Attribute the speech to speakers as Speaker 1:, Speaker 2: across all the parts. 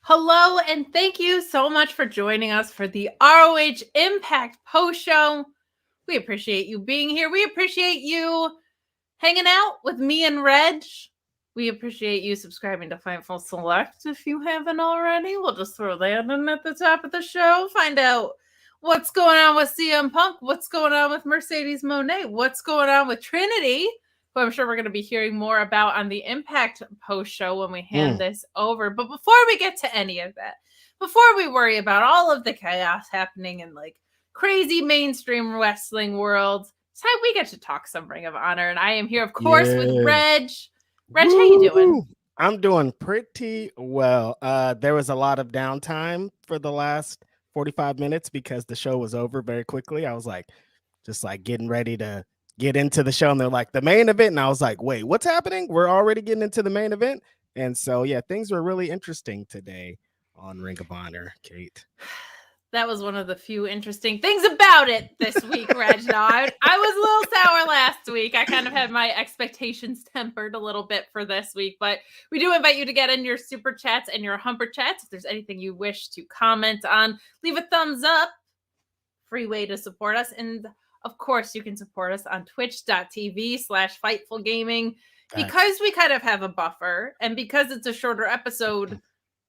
Speaker 1: Hello, and thank you so much for joining us for the ROH Impact Post Show. We appreciate you being here. We appreciate you hanging out with me and Reg. We appreciate you subscribing to Fightful Select if you haven't already. We'll just throw that in at the top of the show. Find out what's going on with CM Punk, what's going on with Mercedes Moné, what's going on with Trinity, who I'm sure we're going to be hearing more about on the Impact post show when we hand this over. But before we get to any of that, before we worry about all of the chaos happening in like crazy mainstream wrestling world, it's time we get to talk some Ring of Honor. And I am here, of course, with Reg. Reg, how you doing?
Speaker 2: I'm doing pretty well. There was a lot of downtime for the last 45 minutes because the show was over very quickly. I was like, just like getting ready to get into the show. And they're like, the main event. And I was like, wait, what's happening? We're already getting into the main event. And so, yeah, things were really interesting today on Ring of Honor, Kate.
Speaker 1: That was one of the few interesting things about it this week, Reg. No, I was a little sour last week. I kind of had my expectations tempered a little bit for this week, but we do invite you to get in your super chats and your humper chats. If there's anything you wish to comment on, leave a thumbs up. Free way to support us. And of course, you can support us on twitch.tv/FightfulGaming. Because we kind of have a buffer and because it's a shorter episode,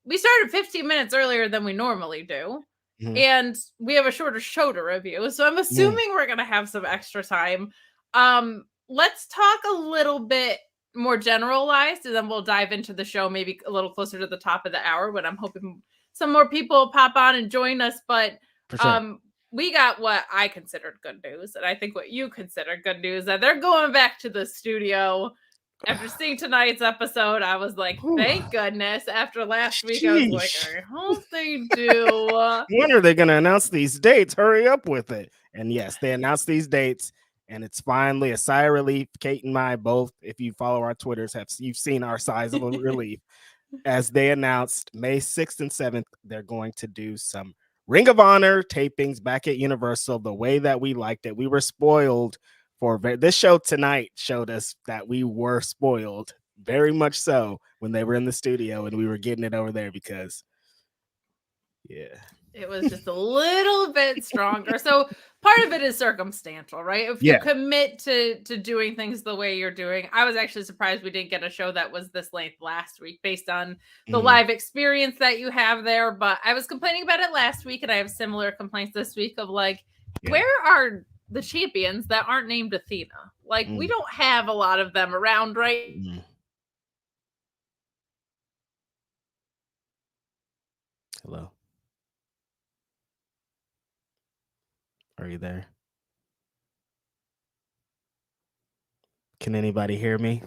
Speaker 1: we started 15 minutes earlier than we normally do. And we have a shorter show to review. So I'm assuming we're going to have some extra time. Let's talk a little bit more generalized, and then we'll dive into the show maybe a little closer to the top of the hour when I'm hoping some more people pop on and join us. But we got what I considered good news, and I think what you consider good news, that they're going back to the studio. After seeing tonight's episode, I was like, thank goodness. After last week, I was like, I hope they do.
Speaker 2: When are they going to announce these dates? Hurry up with it. And yes, they announced these dates, and it's finally a sigh of relief. Kate and I both, if you follow our Twitters, you've seen our sighs of relief. As they announced May 6th and 7th, they're going to do some Ring of Honor tapings back at Universal the way that we liked it. We were spoiled. This show tonight showed us that we were spoiled very much so when they were in the studio and we were getting it over there because
Speaker 1: it was just a little bit stronger. So part of it is circumstantial, right? If you commit to doing things the way you're doing. I was actually surprised we didn't get a show that was this length last week based on the live experience that you have there. But I was complaining about it last week, and I have similar complaints this week of like, where are the champions that aren't named Athena? Like, we don't have a lot of them around, right?
Speaker 2: Hello. Are you there? Can anybody hear me?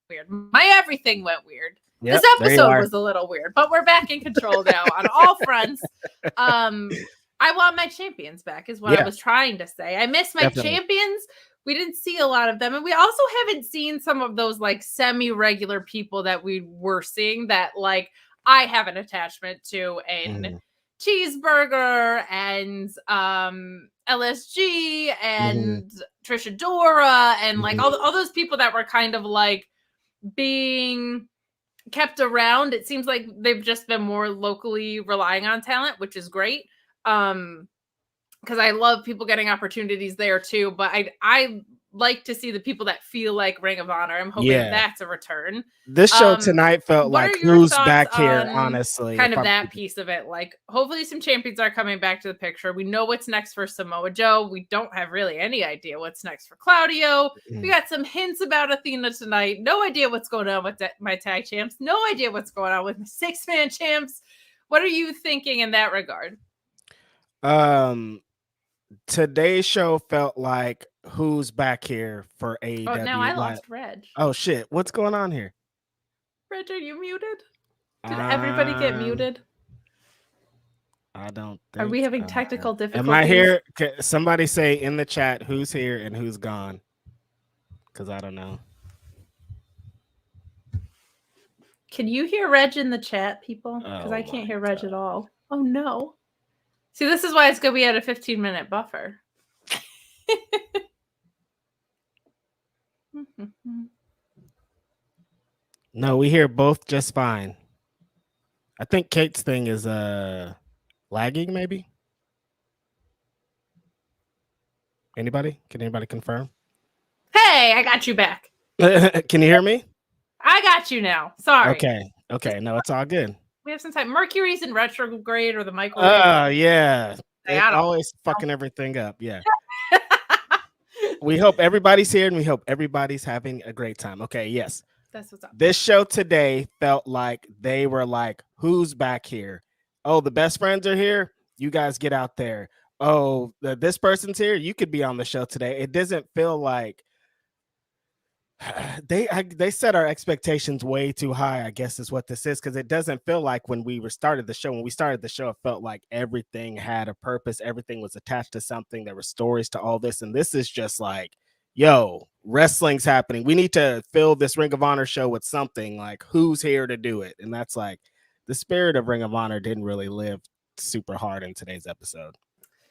Speaker 1: Weird. My everything went weird. This episode was a little weird, but we're back in control now on all fronts. I want my champions back is what I was trying to say. I miss my champions. We didn't see a lot of them. And we also haven't seen some of those like semi-regular people that we were seeing that like I have an attachment to in Cheeseburger and LSG and Trisha Dora and like all those people that were kind of like being kept around. It seems like they've just been more locally relying on talent, which is great. Because I love people getting opportunities there too, but I like to see the people that feel like Ring of Honor. I'm hoping that's a return.
Speaker 2: This show tonight felt like who's back here, honestly.
Speaker 1: Kind of that piece of it. Like, hopefully some champions are coming back to the picture. We know what's next for Samoa Joe. We don't have really any idea what's next for Claudio. We got some hints about Athena tonight. No idea what's going on with my tag champs. No idea what's going on with my 6-man champs. What are you thinking in that regard?
Speaker 2: Today's show felt like who's back here for AEW.
Speaker 1: Oh, now I lost Reg.
Speaker 2: Oh shit, what's going on here?
Speaker 1: Reg, are you muted? Did everybody get muted?
Speaker 2: I don't think.
Speaker 1: Are we having technical difficulties?
Speaker 2: Am I here? Somebody say in the chat who's here and who's gone. Because I don't know.
Speaker 1: Can you hear Reg in the chat, people? Because I can't hear Reg at all. Oh no. See, this is why it's good we had a 15-minute buffer.
Speaker 2: No, we hear both just fine. I think Kate's thing is lagging, maybe. Anybody? Can anybody confirm?
Speaker 1: Hey, I got you back.
Speaker 2: Can you hear me?
Speaker 1: I got you now. Sorry.
Speaker 2: Okay. No, it's all good.
Speaker 1: We have some time. Mercury's in retrograde or the Michael.
Speaker 2: Yeah. It always fucking everything up. Yeah. We hope everybody's here and we hope everybody's having a great time. Okay, yes.
Speaker 1: That's what's up.
Speaker 2: This show today felt like they were like, who's back here? Oh, the best friends are here. You guys get out there. Oh, this person's here. You could be on the show today. It doesn't feel like they set our expectations way too high, I guess is what this is, because it doesn't feel like when we started the show. When we started the show, it felt like everything had a purpose. Everything was attached to something. There were stories to all this. And this is just like, yo, wrestling's happening. We need to fill this Ring of Honor show with something like who's here to do it. And that's like the spirit of Ring of Honor didn't really live super hard in today's episode.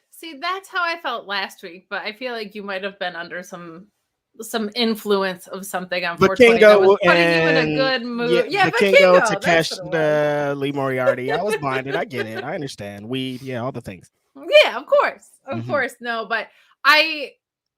Speaker 1: See, that's how I felt last week, but I feel like you might have been under some influence of something on 420 that was putting you in a good mood. Yeah,
Speaker 2: Vikingo, Takeshi, Moriarty. I was blinded. I get it. I understand. Weed, yeah, all the things.
Speaker 1: Yeah, of course. Of course. No, but I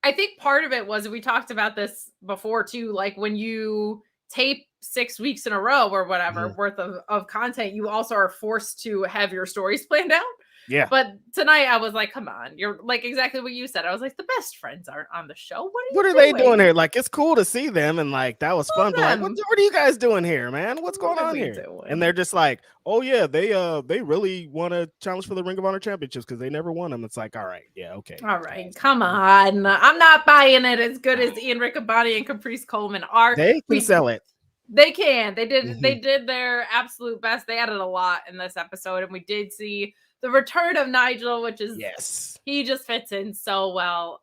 Speaker 1: think part of it was, we talked about this before too, like when you tape 6 weeks in a row or whatever worth of content, you also are forced to have your stories planned out.
Speaker 2: Yeah.
Speaker 1: But tonight I was like, come on, you're like exactly what you said. I was like, the best friends aren't on the show. What are
Speaker 2: they doing here? Like, it's cool to see them and like that was fun. But like, what are you guys doing here, man? What's going on here? And they're just like, oh yeah, they really want to challenge for the Ring of Honor championships because they never won them. It's like, all right, yeah, okay.
Speaker 1: All right, come on. I'm not buying it as good as Ian Riccaboni and Caprice Coleman are.
Speaker 2: They can sell it.
Speaker 1: They can. They did. They did their absolute best. They added a lot in this episode, and we did see the return of Nigel, which is he just fits in so well.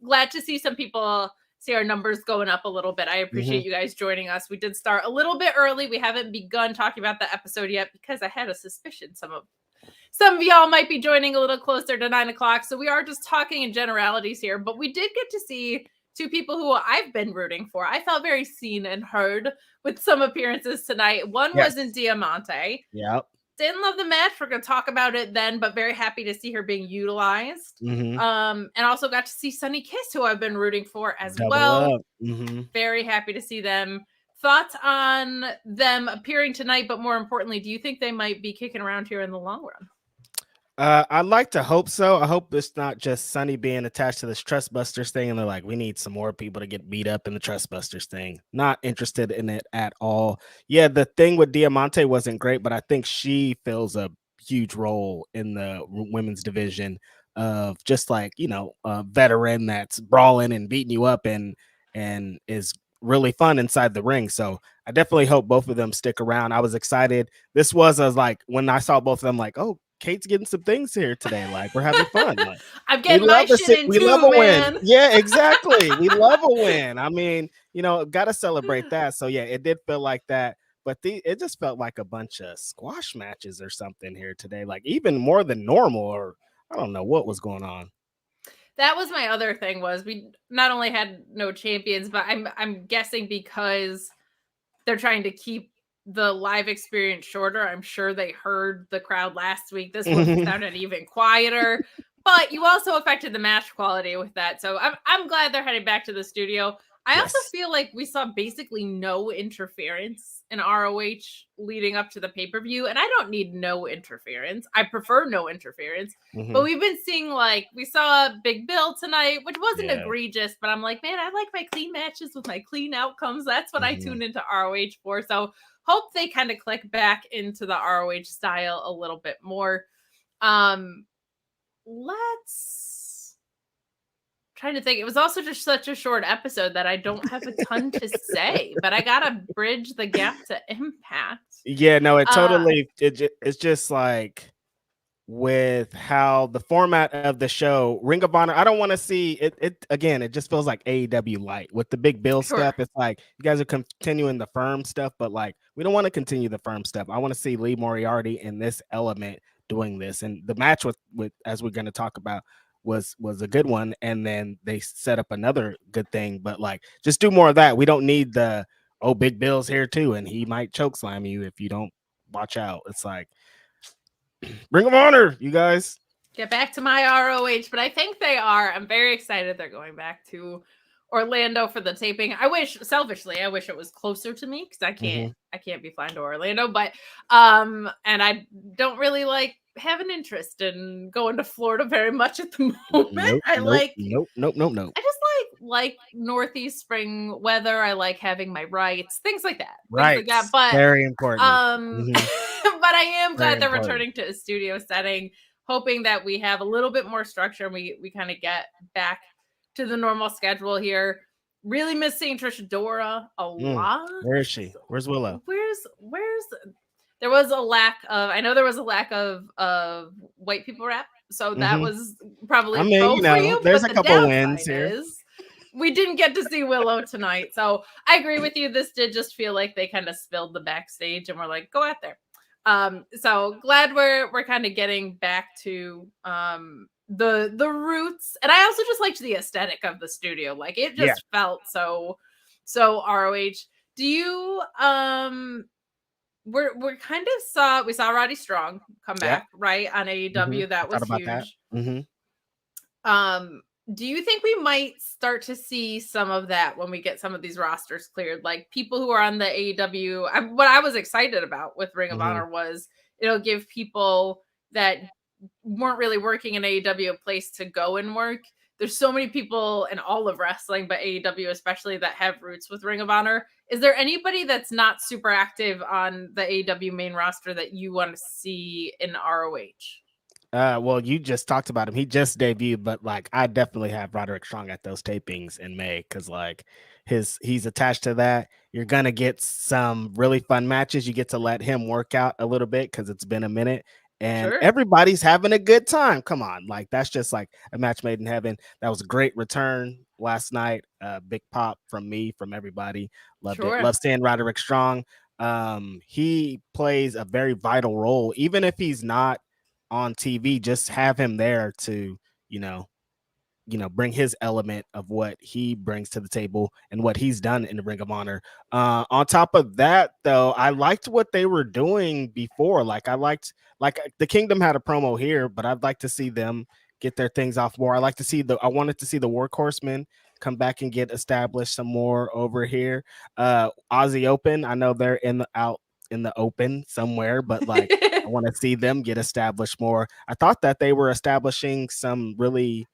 Speaker 1: Glad to see some people see our numbers going up a little bit. I appreciate you guys joining us. We did start a little bit early. We haven't begun talking about the episode yet because I had a suspicion some of y'all might be joining a little closer to 9 o'clock. So we are just talking in generalities here, but we did get to see two people who I've been rooting for. I felt very seen and heard with some appearances tonight. One was in Diamante.
Speaker 2: Yep.
Speaker 1: Didn't love the match. We're going to talk about it then, but very happy to see her being utilized. And also got to see Sonny Kiss, who I've been rooting for as well. Very happy to see them. Thoughts on them appearing tonight, but more importantly, do you think they might be kicking around here in the long run?
Speaker 2: I'd like to hope so. I hope it's not just Sonny being attached to this Trustbusters thing and they're like, we need some more people to get beat up in the Trustbusters thing. Not interested in it at all. Yeah, the thing with Diamante wasn't great, but I think she fills a huge role in the women's division of just like, you know, a veteran that's brawling and beating you up and is really fun inside the ring. So I definitely hope both of them stick around. I was excited. This was like when I saw both of them, like, oh, Kate's getting some things here today. Like, we're having fun. Like,
Speaker 1: I'm getting my shit in too,
Speaker 2: love a
Speaker 1: man.
Speaker 2: Win. Yeah, exactly. We love a win. I mean, you know, got to celebrate that. So yeah, it did feel like that. But it just felt like a bunch of squash matches or something here today. Like even more than normal, or I don't know what was going on.
Speaker 1: That was my other thing, was we not only had no champions, but I'm guessing because they're trying to keep the live experience shorter. I'm sure they heard the crowd last week. This one sounded even quieter, but you also affected the match quality with that. So I'm glad they're heading back to the studio. I also feel like we saw basically no interference in ROH leading up to the pay-per-view, and I don't need no interference. I prefer no interference, but we've been seeing, like, we saw Big Bill tonight, which wasn't egregious, but I'm like, man, I like my clean matches with my clean outcomes. That's what I tune into ROH for. So hope they kind of click back into the ROH style a little bit more. Let's trying to think. It was also just such a short episode that I don't have a ton to say, but I gotta bridge the gap to Impact.
Speaker 2: Yeah, no, it totally. It's just like with how the format of the show, Ring of Honor. I don't want to see it again. It just feels like AEW light with the Big Bill stuff. It's like you guys are continuing the firm stuff, but like we don't want to continue the firm stuff. I want to see Lee Moriarty in this element doing this, and the match with as we're going to talk about was a good one, and then they set up another good thing, but like just do more of that. We don't need the Big Bill's here too, and he might choke slam you if you don't watch out. It's like Ring of Honor, you guys.
Speaker 1: Get back to my ROH, but I think they are. I'm very excited they're going back to Orlando for the taping. I wish it was closer to me because I can't be flying to Orlando, but and I don't really like have an interest in going to Florida very much at the moment.
Speaker 2: Nope.
Speaker 1: I just like northeast spring weather. I like having my rights, things like that.
Speaker 2: Right.
Speaker 1: But
Speaker 2: very important.
Speaker 1: But I am glad they're returning to a studio setting, hoping that we have a little bit more structure and we kind of get back to the normal schedule here. Really miss seeing Trisha Dora a lot.
Speaker 2: Where is she? Where's Willow?
Speaker 1: Where's there was a lack of white people rap. So that was probably for you.
Speaker 2: There's a couple wins here.
Speaker 1: We didn't get to see Willow tonight. So I agree with you. This did just feel like they kind of spilled the backstage and we're like, go out there. So glad we're kind of getting back to the roots. And I also just liked the aesthetic of the studio. Like it just felt so ROH. Do you we saw Roddy Strong come back right on AEW. That was huge. Do you think we might start to see some of that when we get some of these rosters cleared? Like people who are on the AEW, what I was excited about with Ring of Honor was it'll give people that weren't really working in AEW a place to go and work. There's so many people in all of wrestling, but AEW especially, that have roots with Ring of Honor. Is there anybody that's not super active on the AEW main roster that you want to see in ROH?
Speaker 2: Well, you just talked about him. He just debuted, but like I definitely have Roderick Strong at those tapings in May because like he's attached to that. You're gonna get some really fun matches. You get to let him work out a little bit because it's been a minute. And everybody's having a good time. Come on, like that's just like a match made in heaven. That was a great return last night. Big pop from me, from everybody. Loved it. Love seeing Roderick Strong. He plays a very vital role, even if he's not on TV. Just have him there to, bring his element of what he brings to the table and what he's done in the Ring of Honor. On top of that, though, I liked what they were doing before. Like the Kingdom had a promo here, but I'd like to see them get their things off more. I wanted to see the Workhorsemen come back and get established some more over here. Aussie Open, I know they're out in the open somewhere, but like I want to see them get established more. I thought that they were establishing some really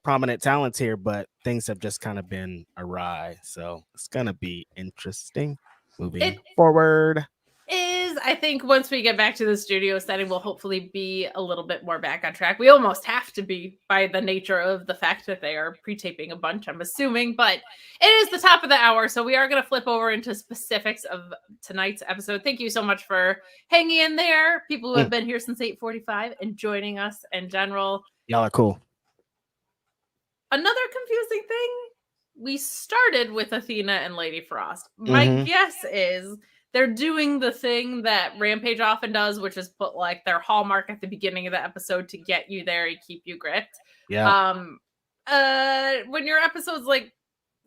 Speaker 2: prominent talents here, but things have just kind of been awry. So it's gonna be interesting moving forward.
Speaker 1: I think once we get back to the studio setting, we'll hopefully be a little bit more back on track. We almost have to be by the nature of the fact that they are pre-taping a bunch, I'm assuming, but it is the top of the hour. So we are going to flip over into specifics of tonight's episode. Thank you so much for hanging in there. People who have been here since 8:45 and joining us in general.
Speaker 2: Y'all are cool.
Speaker 1: Another confusing thing. We started with Athena and Lady Frost. My guess is they're doing the thing that Rampage often does, which is put like their hallmark at the beginning of the episode to get you there and keep you gripped.
Speaker 2: Yeah.
Speaker 1: When your episode's like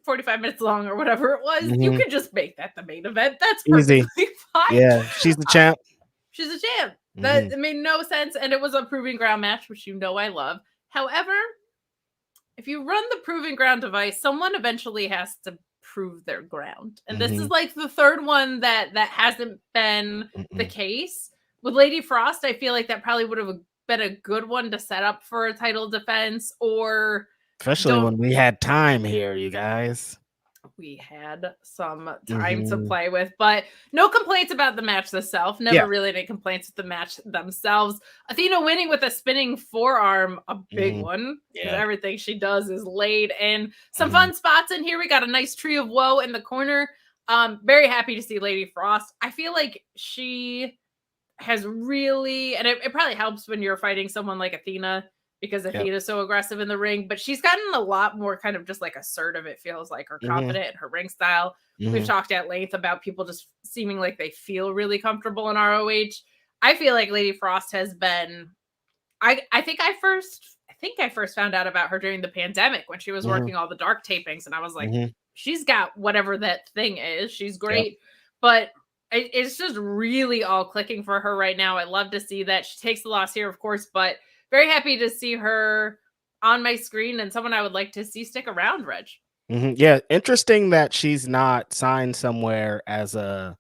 Speaker 1: 45 minutes long or whatever it was, you can just make that the main event. That's perfectly fine.
Speaker 2: Yeah, she's the champ.
Speaker 1: She's a champ. That made no sense, and it was a proving ground match, which I love. However, if you run the proving ground device, someone eventually has to prove their ground. And this is like the third one that hasn't been the case. With Lady Frost, I feel like that probably would have been a good one to set up for a title defense, or
Speaker 2: especially when we had time here, you guys.
Speaker 1: We had some time to play with, but no complaints about the match itself. Never really any complaints with the match themselves. Athena winning with a spinning forearm, a big one. Yeah. Everything she does is laid in. Some fun spots in here. We got a nice tree of woe in the corner. Very happy to see Lady Frost. I feel like she has really, and it probably helps when you're fighting someone like Athena, because Athena's so aggressive in the ring, but she's gotten a lot more kind of just like assertive, it feels like, or confident in her ring style. We've talked at length about people just seeming like they feel really comfortable in ROH. I feel like Lady Frost has been, I think I first found out about her during the pandemic when she was working all the dark tapings, and I was like, she's got whatever that thing is. She's great. But it's just really all clicking for her right now. I love to see that. She takes the loss here, of course, but very happy to see her on my screen and someone I would like to see stick around, Reg.
Speaker 2: Yeah, interesting that she's not signed somewhere as a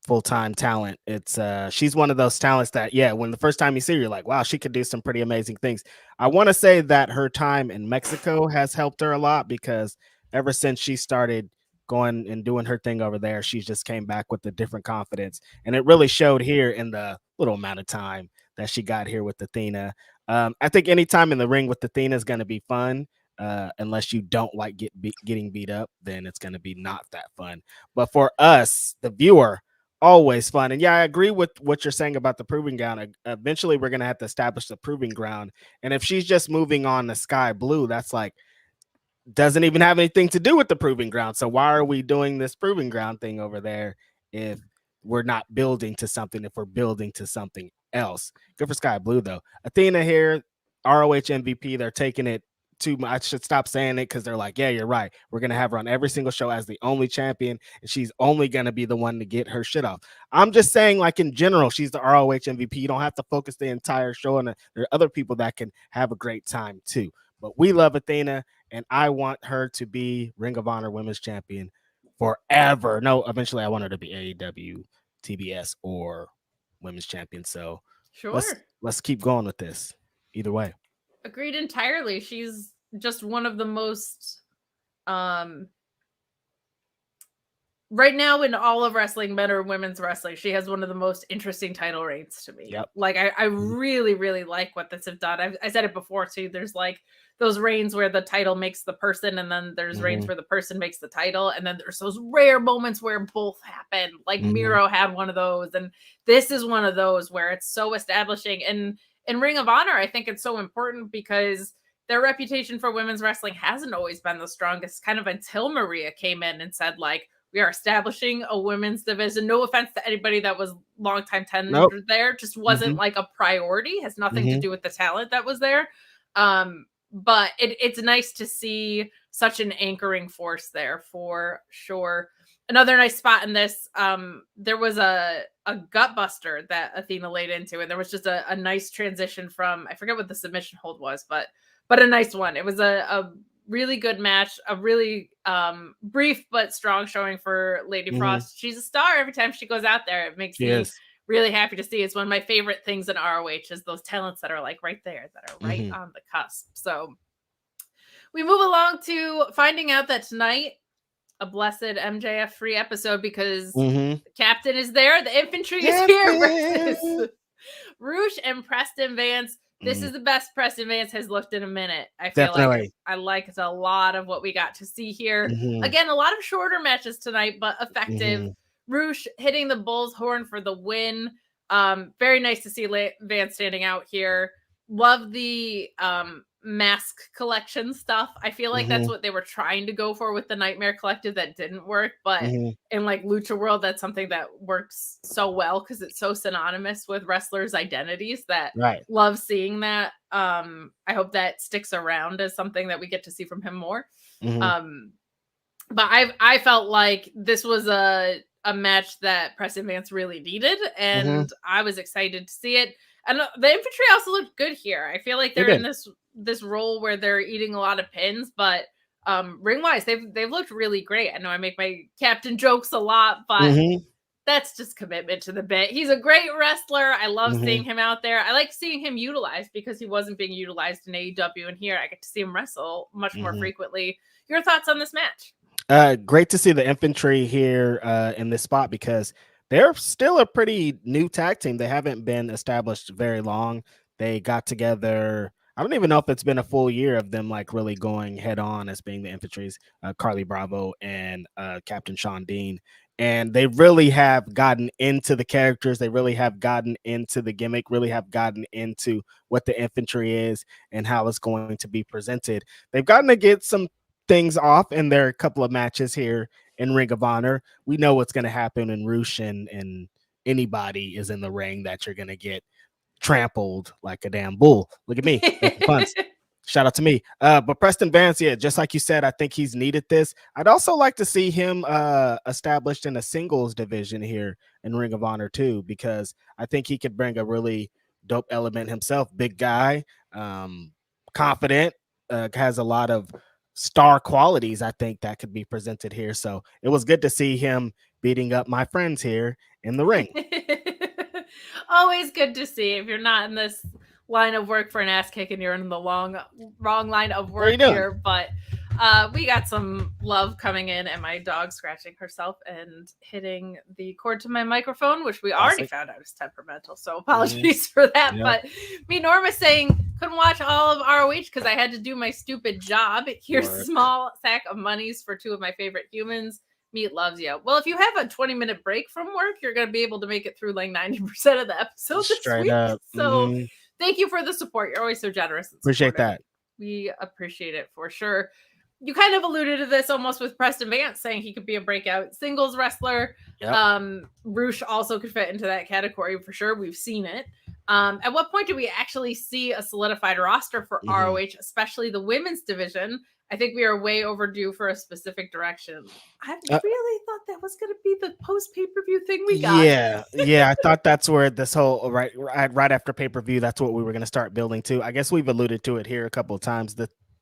Speaker 2: full-time talent. It's she's one of those talents that, yeah, when the first time you see her, you're like, wow, she could do some pretty amazing things. I want to say that her time in Mexico has helped her a lot, because ever since she started going and doing her thing over there, she's just came back with a different confidence, and it really showed here in the little amount of time that she got here with Athena. I think any time in the ring with Athena is going to be fun. Unless you don't like getting beat up, then it's going to be not that fun. But for us, the viewer, always fun. And yeah, I agree with what you're saying about the proving ground. Eventually, we're going to have to establish the proving ground. And if she's just moving on to Skye Blue, that's like, doesn't even have anything to do with the proving ground. So why are we doing this proving ground thing over there if we're not building to something, if we're building to something else? Good for Skye Blue, though. Athena here, ROH MVP. They're taking it too much. I should stop saying it, because they're like, yeah, you're right. We're going to have her on every single show as the only champion, and she's only going to be the one to get her shit off. I'm just saying, like, in general, she's the ROH MVP. You don't have to focus the entire show on it. There are other people that can have a great time too. But we love Athena, and I want her to be Ring of Honor Women's Champion forever. No, eventually I want her to be AEW, TBS, or Women's Champion. So
Speaker 1: sure,
Speaker 2: let's keep going with this. Either way.
Speaker 1: Agreed entirely. She's just one of the most right now in all of wrestling, men or women's wrestling, she has one of the most interesting title reigns to me.
Speaker 2: Yep.
Speaker 1: Like I really, really like what this have done. I said it before too. There's like those reigns where the title makes the person, and then there's reigns where the person makes the title, and then there's those rare moments where both happen. Like Miro had one of those, and this is one of those where it's so establishing. And in Ring of Honor, I think it's so important because their reputation for women's wrestling hasn't always been the strongest, kind of until Maria came in and said, like, we are establishing a women's division. No offense to anybody that was longtime tenured there, just wasn't like a priority. Has nothing to do with the talent that was there. But it's nice to see such an anchoring force there for sure. Another nice spot in this, there was a gut buster that Athena laid into, and there was just a nice transition from, I forget what the submission hold was, but a nice one. It was a really good match, a really brief but strong showing for Lady Frost. She's a star every time she goes out there. It makes me really happy to see. It's one of my favorite things in ROH is those talents that are like right there, that are right on the cusp. So we move along to finding out that tonight, a blessed MJF free episode, because the captain is there. The infantry is here versus Roosh and Preston Vance. This is the best Preston Vance has looked in a minute. I feel like I liked a lot of what we got to see here. Again, a lot of shorter matches tonight, but effective. Roosh hitting the bull's horn for the win. Very nice to see Vance standing out here. Love the mask collection stuff. I feel like that's what they were trying to go for with the Nightmare Collective that didn't work, but in like Lucha World, that's something that works so well because it's so synonymous with wrestlers' identities that love seeing that. I hope that sticks around as something that we get to see from him more. But I felt like this was a match that Preston Vance really needed, and I was excited to see it. And the infantry also looked good here. I feel like they're in this role where they're eating a lot of pins, but ring wise, they've looked really great. I know I make my captain jokes a lot, but that's just commitment to the bit. He's a great wrestler. I love seeing him out there. I like seeing him utilized because he wasn't being utilized in AEW, and here I get to see him wrestle much more frequently. Your thoughts on this match?
Speaker 2: Great to see the infantry here in this spot because they're still a pretty new tag team. They haven't been established very long. They got together. I don't even know if it's been a full year of them like really going head on as being the infantry's Carlie Bravo and Captain Sean Dean. And they really have gotten into the characters. They really have gotten into the gimmick, really have gotten into what the infantry is and how it's going to be presented. They've gotten to get some things off in their couple of matches here in Ring of Honor. We know what's going to happen in Roosh and anybody is in the ring that you're going to get trampled like a damn bull. Look at me. Shout out to me. But Preston Vance, yeah, just like you said, I think he's needed this. I'd also like to see him established in a singles division here in Ring of Honor too, because I think he could bring a really dope element himself. Big guy, confident, has a lot of star qualities. I think that could be presented here. So it was good to see him beating up my friends here in the ring.
Speaker 1: Always good to see. If you're not in this line of work for an ass kick and you're in the wrong line of work here, but we got some love coming in, and my dog scratching herself and hitting the cord to my microphone, which we already found out is temperamental, so apologies for that. But me, Norma saying couldn't watch all of ROH because I had to do my stupid job. Here's a small sack of monies for two of my favorite humans. Meat loves you. Well, if you have a 20-minute break from work, you're going to be able to make it through like 90% of the episode this week. Up. So thank you for the support. You're always so generous.
Speaker 2: Appreciate that.
Speaker 1: We appreciate it for sure. You kind of alluded to this almost with Preston Vance saying he could be a breakout singles wrestler. Roosh also could fit into that category for sure. We've seen it. At what point do we actually see a solidified roster for ROH, especially the women's division? I think we are way overdue for a specific direction. I really thought that was going to be the post pay-per-view thing we got.
Speaker 2: Yeah. I thought that's where this whole right after pay-per-view, that's what we were going to start building to. I guess we've alluded to it here a couple of times.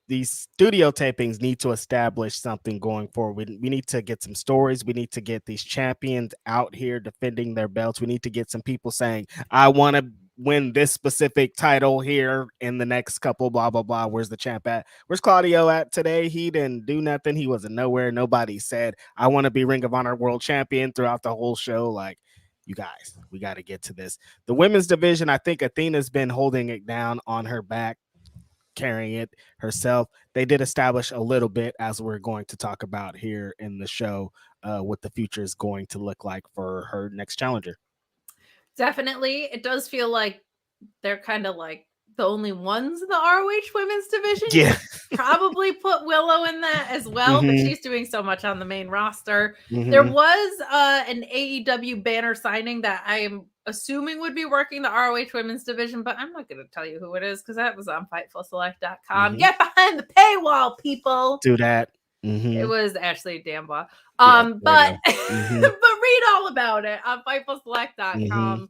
Speaker 2: These studio tapings need to establish something going forward. We need to get some stories. We need to get these champions out here defending their belts. We need to get some people saying, I want to win this specific title here in the next couple, blah, blah, blah. Where's the champ at? Where's Claudio at today? He didn't do nothing. He wasn't nowhere. Nobody said, I want to be Ring of Honor world champion throughout the whole show. Like, you guys, we got to get to this. The women's division, I think Athena's been holding it down on her back, carrying it herself. They did establish a little bit, as we're going to talk about here in the show, what the future is going to look like for her next challenger.
Speaker 1: Definitely. It does feel like they're kind of like the only ones in the ROH women's division.
Speaker 2: Yeah.
Speaker 1: Probably put Willow in that as well, but she's doing so much on the main roster. There was an AEW banner signing that I am assuming would be working the ROH women's division, but I'm not going to tell you who it is because that was on FightfulSelect.com. Get behind the paywall, people.
Speaker 2: Do that.
Speaker 1: It was Ashley Dambaugh. But read all about it on FightfulSelect.com.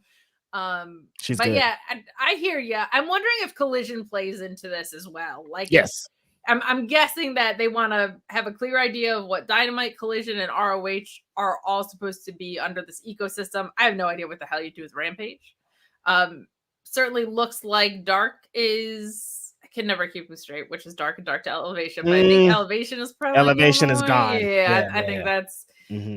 Speaker 1: Yeah, I hear you. I'm wondering if Collision plays into this as well. Like,
Speaker 2: yes,
Speaker 1: I'm guessing that they want to have a clear idea of what Dynamite, Collision, and ROH are all supposed to be under this ecosystem. I have no idea what the hell you do with Rampage. Certainly looks like Dark is. I can never keep them straight, which is Dark and Dark to Elevation. But I think Elevation is probably
Speaker 2: gone.
Speaker 1: Yeah, I think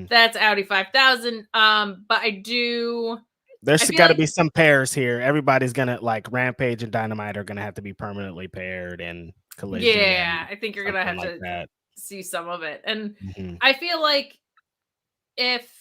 Speaker 1: that's Audi 5000. But I do.
Speaker 2: There's got to be some pairs here. Everybody's gonna like Rampage and Dynamite are gonna have to be permanently paired and Collision.
Speaker 1: Yeah, I think you're gonna have to see some of it. And I feel like if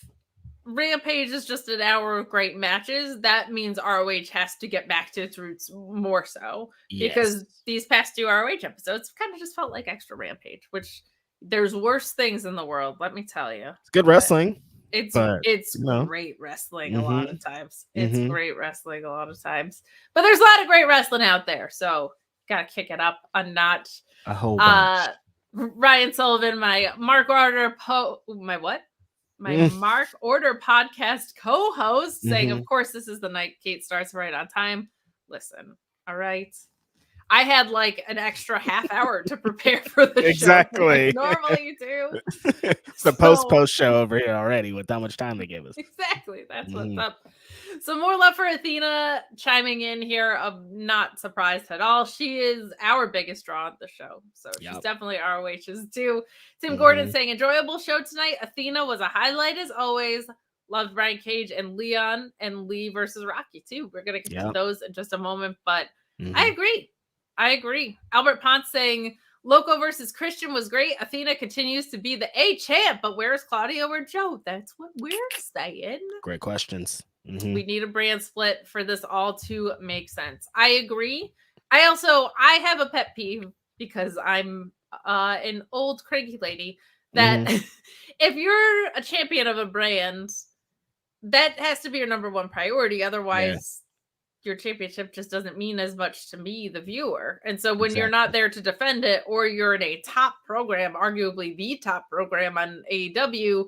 Speaker 1: Rampage is just an hour of great matches, that means ROH has to get back to its roots more so. Because these past two ROH episodes kind of just felt like extra Rampage, which there's worse things in the world, let me tell you.
Speaker 2: It's good wrestling.
Speaker 1: It's great wrestling a lot of times. It's great wrestling a lot of times. But there's a lot of great wrestling out there. So gotta kick it up a notch.
Speaker 2: A whole bunch.
Speaker 1: Ryan Sullivan, my Mark Order Mark Order podcast co-host, saying, of course, this is the night Kate starts right on time. Listen, all right. I had like an extra half hour to prepare for the show. Like normally do.
Speaker 2: It's the post show over here already with how much time they gave us.
Speaker 1: Exactly. That's what's up. So more love for Athena chiming in here. I'm not surprised at all. She is our biggest draw at the show. So she's definitely ROH's too. Tim Gordon saying, enjoyable show tonight. Athena was a highlight as always. Loved Brian Cage and Leon and Lee versus Rocky too. We're going to get to those in just a moment. But I agree. Albert Ponce saying, Loco versus Christian was great. Athena continues to be the A champ, but where's Claudio or Joe? That's what we're saying.
Speaker 2: Great questions.
Speaker 1: We need a brand split for this all to make sense. I agree. I have a pet peeve because I'm an old cranky lady that if you're a champion of a brand, that has to be your number one priority. Otherwise, your championship just doesn't mean as much to me, the viewer. And so when you're
Speaker 2: Exactly.
Speaker 1: not there to defend it, or you're in a top program, arguably the top program on AEW,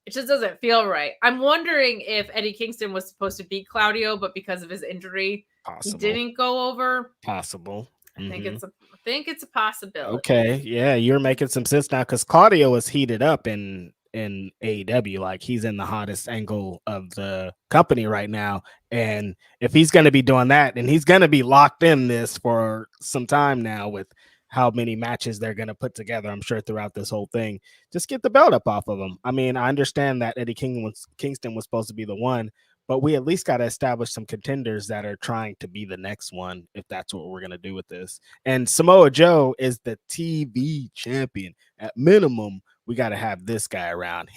Speaker 1: it just doesn't feel right. I'm wondering if Eddie Kingston was supposed to beat Claudio, but because of his injury, he didn't go over.
Speaker 2: Possible.
Speaker 1: I think it's a possibility.
Speaker 2: Okay, yeah, you're making some sense now because Claudio is heated up in AEW. Like, he's in the hottest angle of the company right now, and if he's going to be doing that, and he's going to be locked in this for some time now with how many matches they're going to put together, I'm sure, throughout this whole thing, just get the belt up off of him. I mean, I understand that Eddie Kingston was supposed to be the one, but we at least got to establish some contenders that are trying to be the next one, if that's what we're going to do with this. And Samoa Joe is the TV champion. At minimum, we got to have this guy around.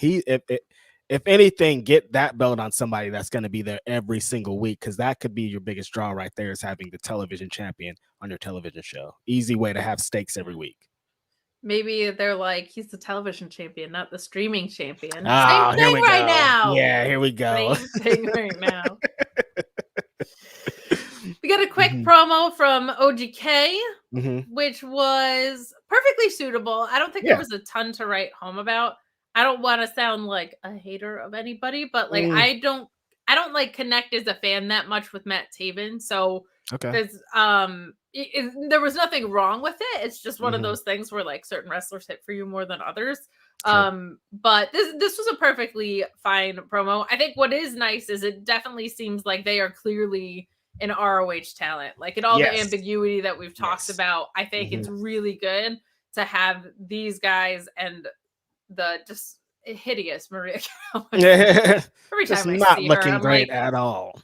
Speaker 2: If anything, get that belt on somebody that's going to be there every single week, because that could be your biggest draw right there, is having the television champion on your television show. Easy way to have stakes every week.
Speaker 1: Maybe they're like, he's the television champion, not the streaming champion.
Speaker 2: Oh,
Speaker 1: Same thing right now.
Speaker 2: Yeah, here we go.
Speaker 1: Same thing right now. We got a quick promo from OGK, which was perfectly suitable. I don't think there was a ton to write home about. I don't want to sound like a hater of anybody, but like I don't like connect as a fan that much with Matt Taven. So there's there was nothing wrong with it. It's just one of those things where like certain wrestlers hit for you more than others. Sure. But this was a perfectly fine promo. I think what is nice is it definitely seems like they are clearly an ROH talent. Like, in all the ambiguity that we've talked about, I think it's really good to have these guys and the just hideous Maria Carolina. Every time I
Speaker 2: not
Speaker 1: see
Speaker 2: looking
Speaker 1: her, I'm
Speaker 2: great
Speaker 1: like,
Speaker 2: at all.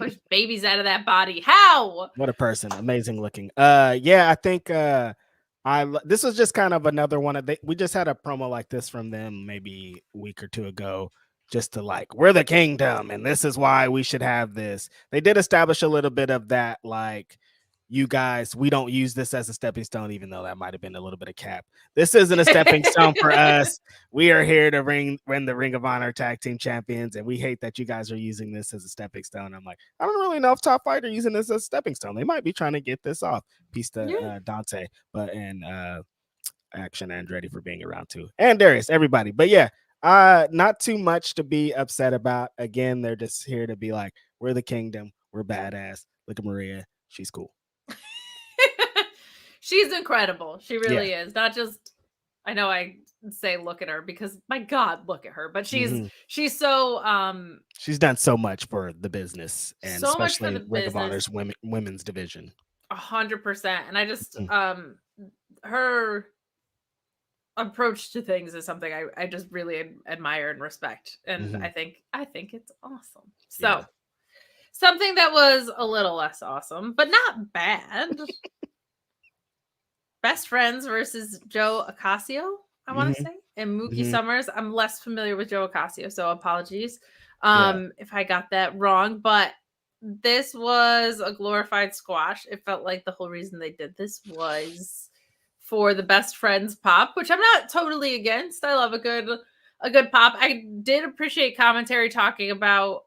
Speaker 1: push babies out of that body. How?
Speaker 2: What a person. Amazing looking. Yeah, I think this was just kind of another one of we just had a promo like this from them maybe a week or two ago, just to like, we're the kingdom and this is why we should have this. They did establish a little bit of that, like, you guys, we don't use this as a stepping stone, even though that might have been a little bit of cap. This isn't a stepping stone for us. We are here to win the Ring of Honor Tag Team Champions, and we hate that you guys are using this as a stepping stone. I'm like, I don't really know if Top Fighter are using this as a stepping stone. They might be trying to get this off. Peace to Dante, and Action Andretti for being around too, and Darius, everybody. But yeah, not too much to be upset about. Again, they're just here to be like, we're the kingdom, we're badass. Look at Maria, she's cool.
Speaker 1: She's incredible. She really is. Not just, I know I say look at her because my God, look at her. But she's so
Speaker 2: she's done so much for the business, and
Speaker 1: so
Speaker 2: especially Ring of Honor's women's division.
Speaker 1: 100%. And I just her approach to things is something I just really admire and respect. And I think it's awesome. So something that was a little less awesome, but not bad. Best Friends versus Joe Ocasio, I want to say, and Mookie Summers. I'm less familiar with Joe Ocasio, so apologies if I got that wrong. But this was a glorified squash. It felt like the whole reason they did this was for the Best Friends pop, which I'm not totally against. I love a good pop. I did appreciate commentary talking about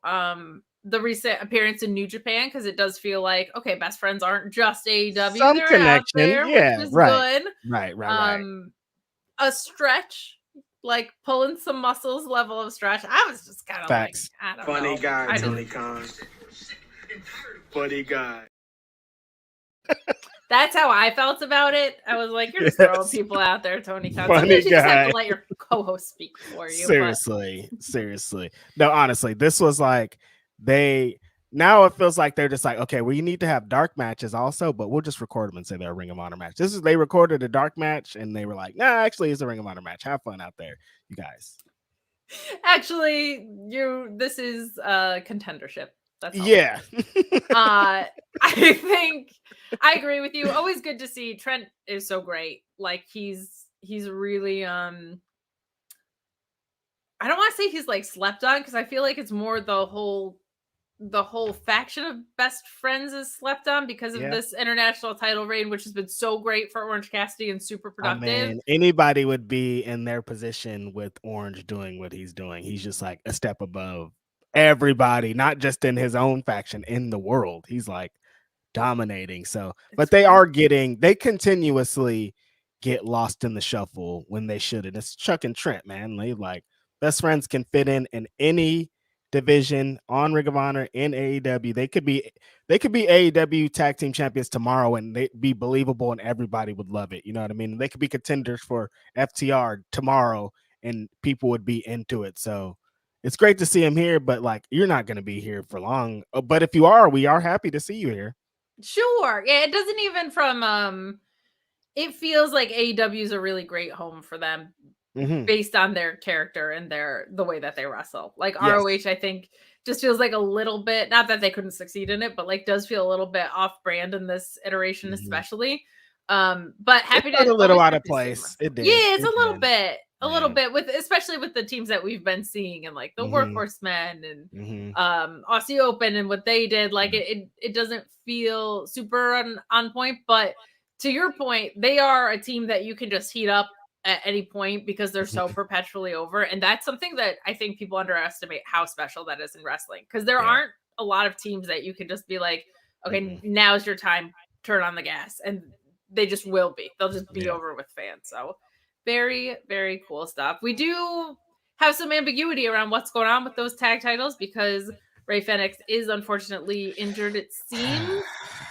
Speaker 1: the recent appearance in New Japan, because it does feel like, okay, Best Friends aren't just AEW.
Speaker 2: Some
Speaker 1: they're
Speaker 2: connection,
Speaker 1: out there, which is good.
Speaker 2: Right.
Speaker 1: A stretch, like pulling some muscles level of stretch. I was just kind of like, I don't know.
Speaker 3: Funny guy, Tony Khan. Funny guy.
Speaker 1: That's how I felt about it. I was like, you're just throwing people out there, Tony Khan. Sometimes you just have to let your co-host speak for you.
Speaker 2: Seriously. No, honestly, this was like, now it feels like they're just like, okay, we need to have dark matches also, but we'll just record them and say they're a Ring of Honor match. They recorded a dark match and they were like, nah, actually it's a Ring of Honor match. Have fun out there, you guys.
Speaker 1: Actually, this is contendership. That's all.
Speaker 2: Yeah.
Speaker 1: I think I agree with you. Always good to see. Trent is so great. Like, he's really I don't want to say he's like slept on, because I feel like it's more the whole faction of Best Friends is slept on because of this international title reign, which has been so great for Orange Cassidy and super productive.
Speaker 2: I mean, anybody would be in their position with Orange doing what he's doing. He's just like a step above everybody, not just in his own faction, in the world. He's like dominating. So, but they continuously get lost in the shuffle when they should. And it's Chuck and Trent, man. They like best friends can fit in any division on Ring of Honor in AEW. They could be AEW tag team champions tomorrow and they'd be believable and everybody would love it. You know what I mean? They could be contenders for FTR tomorrow and people would be into it. So it's great to see him here, but like you're not going to be here for long. But if you are, we are happy to see you here.
Speaker 1: Sure. Yeah, it doesn't even from it feels like AEW is a really great home for them based on their character and the way that they wrestle. Like ROH, I think just feels like a little bit, not that they couldn't succeed in it, but like does feel a little bit off brand in this iteration, especially. But happy
Speaker 2: it felt a little out of place. It did.
Speaker 1: Yeah, it's a little bit with, especially with the teams that we've been seeing and like the Workhorsemen and Aussie Open and what they did. Like it doesn't feel super on point, but to your point, they are a team that you can just heat up at any point because they're so perpetually over. And that's something that I think people underestimate how special that is in wrestling. Because there aren't a lot of teams that you can just be like, okay, now's your time, turn on the gas. And they just will be. They'll just be over with fans. So very, very cool stuff. We do have some ambiguity around what's going on with those tag titles because Rey Fenix is unfortunately injured, it seems.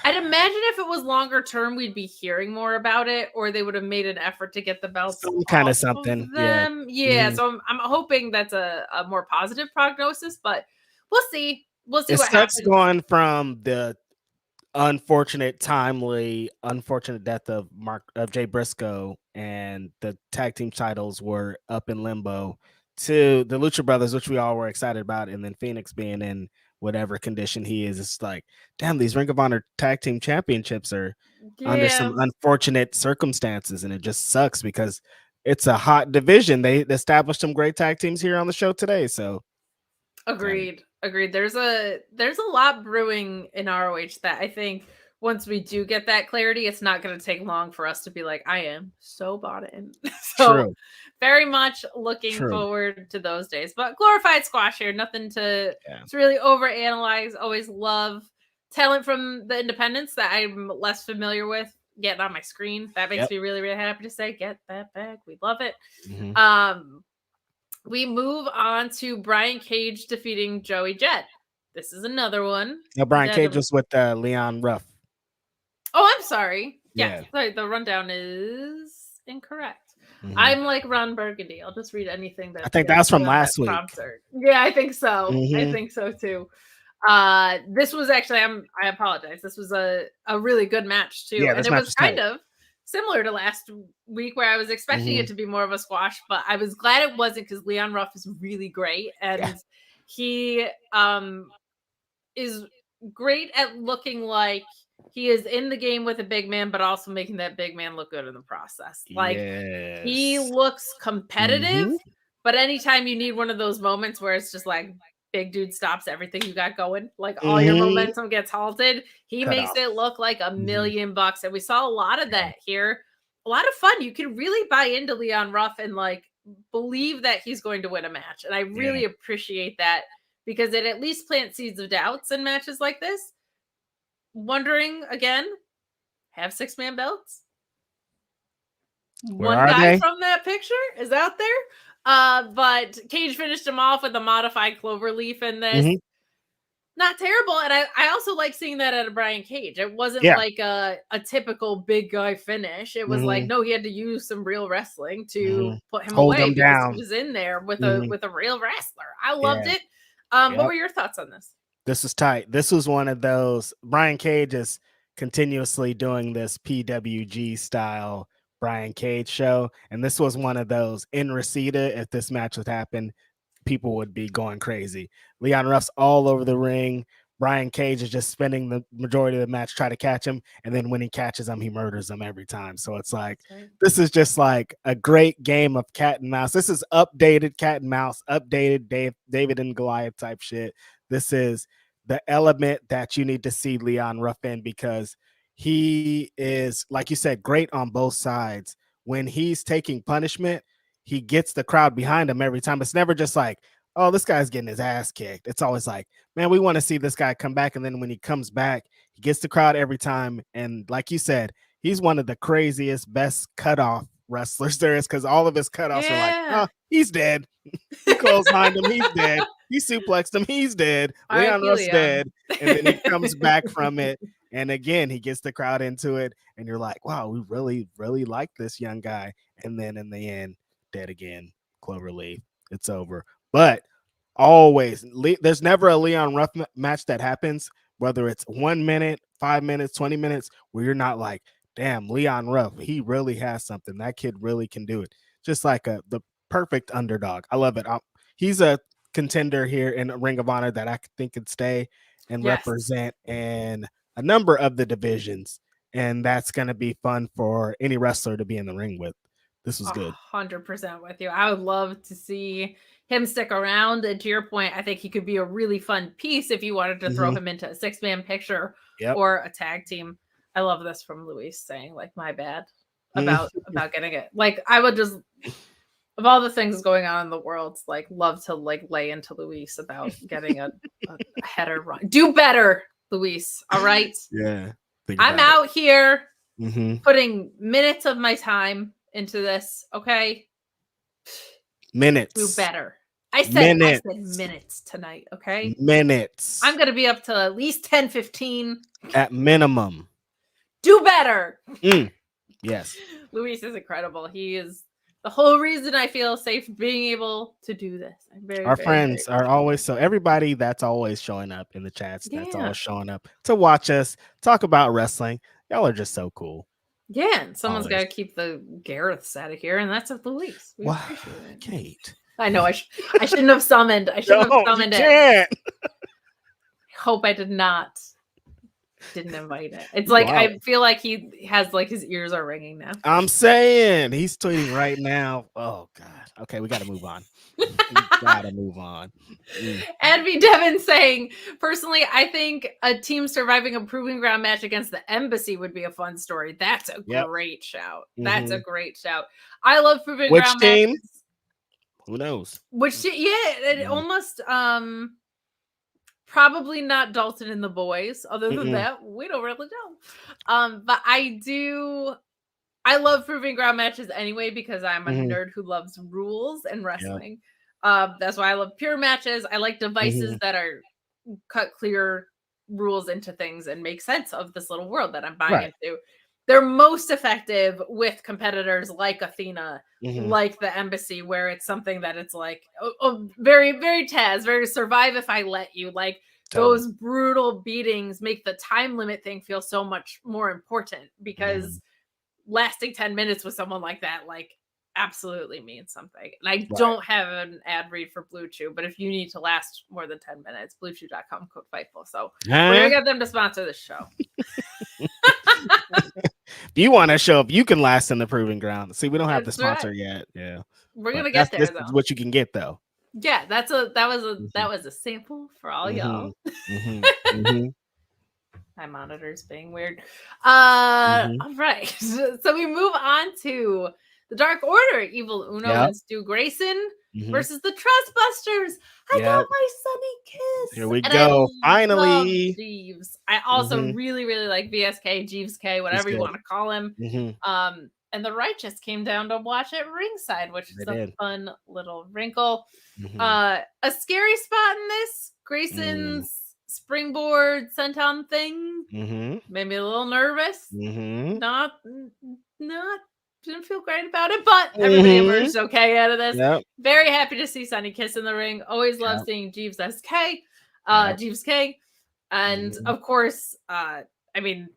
Speaker 1: I'd imagine if it was longer term, we'd be hearing more about it, or they would have made an effort to get the belts.
Speaker 2: Some kind of something.
Speaker 1: So I'm hoping that's a more positive prognosis, but we'll see. We'll see
Speaker 2: what happens. Going from the unfortunate death of Jay Briscoe and the tag team titles were up in limbo to the Lucha Brothers, which we all were excited about, and then Phoenix being in whatever condition he is. It's like, damn, these Ring of Honor tag team championships are under some unfortunate circumstances, and it just sucks because it's a hot division. They established some great tag teams here on the show today. So
Speaker 1: agreed. There's a lot brewing in ROH that I think once we do get that clarity, it's not going to take long for us to be like, I am so bought in. So very much looking forward to those days. But glorified squash here, nothing to really overanalyze. Always love talent from the independents that I'm less familiar with getting on my screen. That makes me really, really happy to say, get that back. We love it. We move on to Brian Cage defeating Joey Jett. This is another one.
Speaker 2: No, Brian Cage was with Leon Ruff.
Speaker 1: Oh, I'm sorry. Yeah. Sorry, the rundown is incorrect. I'm like Ron Burgundy. I'll just read anything that
Speaker 2: I think that's from last week.
Speaker 1: Yeah, I think so. I think so too. This was actually, I apologize. This was a really good match too. And it was kind of similar to last week where I was expecting it to be more of a squash, but I was glad it wasn't because Leon Ruff is really great. And he is great at looking like he is in the game with a big man, but also making that big man look good in the process. Like he looks competitive, but anytime you need one of those moments where it's just like big dude stops everything you got going, like all your momentum gets halted, he makes it look like $1,000,000. And we saw a lot of that here. A lot of fun. You can really buy into Leon Ruff and like believe that he's going to win a match. And I really appreciate that because it at least plants seeds of doubts in matches like this. Wondering again, have 6-man belts? One guy from that picture is out there. But Cage finished him off with a modified cloverleaf in this. Not terrible. And I also like seeing that out of Brian Cage. It wasn't like a typical big guy finish. It was like, no, he had to use some real wrestling to put him away because he was in there with a real wrestler. I loved it. What were your thoughts on this?
Speaker 2: This was tight. This was one of those. Brian Cage is continuously doing this PWG style Brian Cage show. And this was one of those in Reseda. If this match would happen, people would be going crazy. Leon Ruff's all over the ring. Brian Cage is just spending the majority of the match trying to catch him. And then when he catches him, he murders him every time. So it's like, this is just like a great game of cat and mouse. This is updated cat and mouse, updated David and Goliath type shit. This is the element that you need to see Leon Ruff in because he is, like you said, great on both sides. When he's taking punishment, he gets the crowd behind him every time. It's never just like oh, this guy's getting his ass kicked. It's always like, man, we want to see this guy come back. And then when he comes back, he gets the crowd every time. And like you said, he's one of the craziest, best cutoff wrestlers there is, because all of his cutoffs are like, oh, he's dead. He clotheslined him, he's dead. He suplexed him, he's dead. Leon Ruff's dead. And then he comes back from it. And again, he gets the crowd into it. And you're like, wow, we really, really like this young guy. And then in the end, dead again. Cloverleaf. It's over. But always, there's never a Leon Ruff match that happens, whether it's 1 minute, 5 minutes, 20 minutes, where you're not like, damn, Leon Ruff, he really has something. That kid really can do it. Just like the perfect underdog. I love it. He's a contender here in Ring of Honor that I think could stay and represent in a number of the divisions. And that's going to be fun for any wrestler to be in the ring with. This was good.
Speaker 1: 100% with you. I would love to see him stick around. And to your point, I think he could be a really fun piece if you wanted to throw him into a 6-man picture or a tag team. I love this from Luis saying, like, my bad about getting it. Like, I would just, of all the things going on in the world, like, love to like lay into Luis about getting a header run. Do better, Luis. All right.
Speaker 2: Yeah.
Speaker 1: I'm out here putting minutes of my time into this. Okay.
Speaker 2: Minutes.
Speaker 1: Do better. I said minutes tonight. Okay.
Speaker 2: Minutes.
Speaker 1: I'm going to be up to at least 10, 15.
Speaker 2: At minimum.
Speaker 1: Do better.
Speaker 2: Yes.
Speaker 1: Luis is incredible. He is the whole reason I feel safe being able to do this. Our
Speaker 2: friends are always, so everybody that's always showing up in the chats, that's always showing up to watch us talk about wrestling. Y'all are just so cool.
Speaker 1: Yeah, and someone's got to keep the Gareths out of here, and that's with Luis.
Speaker 2: Wow, Kate.
Speaker 1: I know. I shouldn't have summoned. I shouldn't have summoned it. I hope I didn't invite it. It's like I feel like he has like his ears are ringing now.
Speaker 2: I'm saying he's tweeting right now. Oh God. Okay, we got to move on.
Speaker 1: Adby Devin saying, personally, I think a team surviving a proving ground match against the Embassy would be a fun story. That's a great shout. That's a great shout. I love proving ground matches.
Speaker 2: Who knows?
Speaker 1: Almost probably not Dalton and the boys. Other than that, we don't really know. But I love proving ground matches anyway because I'm a nerd who loves rules and wrestling. That's why I love pure matches. I like devices that are cut clear rules into things and make sense of this little world that I'm buying into. They're most effective with competitors like Athena, like the Embassy, where it's something that it's like very, very Taz, very survive if I let you. Like those brutal beatings make the time limit thing feel so much more important because lasting 10 minutes with someone like that, like absolutely means something. And I don't have an ad read for Blue Chew, but if you need to last more than 10 minutes, bluechew.com code Fightful. So we're gonna get them to sponsor this show.
Speaker 2: If you want to show up, you can last in the proving ground. See, we don't have the sponsor yet. Yeah,
Speaker 1: we're gonna get there. This
Speaker 2: is what you can get though.
Speaker 1: Yeah, that was a sample for all y'all. My monitor's being weird. All right, so we move on to the Dark Order, Evil Uno and Stu Grayson versus the Trustbusters. I got my Sonny kiss.
Speaker 2: Here we go. Finally.
Speaker 1: Jeeves. I also really, really like VSK, Jeeves K, whatever you want to call him. And the Righteous came down to watch at ringside, which is a fun little wrinkle. A scary spot in this. Grayson's springboard senton thing made me a little nervous. Not didn't feel great about it, but everybody emerged okay out of this. Very happy to see Sonny kiss in the ring. Always love seeing Jeeves as K, Jeeves K, and of course, I mean,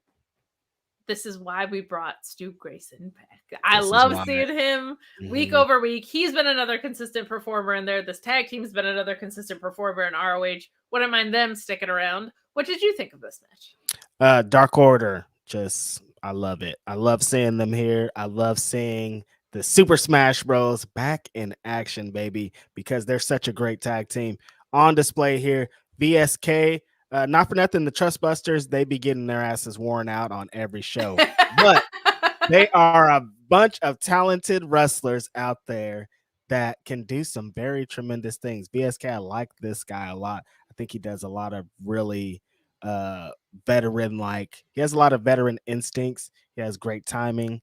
Speaker 1: this is why we brought Stu Grayson back. I love seeing him week over week. He's been another consistent performer in there. This tag team's been another consistent performer in ROH. Wouldn't mind them sticking around. What did you think of this match?
Speaker 2: Dark Order, I love it. I love seeing them here. I love seeing the Super Smash Bros back in action, baby, because they're such a great tag team on display here. VSK, not for nothing, the Trustbusters, they be getting their asses worn out on every show, but they are a bunch of talented wrestlers out there that can do some very tremendous things. VSK, I like this guy a lot. I think he does a lot of really veteran, like he has a lot of veteran instincts. He has great timing,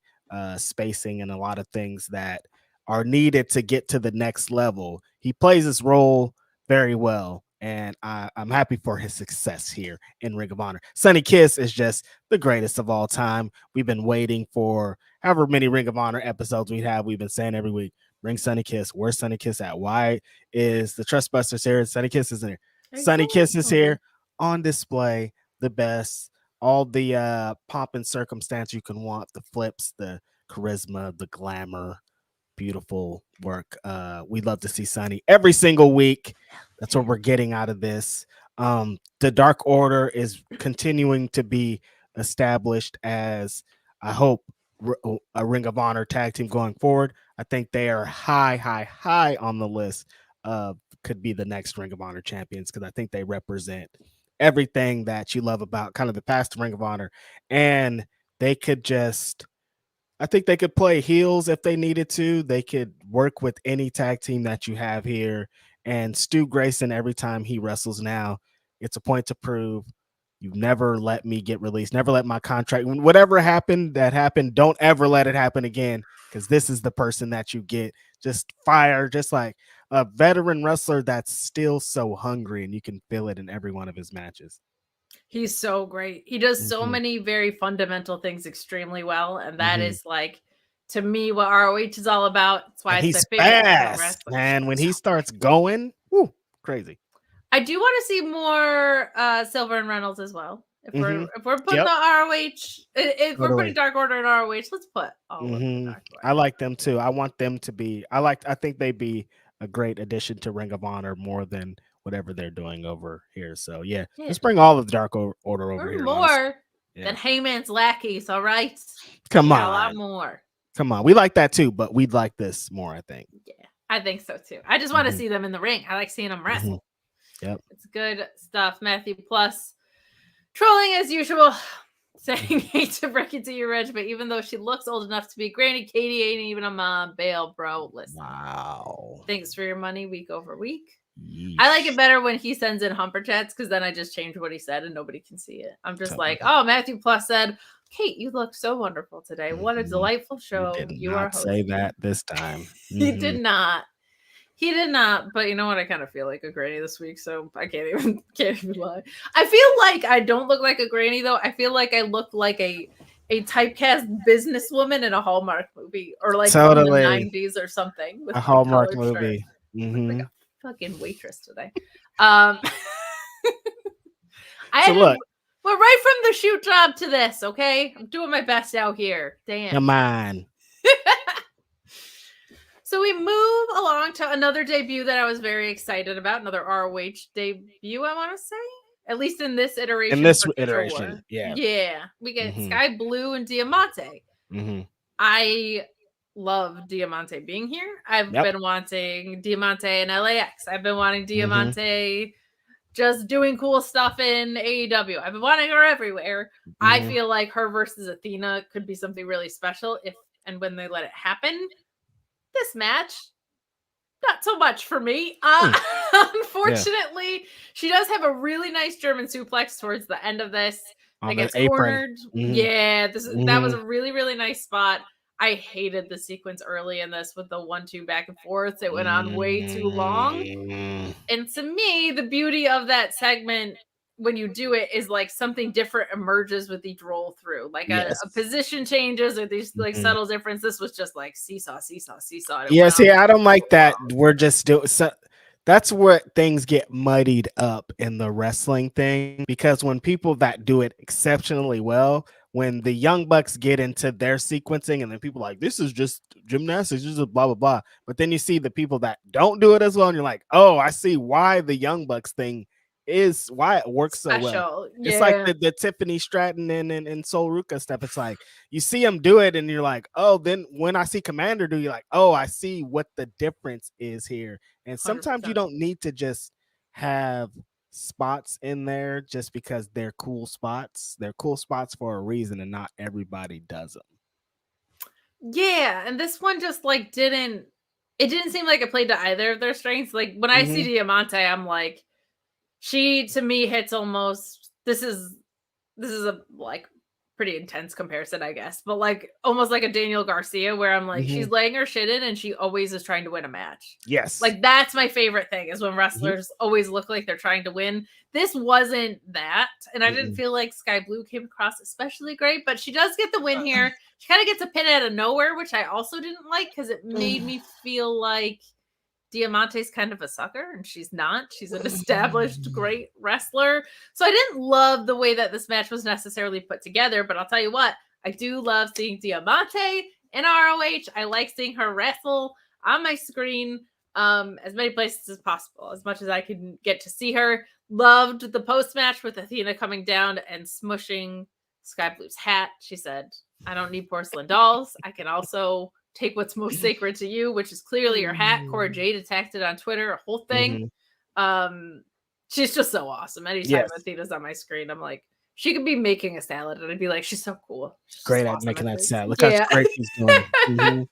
Speaker 2: spacing, and a lot of things that are needed to get to the next level. He plays his role very well, and I'm happy for his success here in Ring of Honor. Sonny Kiss is just the greatest of all time. We've been waiting for however many Ring of Honor episodes we have. We've been saying every week, bring Sonny Kiss. Where's Sonny Kiss at? Why is the Trustbusters here? Sonny Kiss isn't here. Sonny Kiss is here on display, the best, all the pomp and circumstance you can want, the flips, the charisma, the glamour, beautiful work. We love to see Sonny every single week. That's what we're getting out of this. The Dark Order is continuing to be established as, I hope, a Ring of Honor tag team going forward. I think they are high on the list of could be the next Ring of Honor champions, because I think they represent everything that you love about kind of the past Ring of Honor. And they could just, I think they could play heels if they needed to. They could work with any tag team that you have here. And Stu Grayson, every time he wrestles now, it's a point to prove. You've never let me get released, never let my contract, whatever happened, that happened. Don't ever let it happen again, because this is the person that you get. Just fire, just like a veteran wrestler that's still so hungry, and you can feel it in every one of his matches.
Speaker 1: He's so great. He does so many very fundamental things extremely well, and that is like, to me, what ROH is all about. That's why
Speaker 2: and
Speaker 1: it's
Speaker 2: he's
Speaker 1: my favorite
Speaker 2: fast, man. When he starts going, whoo, crazy.
Speaker 1: I do want to see more Silver and Reynolds as well. If we're putting the ROH, if we're putting Dark Order in ROH, let's put all of the Dark Order.
Speaker 2: I like them too. I want them to be. I think they'd be a great addition to Ring of Honor more than whatever they're doing over here. So yeah. Let's bring all of the Dark Order over here.
Speaker 1: More than Heyman's lackeys. All right.
Speaker 2: Come on,
Speaker 1: a lot more.
Speaker 2: Come on, we like that too, but we'd like this more. I think.
Speaker 1: Yeah, I think so too. I just want to see them in the ring. I like seeing them wrestle.
Speaker 2: Yep.
Speaker 1: It's good stuff. Matthew Plus trolling as usual, saying hate to break it to you, Reg, but even though she looks old enough to be Granny, Katie ain't even a mom. Bail, bro. Listen.
Speaker 2: Wow.
Speaker 1: Thanks for your money week over week.
Speaker 2: Yeesh.
Speaker 1: I like it better when he sends in humper chats, because then I just change what he said and nobody can see it. I'm just like, oh, Matthew Plus said, Kate, you look so wonderful today. What a delightful show you are hosting.
Speaker 2: Say that this time.
Speaker 1: He did not. He did not, but you know what? I kind of feel like a granny this week, so I can't even lie. I feel like I don't look like a granny though. I feel like I look like a typecast businesswoman in a Hallmark movie, or like from the 90s or something. With
Speaker 2: a Hallmark movie.
Speaker 1: Like a fucking waitress today.
Speaker 2: Look.
Speaker 1: We're right from the shoot job to this, okay? I'm doing my best out here. Damn.
Speaker 2: Come on.
Speaker 1: So we move along to another debut that I was very excited about. Another ROH debut, I want to say. At least in this iteration. Sure.
Speaker 2: Yeah.
Speaker 1: Yeah. We get Skye Blue and Diamante. I love Diamante being here. I've been wanting Diamante in LAX. I've been wanting Diamante just doing cool stuff in AEW. I've been wanting her everywhere. I feel like her versus Athena could be something really special if and when they let it happen. This match, not so much for me. Unfortunately, she does have a really nice German suplex towards the end of this. It gets cornered. Yeah, that was a really, really nice spot. I hated the sequence early in this with the 1-2 back and forth. It went on way too long. And to me, the beauty of that segment, when you do it, is like something different emerges with each roll through. Like a position changes or these like subtle difference. This was just like seesaw.
Speaker 2: Yeah, see, I don't like that. We're just doing so. That's where things get muddied up in the wrestling thing, because when people that do it exceptionally well, when the Young Bucks get into their sequencing, and then people are like, this is just gymnastics, this is blah, blah, blah. But then you see the people that don't do it as well, and you're like, oh, I see why the Young Bucks thing is, why it works so well. Yeah. It's like the Tiffany Stratton and Sol Ruka stuff. It's like, you see them do it, and you're like, oh, then when I see Commander do, you're like, oh, I see what the difference is here. And sometimes 100%. You don't need to just have spots in there just because they're cool spots. They're cool spots for a reason, and not everybody does them.
Speaker 1: Yeah, and this one just like didn't it didn't seem like it played to either of their strengths. Like when I see Diamante, I'm like, she to me hits almost. This is a like pretty intense comparison, I guess, but like almost like a Daniel Garcia, where I'm like, she's laying her shit in, and she always is trying to win a match.
Speaker 2: Yes.
Speaker 1: Like that's my favorite thing is when wrestlers always look like they're trying to win. This wasn't that, and I didn't feel like Skye Blue came across especially great, but she does get the win here. She kind of gets a pin out of nowhere, which I also didn't like because it made me feel like Diamante's kind of a sucker, and she's not. She's an established great wrestler. So I didn't love the way that this match was necessarily put together, but I'll tell you what, I do love seeing Diamante in ROH. I like seeing her wrestle on my screen as many places as possible, as much as I can get to see her. Loved the post-match with Athena coming down and smushing Skye Blue's hat. She said, I don't need porcelain dolls. I can also take what's most sacred to you, which is clearly your hat. Cora Jade attacked it on Twitter, a whole thing. She's just so awesome. Anytime Athena's on my screen, I'm like, she could be making a salad, and I'd be like, she's so cool. She's
Speaker 2: great at
Speaker 1: awesome
Speaker 2: making that
Speaker 1: this.
Speaker 2: salad. Look how great she's doing.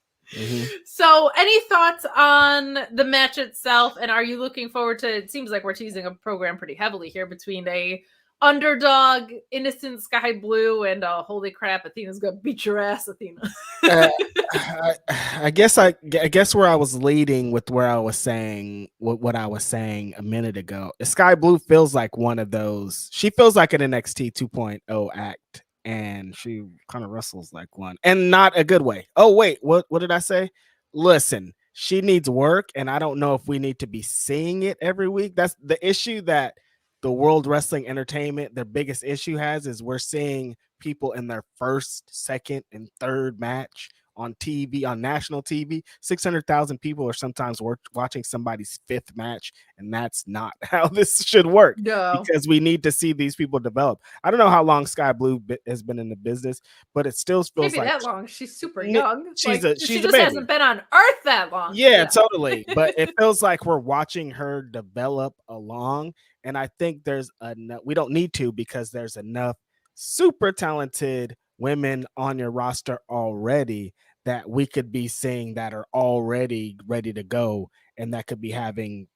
Speaker 1: So, any thoughts on the match itself? And are you looking forward to? It seems like we're teasing a program pretty heavily here between a underdog, innocent Skye Blue, and holy crap, Athena's gonna beat your ass, Athena.
Speaker 2: I guess where I was leading with where I was saying what I was saying a minute ago. Skye Blue feels like one of those. She feels like an NXT 2.0 act, and she kind of wrestles like one, and not a good way. Oh wait, what did I say? Listen, she needs work, and I don't know if we need to be seeing it every week. That's the issue that the World Wrestling Entertainment, their biggest issue is we're seeing people in their first, second, and third match on TV, on national TV. 600,000 people are sometimes watching somebody's fifth match, and that's not how this should work.
Speaker 1: No.
Speaker 2: Because we need to see these people develop. I don't know how long Skye Blue has been in the business, but it still feels
Speaker 1: maybe
Speaker 2: like
Speaker 1: that long. She's super young.
Speaker 2: She just
Speaker 1: hasn't been on Earth that long.
Speaker 2: Yeah, totally. But it feels like we're watching her develop along. And I think there's enough. We don't need to, because there's enough super talented women on your roster already that we could be seeing that are already ready to go, and that could be having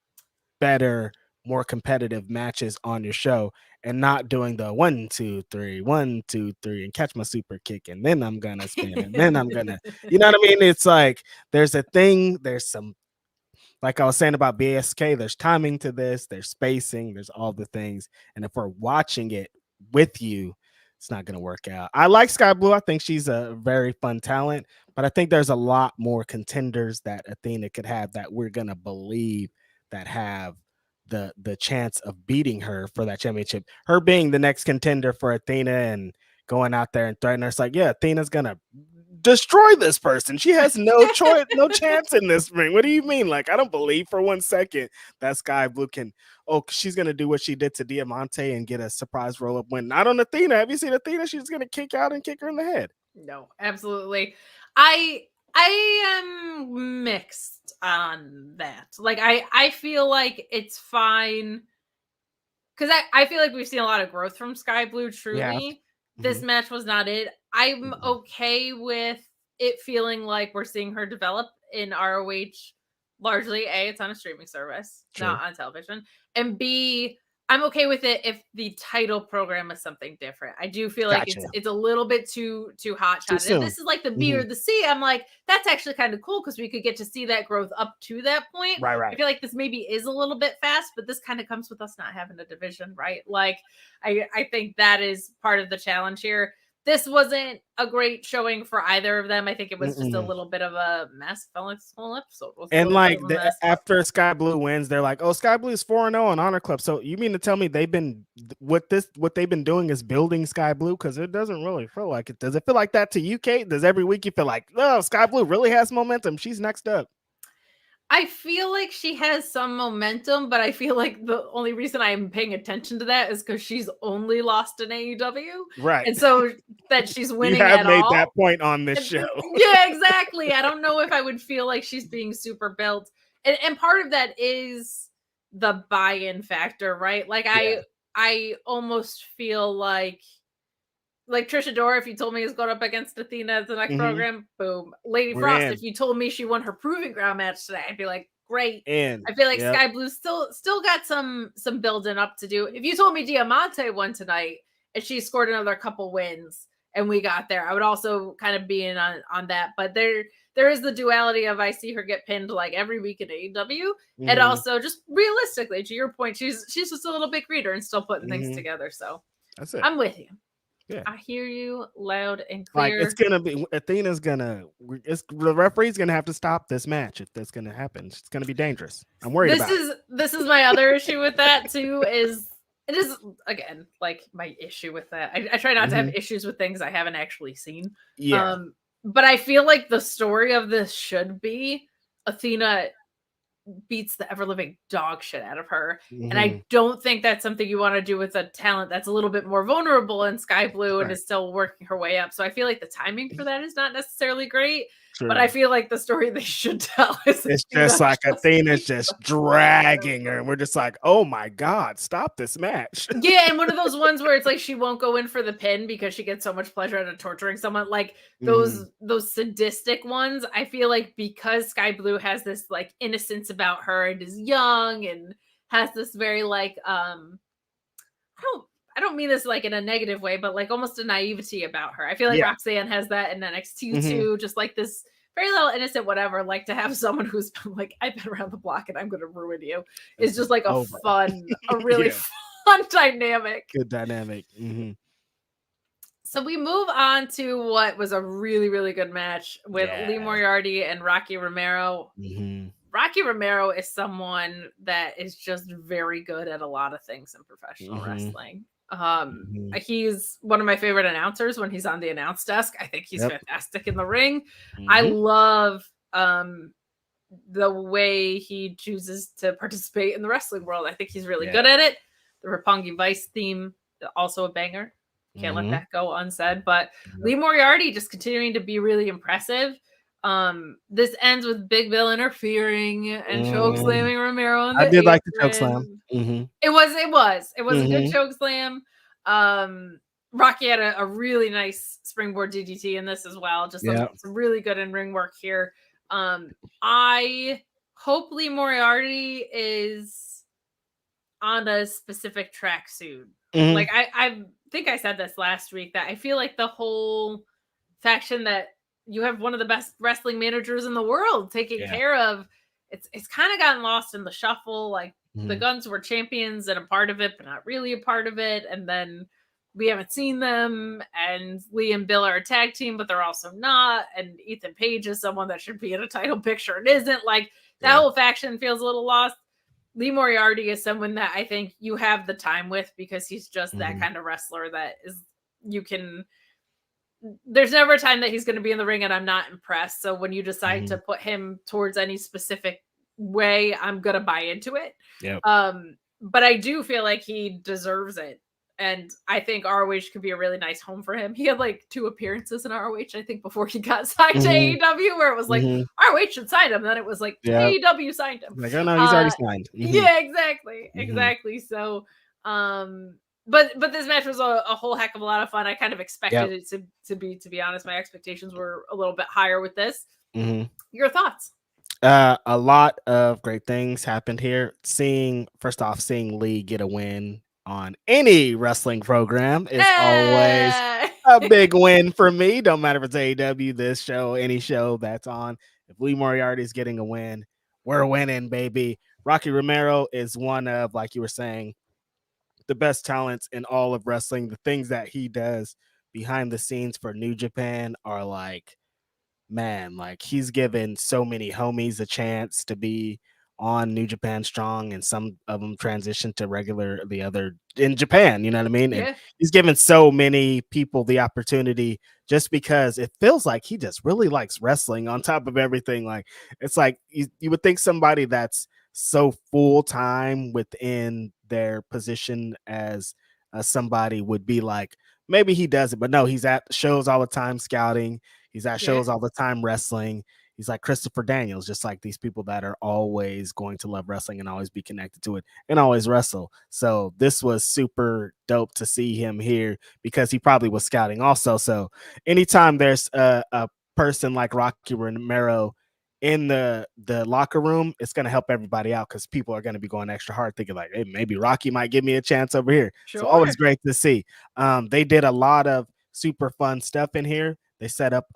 Speaker 2: better, more competitive matches on your show, and not doing the 1, 2, 3, 1, 2, 3, and catch my super kick, and then I'm gonna spin, and then I'm gonna, you know what I mean? It's like there's some. Like I was saying about BSK, there's timing to this, there's spacing, there's all the things. And if we're watching it with you, it's not going to work out. I like Skye Blue. I think she's a very fun talent, but I think there's a lot more contenders that Athena could have that we're going to believe that have the chance of beating her for that championship. Her being the next contender for Athena and going out there and threatening her, it's like, yeah, Athena's going to destroy this person. She has no choice, no chance in this ring. What do you mean? Like, I don't believe for 1 second that Skye Blue can, she's going to do what she did to Diamante and get a surprise roll-up win. Not on Athena. Have you seen Athena? She's going to kick out and kick her in the head.
Speaker 1: No, absolutely. I am mixed on that. Like, I feel like it's fine, because I feel like we've seen a lot of growth from Skye Blue, truly. Yeah. This match was not it. I'm okay with it feeling like we're seeing her develop in ROH. Largely, A, it's on a streaming service, not on television. And B, I'm okay with it if the title program is something different. I do feel like it's a little bit too hot shot. If this is like the B or the C, I'm like, that's actually kind of cool, because we could get to see that growth up to that point.
Speaker 2: Right.
Speaker 1: I feel like this maybe is a little bit fast, but this kind of comes with us not having a division, right? Like, I think that is part of the challenge here. This wasn't a great showing for either of them. I think it was just a little bit of a mess. Felt like this whole episode was
Speaker 2: and like after Skye Blue wins, they're like, "Oh, Skye Blue is 4-0 on Honor Club." So you mean to tell me they've been what they've been doing is building Skye Blue? Because it doesn't really feel like it. Does it feel like that to you, Kate? Does every week you feel like, oh, Skye Blue really has momentum? She's next up.
Speaker 1: I feel like she has some momentum, but I feel like the only reason I'm paying attention to that is because she's only lost in AEW.
Speaker 2: Right.
Speaker 1: And so that she's winning
Speaker 2: you have
Speaker 1: at
Speaker 2: made
Speaker 1: all.
Speaker 2: that point on this show.
Speaker 1: Yeah, exactly. I don't know if I would feel like she's being super built. And part of that is the buy-in factor, right? Like I almost feel like like Trisha Dora, if you told me is going up against Athena at the next program, boom. Lady
Speaker 2: We're
Speaker 1: Frost,
Speaker 2: in.
Speaker 1: if you told me she won her proving ground match today, I'd be like, great.
Speaker 2: And
Speaker 1: I feel like Sky Blue still got some building up to do. If you told me Diamante won tonight and she scored another couple wins and we got there, I would also kind of be in on that. But there is the duality of I see her get pinned like every week in AEW, and also just realistically, to your point, she's just a little big reader and still putting things together. So
Speaker 2: that's it.
Speaker 1: I'm with you.
Speaker 2: Yeah.
Speaker 1: I hear you loud and
Speaker 2: Like
Speaker 1: clear.
Speaker 2: it's gonna be Athena's gonna. The referee's gonna have to stop this match if that's gonna happen. It's gonna be dangerous. I'm worried about it.
Speaker 1: This is my other issue with that too. It is again like my issue with that. I try not to have issues with things I haven't actually seen.
Speaker 2: Yeah.
Speaker 1: But I feel like the story of this should be Athena beats the ever living dog shit out of her. And I don't think that's something you want to do with a talent that's a little bit more vulnerable in Sky Blue and is still working her way up. So I feel like the timing for that is not necessarily great.
Speaker 2: Sure.
Speaker 1: But I feel like the story they should tell is
Speaker 2: it's just like Athena's just dragging her, and we're just like, oh my god, stop this match.
Speaker 1: Yeah, and one of those ones where it's like she won't go in for the pin because she gets so much pleasure out of torturing someone. Like those sadistic ones, I feel like because Sky Blue has this like innocence about her and is young and has this very like I don't mean this like in a negative way, but like almost a naivety about her. I feel like Roxanne has that in NXT too, just like this very little innocent whatever. Like to have someone who's been like, I've been around the block and I'm going to ruin you is just like a really fun dynamic.
Speaker 2: Good dynamic.
Speaker 1: So we move on to what was a really, really good match with Lee Moriarty and Rocky Romero. Rocky Romero is someone that is just very good at a lot of things in professional wrestling. He's one of my favorite announcers when he's on the announce desk. I think he's fantastic in the ring. I love the way he chooses to participate in the wrestling world. I think he's really good at it. The Roppongi Vice theme, also a banger. Can't let that go unsaid. But Lee Moriarty just continuing to be really impressive. This ends with Big Bill interfering and choke slamming Romero.
Speaker 2: I did like the choke slam.
Speaker 1: It was a good choke slam. Rocky had a really nice springboard DDT in this as well. Just some really good in ring work here. I hope Lee Moriarty is on a specific track soon. Like I think I said this last week that I feel like the whole faction that you have one of the best wrestling managers in the world taking care of. It's kind of gotten lost in the shuffle. Like the Guns were champions and a part of it, but not really a part of it. And then we haven't seen them. And Lee and Bill are a tag team, but they're also not. And Ethan Page is someone that should be in a title picture and isn't. Like that whole faction feels a little lost. Lee Moriarty is someone that I think you have the time with because he's just that kind of wrestler that is there's never a time that he's going to be in the ring and I'm not impressed. So when you decide to put him towards any specific way, I'm going to buy into it. But I do feel like he deserves it. And I think ROH could be a really nice home for him. He had like 2 appearances in ROH, I think, before he got signed to AEW, where it was like, ROH should sign him. Then it was like, AEW signed him.
Speaker 2: Like, oh no, he's already signed.
Speaker 1: Yeah, exactly. So, but this match was a whole heck of a lot of fun. I kind of expected it to be honest. My expectations were a little bit higher with this. Your thoughts?
Speaker 2: A lot of great things happened here. Seeing Lee get a win on any wrestling program is always a big win for me. Don't matter if it's AEW, this show, any show that's on. If Lee Moriarty is getting a win, we're winning, baby. Rocky Romero is one of, like you were saying, the best talents in all of wrestling. The things that he does behind the scenes for New Japan are like, man, like he's given so many homies a chance to be on New Japan Strong, and some of them transitioned to the other in Japan, you know what I mean? And he's given so many people the opportunity just because it feels like he just really likes wrestling on top of everything. Like it's like you would think somebody that's so full-time within their position as somebody would be like, maybe he does it, but no, he's at shows all the time scouting. He's at shows all the time wrestling. He's like Christopher Daniels, just like these people that are always going to love wrestling and always be connected to it and always wrestle. So this was super dope to see him here because he probably was scouting also. So anytime there's a person like Rocky Romero in the locker room, it's going to help everybody out because people are going to be going extra hard thinking like, hey, maybe Rocky might give me a chance over here.
Speaker 1: Sure.
Speaker 2: So always great to see. They did a lot of super fun stuff in here. They set up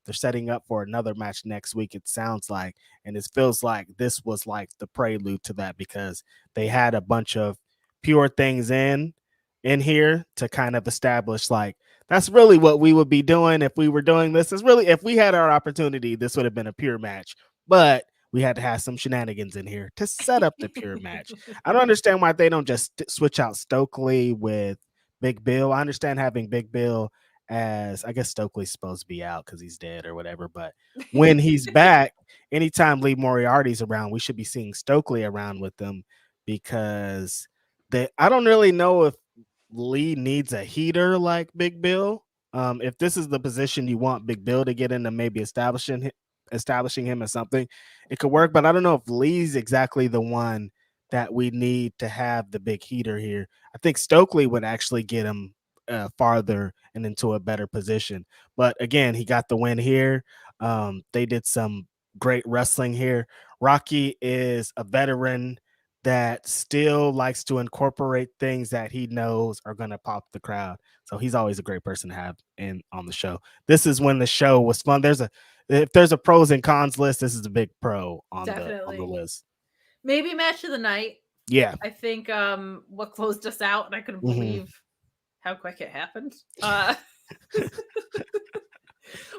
Speaker 2: they're setting up for another match next week, it sounds like, and it feels like this was like the prelude to that because they had a bunch of pure things in here to kind of establish like that's really what we would be doing if we were doing this. Is really if we had our opportunity, this would have been a pure match, but we had to have some shenanigans in here to set up the pure match. I don't understand why they don't just switch out Stokely with Big Bill. I understand having Big Bill as, I guess Stokely's supposed to be out because he's dead or whatever, but when he's back, anytime Lee Moriarty's around, we should be seeing Stokely around with them because I don't really know if Lee needs a heater like Big Bill. If this is the position you want Big Bill to get into, maybe establishing him as something, it could work, but I don't know if Lee's exactly the one that we need to have the big heater here. I think Stokely would actually get him farther and into a better position. But again, he got the win here. They did some great wrestling here. Rocky is a veteran that still likes to incorporate things that he knows are going to pop the crowd. So he's always a great person to have on the show. This is when the show was fun. If there's a pros and cons list, this is a big pro on the list.
Speaker 1: Maybe match of the night.
Speaker 2: Yeah.
Speaker 1: I think what closed us out, and I couldn't believe how quick it happened.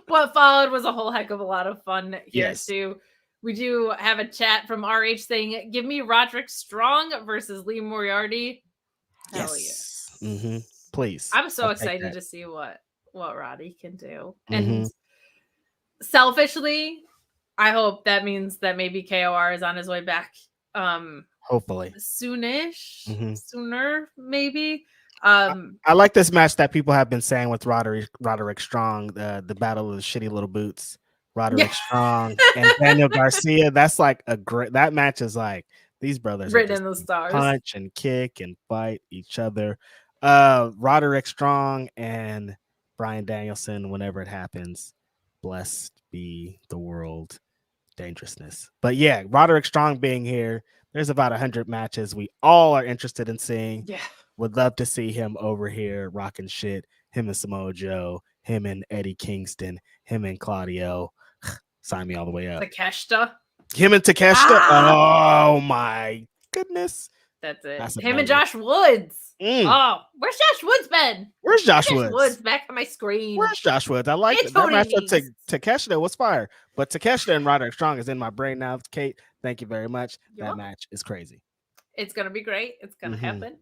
Speaker 1: What followed was a whole heck of a lot of fun here too. We do have a chat from RH saying, give me Roderick Strong versus Lee Moriarty. Hell yes.
Speaker 2: Please.
Speaker 1: I'm so excited to see what Roddy can do. And selfishly, I hope that means that maybe KOR is on his way back.
Speaker 2: Hopefully.
Speaker 1: Sooner, maybe.
Speaker 2: I like this match that people have been saying with Roderick Strong, the battle of the shitty little boots. Roderick Strong and Daniel Garcia. That's like that match is like these brothers
Speaker 1: written in the stars.
Speaker 2: Punch and kick and fight each other. Roderick Strong and Bryan Danielson, whenever it happens, blessed be the world dangerousness. But yeah, Roderick Strong being here, there's about 100 matches we all are interested in seeing.
Speaker 1: Yeah.
Speaker 2: Would love to see him over here rocking shit. Him and Samoa Joe, him and Eddie Kingston, him and Claudio. Sign me all the way up.
Speaker 1: Takeshita.
Speaker 2: Him and Takeshita. Oh my goodness.
Speaker 1: That's it. Him and Josh Woods. Oh, where's Josh Woods been?
Speaker 2: Where's Josh Woods?
Speaker 1: Back on my screen.
Speaker 2: Where's Josh Woods? I like it. That matchup Takeshita was fire. But Takeshita and Roderick Strong is in my brain now. Kate, thank you very much. That match is crazy.
Speaker 1: It's gonna be great. It's gonna happen.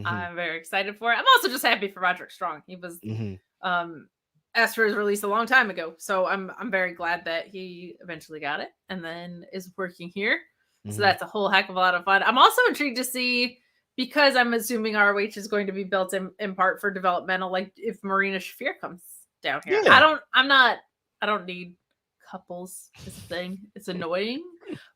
Speaker 1: I'm very excited for it. I'm also just happy for Roderick Strong. He was asked for his release a long time ago. So I'm very glad that he eventually got it and then is working here. So that's a whole heck of a lot of fun. I'm also intrigued to see, because I'm assuming ROH is going to be built in part for developmental, like if Marina Shafir comes down here. Yeah. I don't need couples this thing. It's annoying.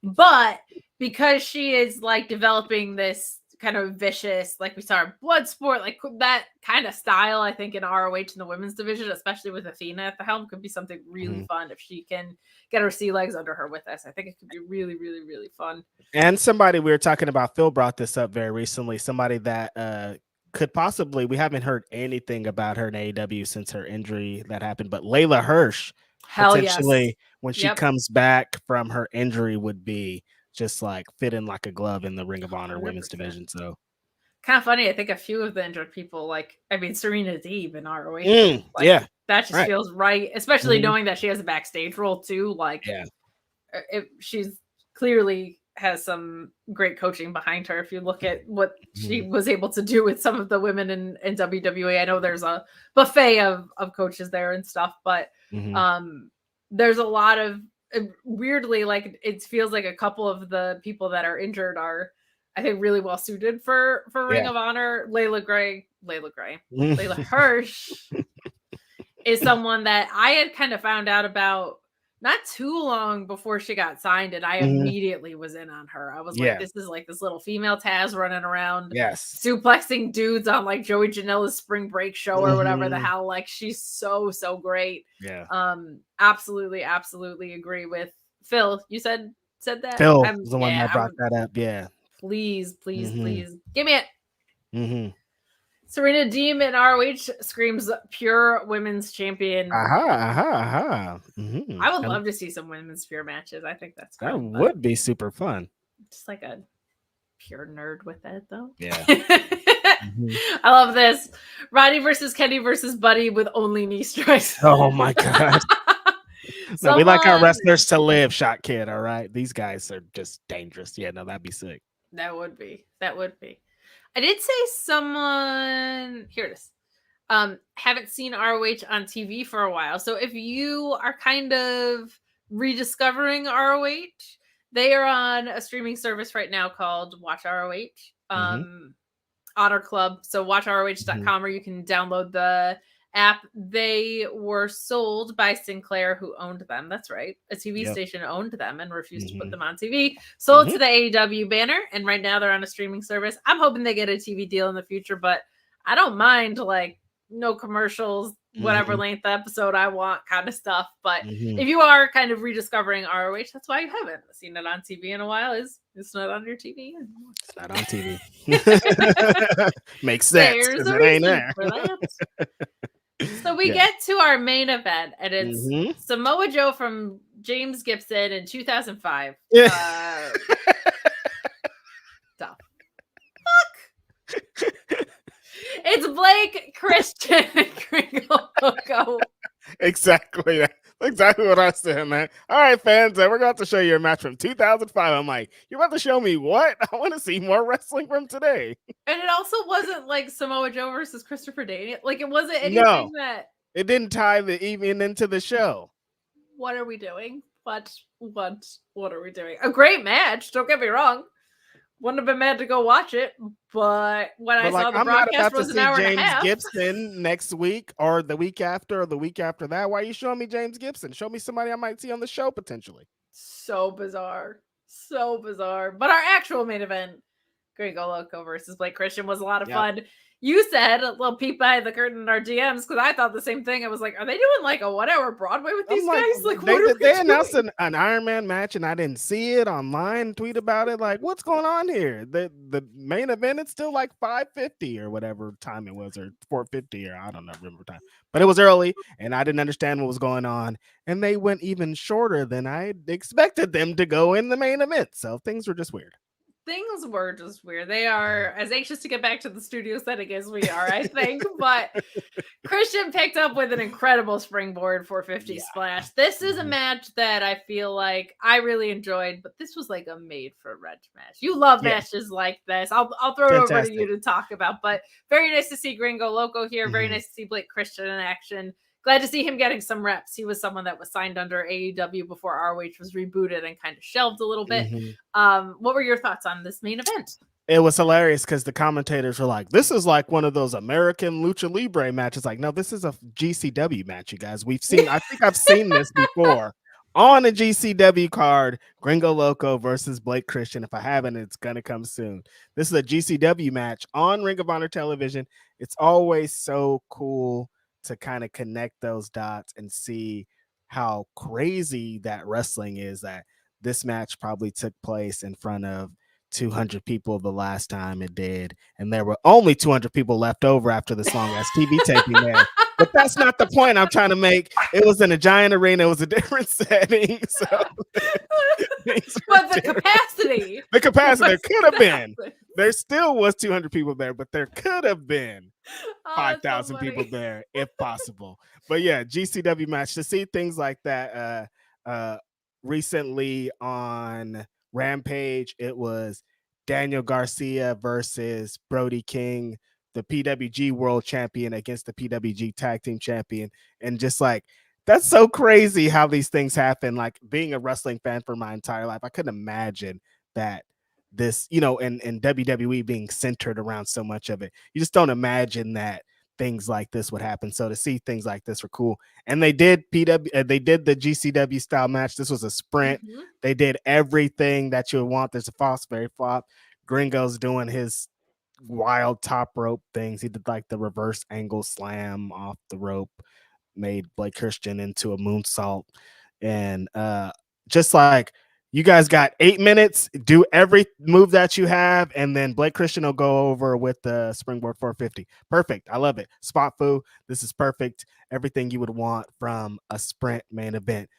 Speaker 1: But because she is like developing this kind of vicious, like we saw blood sport, like that kind of style, I think in ROH in the women's division, especially with Athena at the helm, could be something really fun if she can get her sea legs under her with us. I think it could be really, really, really fun.
Speaker 2: And somebody we were talking about, Phil brought this up very recently, somebody that could possibly, we haven't heard anything about her in AEW since her injury that happened, but Layla Hirsch, potentially when she comes back from her injury, would be just like fit in like a glove in the Ring of Honor 100%. Women's division. So
Speaker 1: kind of funny. I think a few of the injured people, Serena Deeb in ROH. That just feels right, especially knowing that she has a backstage role too. She's clearly has some great coaching behind her. If you look at what she was able to do with some of the women in WWE, I know there's a buffet of coaches there and stuff, but there's a lot of, weirdly, like it feels like a couple of the people that are injured are, I think, really well suited for Ring of Honor. Layla Hirsch is someone that I had kind of found out about not too long before she got signed, and I immediately was in on her. I was like, this is like this little female Taz running around, suplexing dudes on like Joey Janela's spring break show or whatever the hell. Like, she's so great.
Speaker 2: Yeah.
Speaker 1: Absolutely agree with Phil. You said that?
Speaker 2: Phil was the one that brought that up. Yeah.
Speaker 1: Please. Give me it. Serena Deeb in ROH screams pure women's champion. I would love to see some women's pure matches. I think that's
Speaker 2: that would be super fun.
Speaker 1: Just like a pure nerd with it, though.
Speaker 2: Yeah.
Speaker 1: I love this. Roddy versus Kenny versus Buddy with only knee strikes.
Speaker 2: Oh my god. No, we like our wrestlers to live, Shot Kid. All right, these guys are just dangerous. Yeah, no, that'd be sick.
Speaker 1: That would be. I did say someone. Here it is. Haven't seen ROH on TV for a while. So if you are kind of rediscovering ROH, they are on a streaming service right now called Watch ROH. Otter Club. So watchroh.com, or you can download the app. They were sold by Sinclair, who owned them. That's right. A TV station owned them and refused to put them on TV. Sold to the AEW banner, and right now they're on a streaming service. I'm hoping they get a TV deal in the future, but I don't mind like no commercials, whatever length episode I want kind of stuff. But if you are kind of rediscovering ROH, that's why you haven't seen it on TV in a while. It's not on your TV anymore.
Speaker 2: It's not on TV. Makes sense because it ain't there.
Speaker 1: So we get to our main event, and it's Samoa Joe from James Gibson in 2005. The fuck? It's Blake, Christian, and Gringo Loco.
Speaker 2: Exactly what I said, man. All right, fans, we're going to show you a match from 2005. I'm like, you're about to show me what? I want to see more wrestling from today.
Speaker 1: And it also wasn't like Samoa Joe versus Christopher Daniel. Like, it wasn't anything that...
Speaker 2: It didn't tie the even into the show.
Speaker 1: What are we doing? What are we doing? A great match, don't get me wrong. Wouldn't have been mad to go watch it, but when I saw the broadcast was an hour and a half.
Speaker 2: James Gibson next week or the week after or the week after that. Why are you showing me James Gibson? Show me somebody I might see on the show potentially.
Speaker 1: So bizarre. But our actual main event, Gringo Loco versus Blake Christian, was a lot of fun. You said a little peek behind the curtain in our DMs because I thought the same thing. I was like, are they doing like a whatever Broadway with these guys? Like,
Speaker 2: they announced an Iron Man match and I didn't see it online, tweet about it. Like, what's going on here? The main event, it's still like 5:50 or whatever time it was, or 4:50, or I don't know, remember time. But it was early and I didn't understand what was going on. And they went even shorter than I expected them to go in the main event. So things were just weird.
Speaker 1: Things were just weird. They are as anxious to get back to the studio setting as we are, I think. But Christian picked up with an incredible springboard 450 splash. This is a match that I feel like I really enjoyed, but this was like a made-for-Reg match. You love matches like this. I'll throw it over to you to talk about. But very nice to see Gringo Loco here. Very nice to see Blake Christian in action. Glad to see him getting some reps. He was someone that was signed under AEW before ROH was rebooted and kind of shelved a little bit. What were your thoughts on this main event?
Speaker 2: It was hilarious because the commentators were like, this is like one of those American Lucha Libre matches. Like, no, this is a GCW match, you guys. I think I've seen this before on a GCW card, Gringo Loco versus Blake Christian. If I haven't, it's going to come soon. This is a GCW match on Ring of Honor television. It's always so cool to kind of connect those dots and see how crazy that wrestling is, that this match probably took place in front of 200 people the last time it did. And there were only 200 people left over after this long ass TV taping there. But that's not the point I'm trying to make. It was in a giant arena. It was a different setting. So
Speaker 1: but the capacity.
Speaker 2: The capacity, there could have been. There still was 200 people there, but there could have been 5,000 people there if possible. But yeah, GCW match, to see things like that recently on Rampage, it was Daniel Garcia versus Brody King, the PWG world champion against the PWG tag team champion. And just like, that's so crazy how these things happen. Like, being a wrestling fan for my entire life, I couldn't imagine that this, and WWE being centered around so much of it. You just don't imagine that things like this would happen. So to see things like this were cool. And they did they did the GCW style match. This was a sprint.
Speaker 1: Mhm.
Speaker 2: They did everything that you would want. There's a false fairy flop. Gringo's doing his wild top rope things. He did like the reverse angle slam off the rope, made Blake Christian into a moonsault. And just like, you guys got 8 minutes, do every move that you have, and then Blake Christian will go over with the springboard 450. Perfect. I love it. Spot foo. This is perfect. Everything you would want from a sprint main event.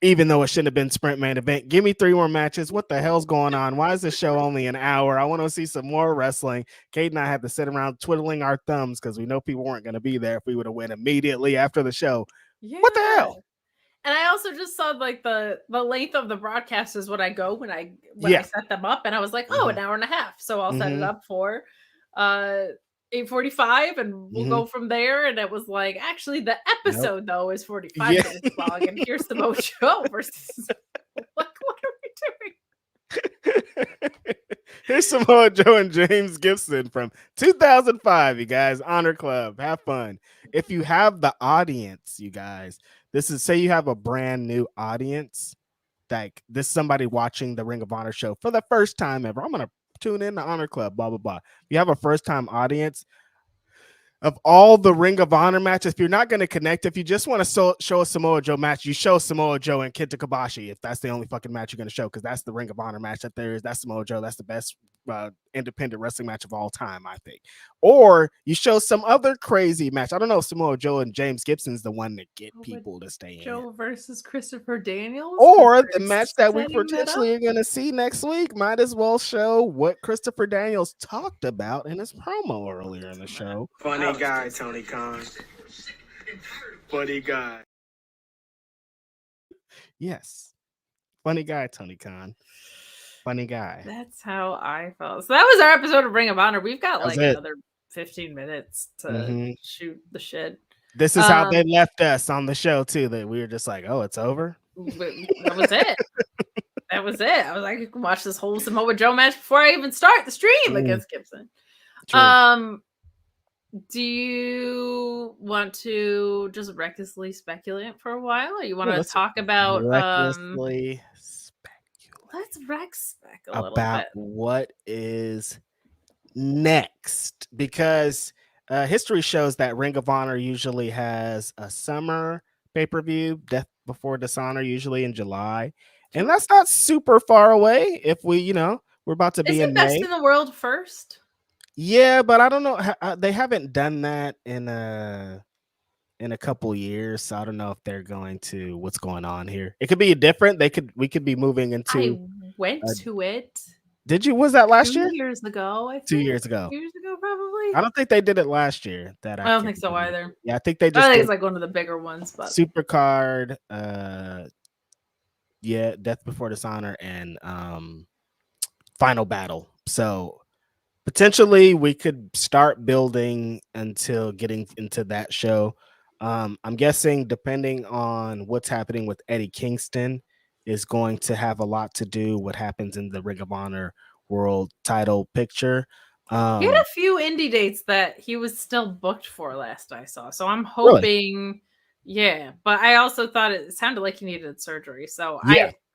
Speaker 2: Even though it shouldn't have been sprint main event. Give me 3 more matches. What the hell's going on? Why is this show only an hour? I want to see some more wrestling. Kate and I had to sit around twiddling our thumbs because we know people weren't going to be there if we would have went immediately after the show.
Speaker 1: Yeah.
Speaker 2: What the hell?
Speaker 1: And I also just saw like the length of the broadcast is what I go when I set them up, and I was like, oh, an hour and a half. So I'll set it up for 8:45, and we'll go from there. And it was like, actually, the episode though is 45 minutes long, and here's the Mojo versus what are we doing?
Speaker 2: Here's Samoa Joe and James Gibson from 2005, you guys. Honor Club. Have fun. If you have the audience, you guys, this is, say you have a brand new audience, like this is somebody watching the Ring of Honor show for the first time ever. I'm going to tune in to Honor Club, blah, blah, blah. If you have a first time audience, of all the Ring of Honor matches, if you're not going to connect, if you just want to show a Samoa Joe match, you show Samoa Joe and Kenta Kobashi. If that's the only fucking match you're going to show, because that's the Ring of Honor match that there is. That's Samoa Joe. That's the best independent wrestling match of all time, I think. Or you show some other crazy match. I don't know if Samoa Joe and James Gibson's the one to get people to stay in.
Speaker 1: Joe versus Christopher Daniels,
Speaker 2: or the match that we potentially are going to see next week. Might as well show what Christopher Daniels talked about in his promo earlier in the show.
Speaker 3: Funny guy, Tony Khan. Funny guy.
Speaker 2: Yes. Funny guy, Tony Khan. Funny guy.
Speaker 1: That's how I felt. So that was our episode of Ring of Honor. We've got like another 15 minutes to shoot the shit.
Speaker 2: This is how they left us on the show too. That we were just like, oh, it's over.
Speaker 1: That was it. That was it. I was like, you can watch this whole Samoa Joe match before I even start the stream against Gibson. True. Do you want to just recklessly speculate for a while, or you want to talk about
Speaker 2: recklessly speculate?
Speaker 1: Let's spec a little
Speaker 2: about
Speaker 1: bit.
Speaker 2: What is next, because history shows that Ring of Honor usually has a summer pay-per-view, Death Before Dishonor, usually in July, and that's not super far away. If we, we're about to be in May.
Speaker 1: Best in the World first?
Speaker 2: Yeah, but I don't know. They haven't done that in a couple years, so I don't know if they're going to. What's going on here? It could be different. We could be moving into.
Speaker 1: I went to it.
Speaker 2: Did you? Was that last
Speaker 1: 2
Speaker 2: year?
Speaker 1: years ago, I think.
Speaker 2: 2 years ago.
Speaker 1: 2 years ago, probably.
Speaker 2: I don't think they did it last year. I
Speaker 1: don't think so either.
Speaker 2: Yeah, I think they just.
Speaker 1: I think it's like one of the bigger ones, but
Speaker 2: Super Card, Death Before Dishonor, and Final Battle. So potentially we could start building until getting into that show. I'm guessing, depending on what's happening with Eddie Kingston, is going to have a lot to do what happens in the Ring of Honor world title picture.
Speaker 1: He had a few indie dates that he was still booked for last I saw. So I'm hoping, but I also thought it sounded like he needed surgery. So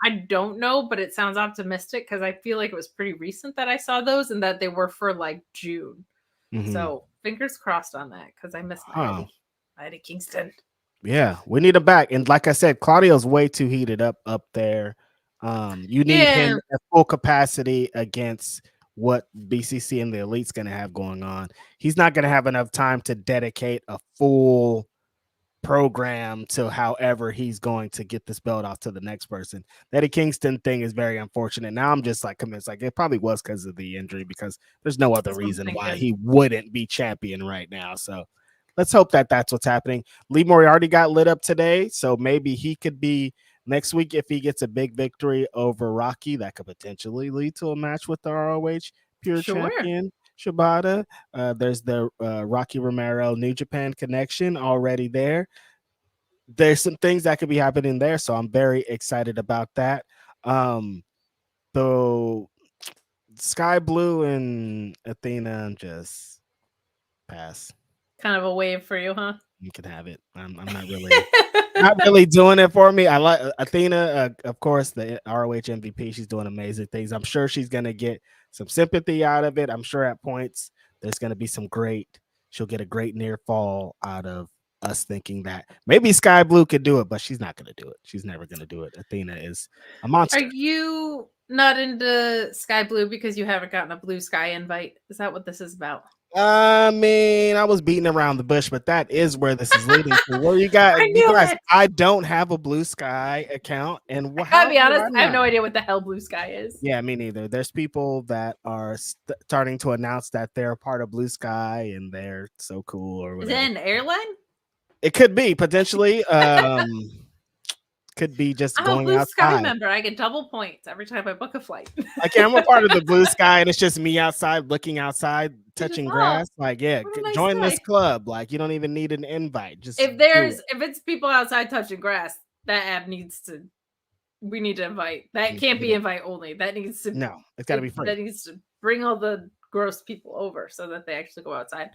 Speaker 1: I don't know, but it sounds optimistic because I feel like it was pretty recent that I saw those and that they were for like June. So fingers crossed on that because I miss my Eddie Kingston.
Speaker 2: Yeah, we need him back. And like I said, Claudio's way too heated up there. You need him at full capacity against what BCC and the Elite's going to have going on. He's not going to have enough time to dedicate a full program to however he's going to get this belt off to the next person. The Eddie Kingston thing is very unfortunate. Now I'm just like convinced, like it probably was because of the injury, because there's no other reason why he wouldn't be champion right now. So let's hope that that's what's happening. Lee Moriarty got lit up today, so maybe he could be next week if he gets a big victory over Rocky. That could potentially lead to a match with the ROH Pure Champion Shibata. There's the Rocky Romero New Japan connection already there. There's some things that could be happening there, so I'm very excited about that. Though Skye Blue and Athena, just pass.
Speaker 1: kind of a wave for you, huh?
Speaker 2: You can have it. I'm not really doing it for me. I like Athena, of course, the ROH MVP. She's doing amazing things. I'm sure she's gonna get some sympathy out of it. I'm sure at points there's gonna be she'll get a great near fall out of us thinking that maybe Sky Blue could do it, but she's not gonna do it. She's never gonna do it. Athena is a monster.
Speaker 1: Are you not into Sky Blue because you haven't gotten a Blue Sky invite? Is that what this is about?
Speaker 2: I mean, I was beating around the bush, but that is where this is leading to. Where you guys, I don't have a Blue Sky account, and
Speaker 1: I gotta be honest, I have no idea what the hell Blue Sky is.
Speaker 2: Yeah, me neither. There's people that are starting to announce that they're a part of Blue Sky, and they're so cool. Or whatever.
Speaker 1: Is it an airline?
Speaker 2: It could be potentially. Could be just
Speaker 1: I'm
Speaker 2: going
Speaker 1: a Blue
Speaker 2: outside.
Speaker 1: Sky member. I get double points every time I book a flight.
Speaker 2: Okay, I'm a part of the Blue Sky, and it's just me outside, looking outside, touching grass. Like, yeah, join this club. Like, you don't even need an invite. Just
Speaker 1: if it's people outside touching grass, that app we need to invite. That can't be invite only. That needs to
Speaker 2: it's got to be free.
Speaker 1: That needs to bring all the gross people over so that they actually go outside.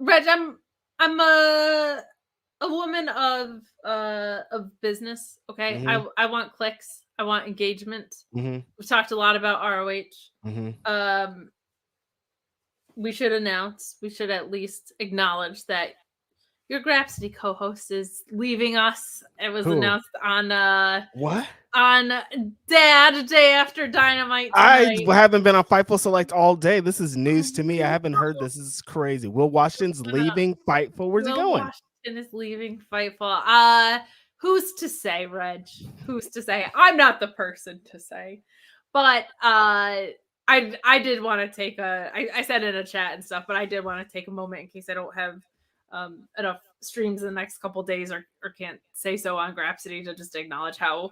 Speaker 1: Reg, I'm a woman of business. Okay,
Speaker 2: Mm-hmm.
Speaker 1: I want clicks. I want engagement.
Speaker 2: Mm-hmm.
Speaker 1: We've talked a lot about ROH.
Speaker 2: Mm-hmm.
Speaker 1: We should at least acknowledge that your Grapsity co-host is leaving us. It was announced on
Speaker 2: what?
Speaker 1: On day after Dynamite tonight.
Speaker 2: I haven't been on Fightful Select all day. This is news to me. I haven't heard this. This is crazy. Will Washington's leaving Fightful. Where's he going?
Speaker 1: Washington is leaving Fightful. Who's to say, Reg? Who's to say? I'm not the person to say. But I did want to take I said in a chat and stuff, but I did want to take a moment in case I don't have enough streams in the next couple days or can't say so on Grapsity to just acknowledge how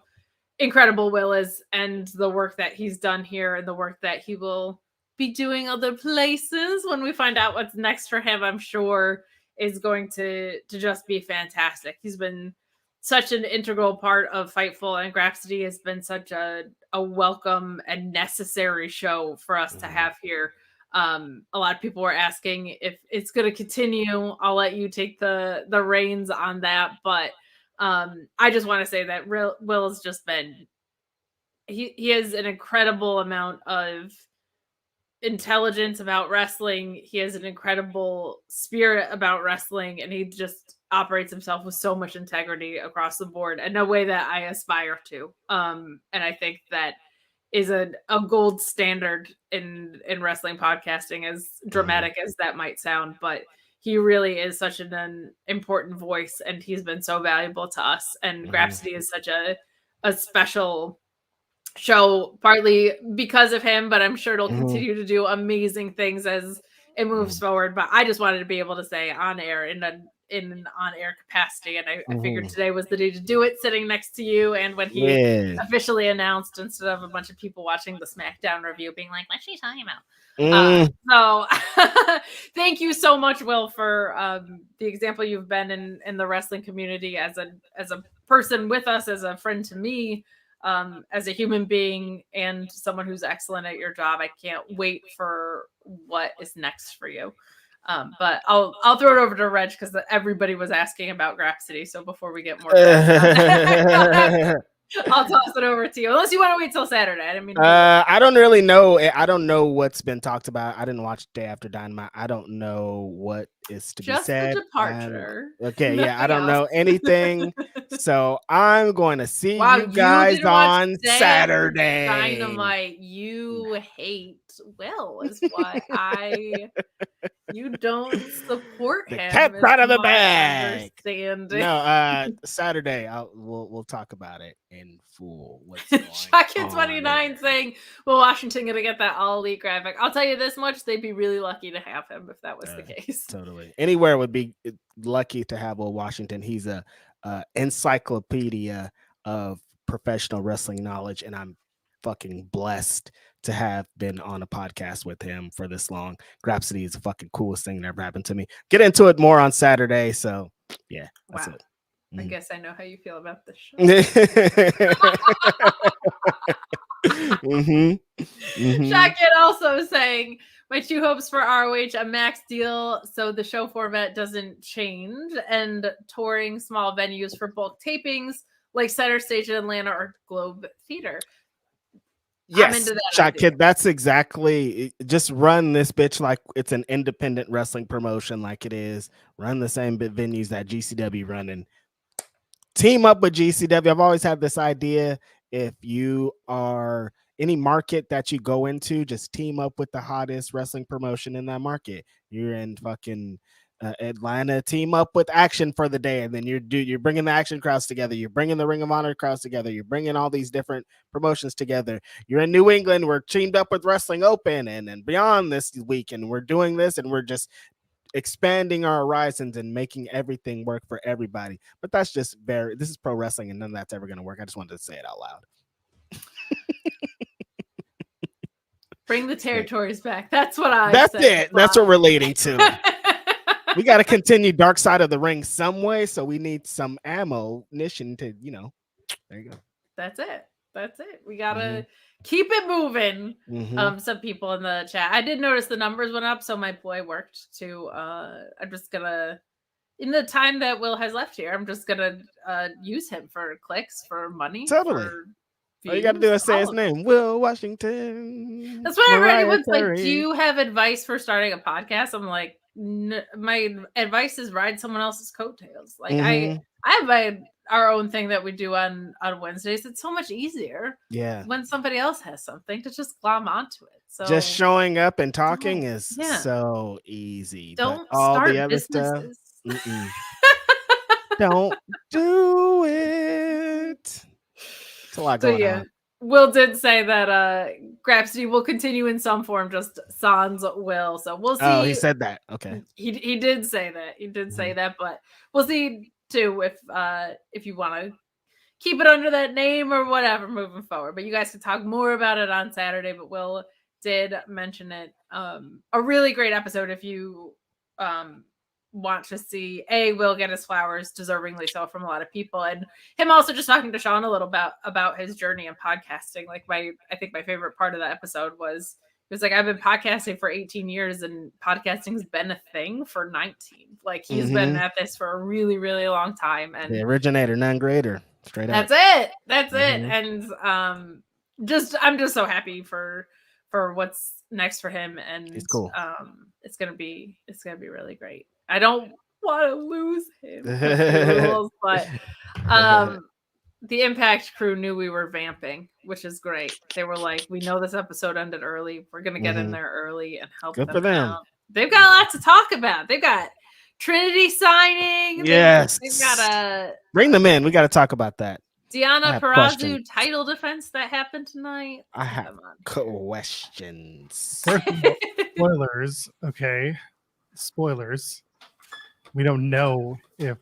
Speaker 1: incredible Will is and the work that he's done here and the work that he will be doing other places. When we find out what's next for him, I'm sure is going to just be fantastic. He's been such an integral part of Fightful, and Grapsity has been such a welcome and necessary show for us to have here. A lot of people were asking if it's going to continue. I'll let you take the reins on that, but I just want to say that Will has just been he has an incredible amount of intelligence about wrestling. He has an incredible spirit about wrestling, and he just operates himself with so much integrity across the board in a way that I aspire to. And I think that is a gold standard in wrestling podcasting, as dramatic as that might sound, but he really is such an important voice, and he's been so valuable to us. And Grapsity is such a special show, partly because of him, but I'm sure it'll continue to do amazing things as it moves forward. But I just wanted to be able to say on air in an on-air capacity, and I figured today was the day to do it, sitting next to you. And when he officially announced, instead of a bunch of people watching the SmackDown review being like, what's she talking about? So thank you so much, Will, for the example you've been in the wrestling community as a person with us, as a friend to me, as a human being, and someone who's excellent at your job. I can't wait for what is next for you. But I'll throw it over to Reg because everybody was asking about Grapsity. So before we get more, I'll toss it over to you. Unless you want to wait till Saturday.
Speaker 2: I don't really know. I don't know what's been talked about. I didn't watch Day After Dynamite. I don't know what is to be said.
Speaker 1: Just the departure.
Speaker 2: I don't know anything. So I'm going to see you guys on Saturday.
Speaker 1: Dynamite. You hate Will is what you don't support him.
Speaker 2: Cat's out of the bag.
Speaker 1: No,
Speaker 2: Saturday we'll talk about it in full.
Speaker 1: Shocking 29 saying, "Well, Washington gonna get that all elite graphic." I'll tell you this much: they'd be really lucky to have him if that was the case.
Speaker 2: Totally, anywhere would be lucky to have Will Washington. He's a encyclopedia of professional wrestling knowledge, and I'm fucking blessed to have been on a podcast with him for this long. Grapsity is the fucking coolest thing that ever happened to me. Get into it more on Saturday. So yeah, that's it.
Speaker 1: I guess I know how you feel about this show. Shotgun also saying, My two hopes for ROH: a max deal so the show format doesn't change, and touring small venues for bulk tapings like Center Stage in Atlanta or Globe Theater.
Speaker 2: Yes,
Speaker 1: I'm into that
Speaker 2: Shot
Speaker 1: idea.
Speaker 2: Kid. That's exactly. Just run this bitch like it's an independent wrestling promotion, like it is. Run the same venues that GCW running. Team up with GCW. I've always had this idea. If you are any market that you go into, just team up with the hottest wrestling promotion in that market. You're in fucking Atlanta, team up with Action for the day, and then you're bringing the Action crowds together. You're bringing the Ring of Honor crowds together. You're bringing all these different promotions together. You're in New England. We're teamed up with Wrestling Open and beyond this week, and we're doing this, and we're just expanding our horizons and making everything work for everybody. But that's just this is pro wrestling, and none of that's ever going to work. I just wanted to say it out loud.
Speaker 1: Bring the territories back. That's what
Speaker 2: That's it. That's what we're leading to. We got to continue Dark Side of the Ring some way, so we need some ammunition to, there you go.
Speaker 1: That's it. We gotta keep it moving. Some people in the chat, I did notice the numbers went up, so my boy worked too. I'm just gonna, in the time that Will has left here, I'm just gonna use him for clicks, for money.
Speaker 2: Totally. All you got to do is say his name, Will Washington.
Speaker 1: That's why everyone's like, do you have advice for starting a podcast? I'm like, my advice is ride someone else's coattails. Like I have our own thing that we do on Wednesdays. It's so much easier when somebody else has something to just glom onto it. So
Speaker 2: just showing up and talking is so easy.
Speaker 1: Don't
Speaker 2: but all
Speaker 1: start
Speaker 2: the other
Speaker 1: businesses.
Speaker 2: Stuff, don't do it. It's a lot going on.
Speaker 1: Will did say that Grapsity will continue in some form, just sans Will. So we'll see.
Speaker 2: Oh, he said that. Okay.
Speaker 1: He did say that. He did say that, but we'll see too if you want to keep it under that name or whatever moving forward. But you guys can talk more about it on Saturday. But Will did mention it. A really great episode if you want to see Will get his flowers, deservingly so, from a lot of people, and him also just talking to Sean a little about his journey in podcasting. Like I think my favorite part of that episode was like, I've been podcasting for 18 years and podcasting's been a thing for 19. Like he's been at this for a really, really long time, and
Speaker 2: the originator, none greater. Straight up.
Speaker 1: That's it. And I'm just so happy for what's next for him, and
Speaker 2: he's cool.
Speaker 1: It's gonna be really great. I don't want to lose him, but the Impact crew knew we were vamping, which is great. They were like, we know this episode ended early. We're going to get in there early and help
Speaker 2: Good for them.
Speaker 1: out. They've got a lot to talk about. They've got Trinity signing.
Speaker 2: Yes.
Speaker 1: They've got
Speaker 2: bring them in. We got to talk about that.
Speaker 1: Deonna Purrazo title defense that happened tonight.
Speaker 2: I have questions.
Speaker 4: Spoilers. Okay. Spoilers. We don't know if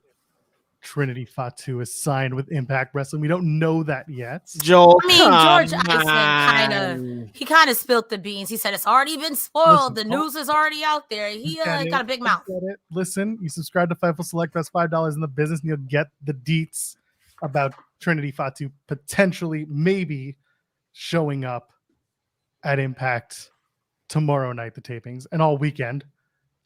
Speaker 4: Trinity Fatu is signed with Impact Wrestling. We don't know that yet.
Speaker 2: Joel,
Speaker 5: George Iceman kind of spilled the beans. He said it's already been spoiled. The news is already out there. He got a big mouth.
Speaker 4: Listen, you subscribe to Fightful Select. That's $5 in the business, and you'll get the deets about Trinity Fatu potentially, maybe showing up at Impact tomorrow night. The tapings and all weekend.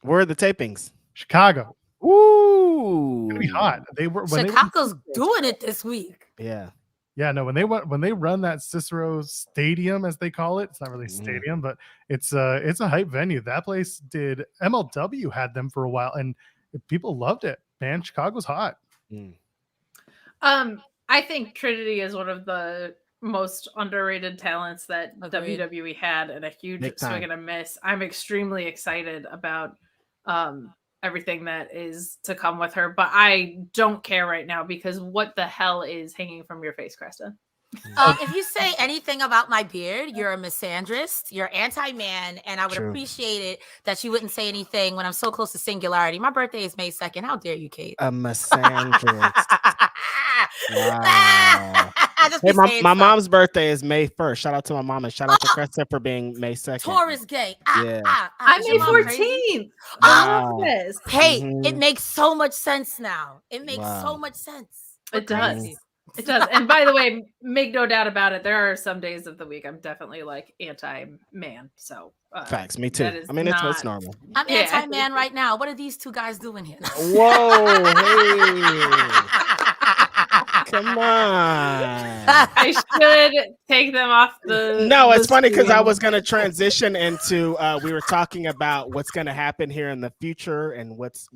Speaker 2: Where are the tapings?
Speaker 4: Chicago.
Speaker 2: Ooh,
Speaker 4: it's gonna be hot.
Speaker 5: Chicago's doing it this week.
Speaker 2: Yeah.
Speaker 4: No. When they run that Cicero Stadium, as they call it, it's not really a stadium, but it's a hype venue. That place did. MLW had them for a while, and people loved it. Man, Chicago's hot.
Speaker 1: I think Trinity is one of the most underrated talents that WWE had, and a huge swing and a miss. I'm extremely excited about everything that is to come with her, but I don't care right now because what the hell is hanging from your face, Cresta?
Speaker 5: If you say anything about my beard, you're a misandrist, you're anti-man, and I would appreciate it that you wouldn't say anything when I'm so close to singularity. My birthday is May 2nd. How dare you, Kate?
Speaker 2: A misandrist. Wow. Hey, my mom's birthday is May 1st. Shout out to my mom and shout out to Cresta for being May 2nd.
Speaker 5: Taurus gay.
Speaker 1: I'm May 14th.
Speaker 2: Wow.
Speaker 5: Hey, it makes so much sense now. It makes so much sense.
Speaker 1: It does. It does. And by the way, make no doubt about it, there are some days of the week I'm definitely like anti-man. So
Speaker 2: Facts, me too. I mean, it's normal.
Speaker 5: I'm anti-man right now. What are these two guys doing here?
Speaker 2: Whoa, hey. Come on.
Speaker 1: I should take them off the.
Speaker 2: No, it's funny because I
Speaker 1: screen.
Speaker 2: was going to transition into. We were talking about what's going to happen here in the future and what's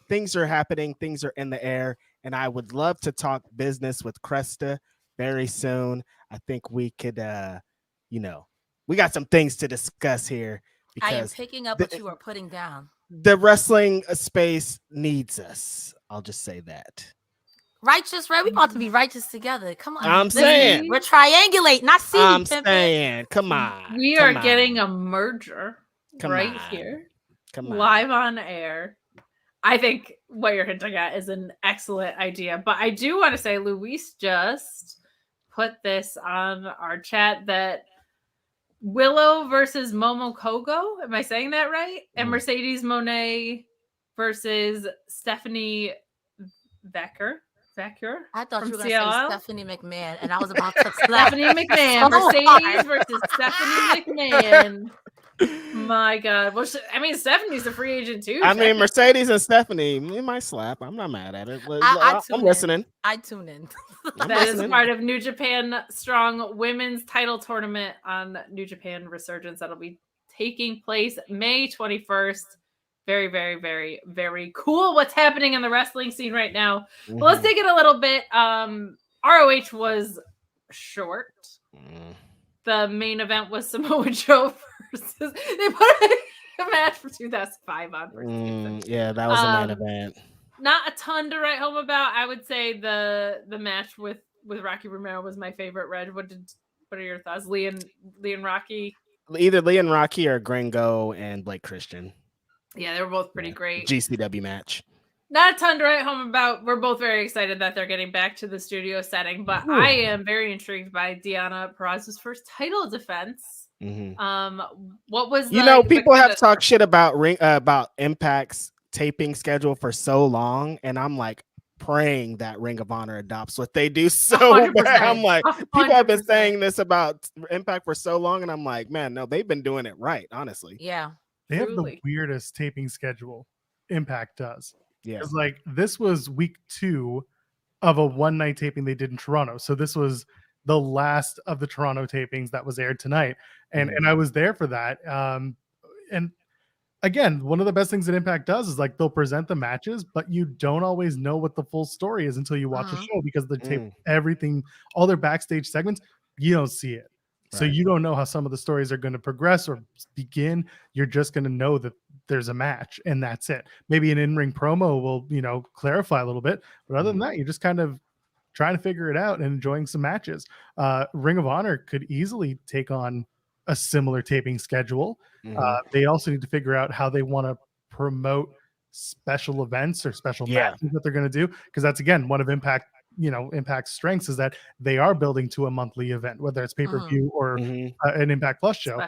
Speaker 2: things are happening, things are in the air, and I would love to talk business with Cresta very soon. I think we could, we got some things to discuss here.
Speaker 5: I am picking up what you are putting down.
Speaker 2: The wrestling space needs us. I'll just say that.
Speaker 5: Righteous, right? We about to be righteous together. Come on.
Speaker 2: I'm saying.
Speaker 5: We're triangulating. Not seeing.
Speaker 2: I'm saying. Come on.
Speaker 1: We are getting a merger here.
Speaker 2: Come on.
Speaker 1: Live on air. I think what you're hinting at is an excellent idea. But I do want to say Luis just put this on our chat that Willow versus Momo Kogo. Am I saying that right? And Mercedes Monet versus Stephanie Becker.
Speaker 5: I thought you were going to
Speaker 1: CLL?
Speaker 5: say Stephanie McMahon, and I was about to
Speaker 1: Stephanie McMahon. Mercedes versus Stephanie McMahon. My God. Well, Stephanie's a free agent too.
Speaker 2: I mean, Mercedes and Stephanie, it might slap. I'm not mad at it. I'm listening.
Speaker 5: I tune in.
Speaker 1: That is part of New Japan Strong Women's Title Tournament on New Japan Resurgence. That'll be taking place May 21st. Very, very, very, very cool what's happening in the wrestling scene right now. Mm-hmm. Well, let's take it a little bit. ROH was short. The main event was Samoa Joe versus... They put a match from 2005 on.
Speaker 2: Yeah, that was the main event.
Speaker 1: Not a ton to write home about. I would say the match with Rocky Romero was my favorite. Red, what are your thoughts? Lee and Rocky?
Speaker 2: Either Lee and Rocky or Gringo and Blake Christian.
Speaker 1: Yeah, they were both pretty great.
Speaker 2: GCW match.
Speaker 1: Not a ton to write home about. We're both very excited that they're getting back to the studio setting, but I am very intrigued by Deonna Purrazzo's first title defense. Mm-hmm. What was
Speaker 2: people have talked shit about Impact's taping schedule for so long, and I'm like praying that Ring of Honor adopts what they do so
Speaker 1: 100%.
Speaker 2: bad. I'm like,
Speaker 1: 100%.
Speaker 2: people have been saying this about Impact for so long, and I'm like, man, no, they've been doing it right, honestly.
Speaker 5: Yeah.
Speaker 4: They have the weirdest taping schedule. Impact does.
Speaker 2: Yeah.
Speaker 4: It's like this was week 2 of a one-night taping they did in Toronto. So this was the last of the Toronto tapings that was aired tonight. And I was there for that. And again, one of the best things that Impact does is like they'll present the matches, but you don't always know what the full story is until you watch the show because they tape everything, all their backstage segments, you don't see it. So you don't know how some of the stories are going to progress or begin. You're just going to know that there's a match and that's it. Maybe an in-ring promo will, clarify a little bit. But other than that, you're just kind of trying to figure it out and enjoying some matches. Ring of Honor could easily take on a similar taping schedule. They also need to figure out how they want to promote special events or special matches that they're going to do. Because that's, again, one of Impact's strengths is that they are building to a monthly event, whether it's pay-per-view or an Impact Plus show.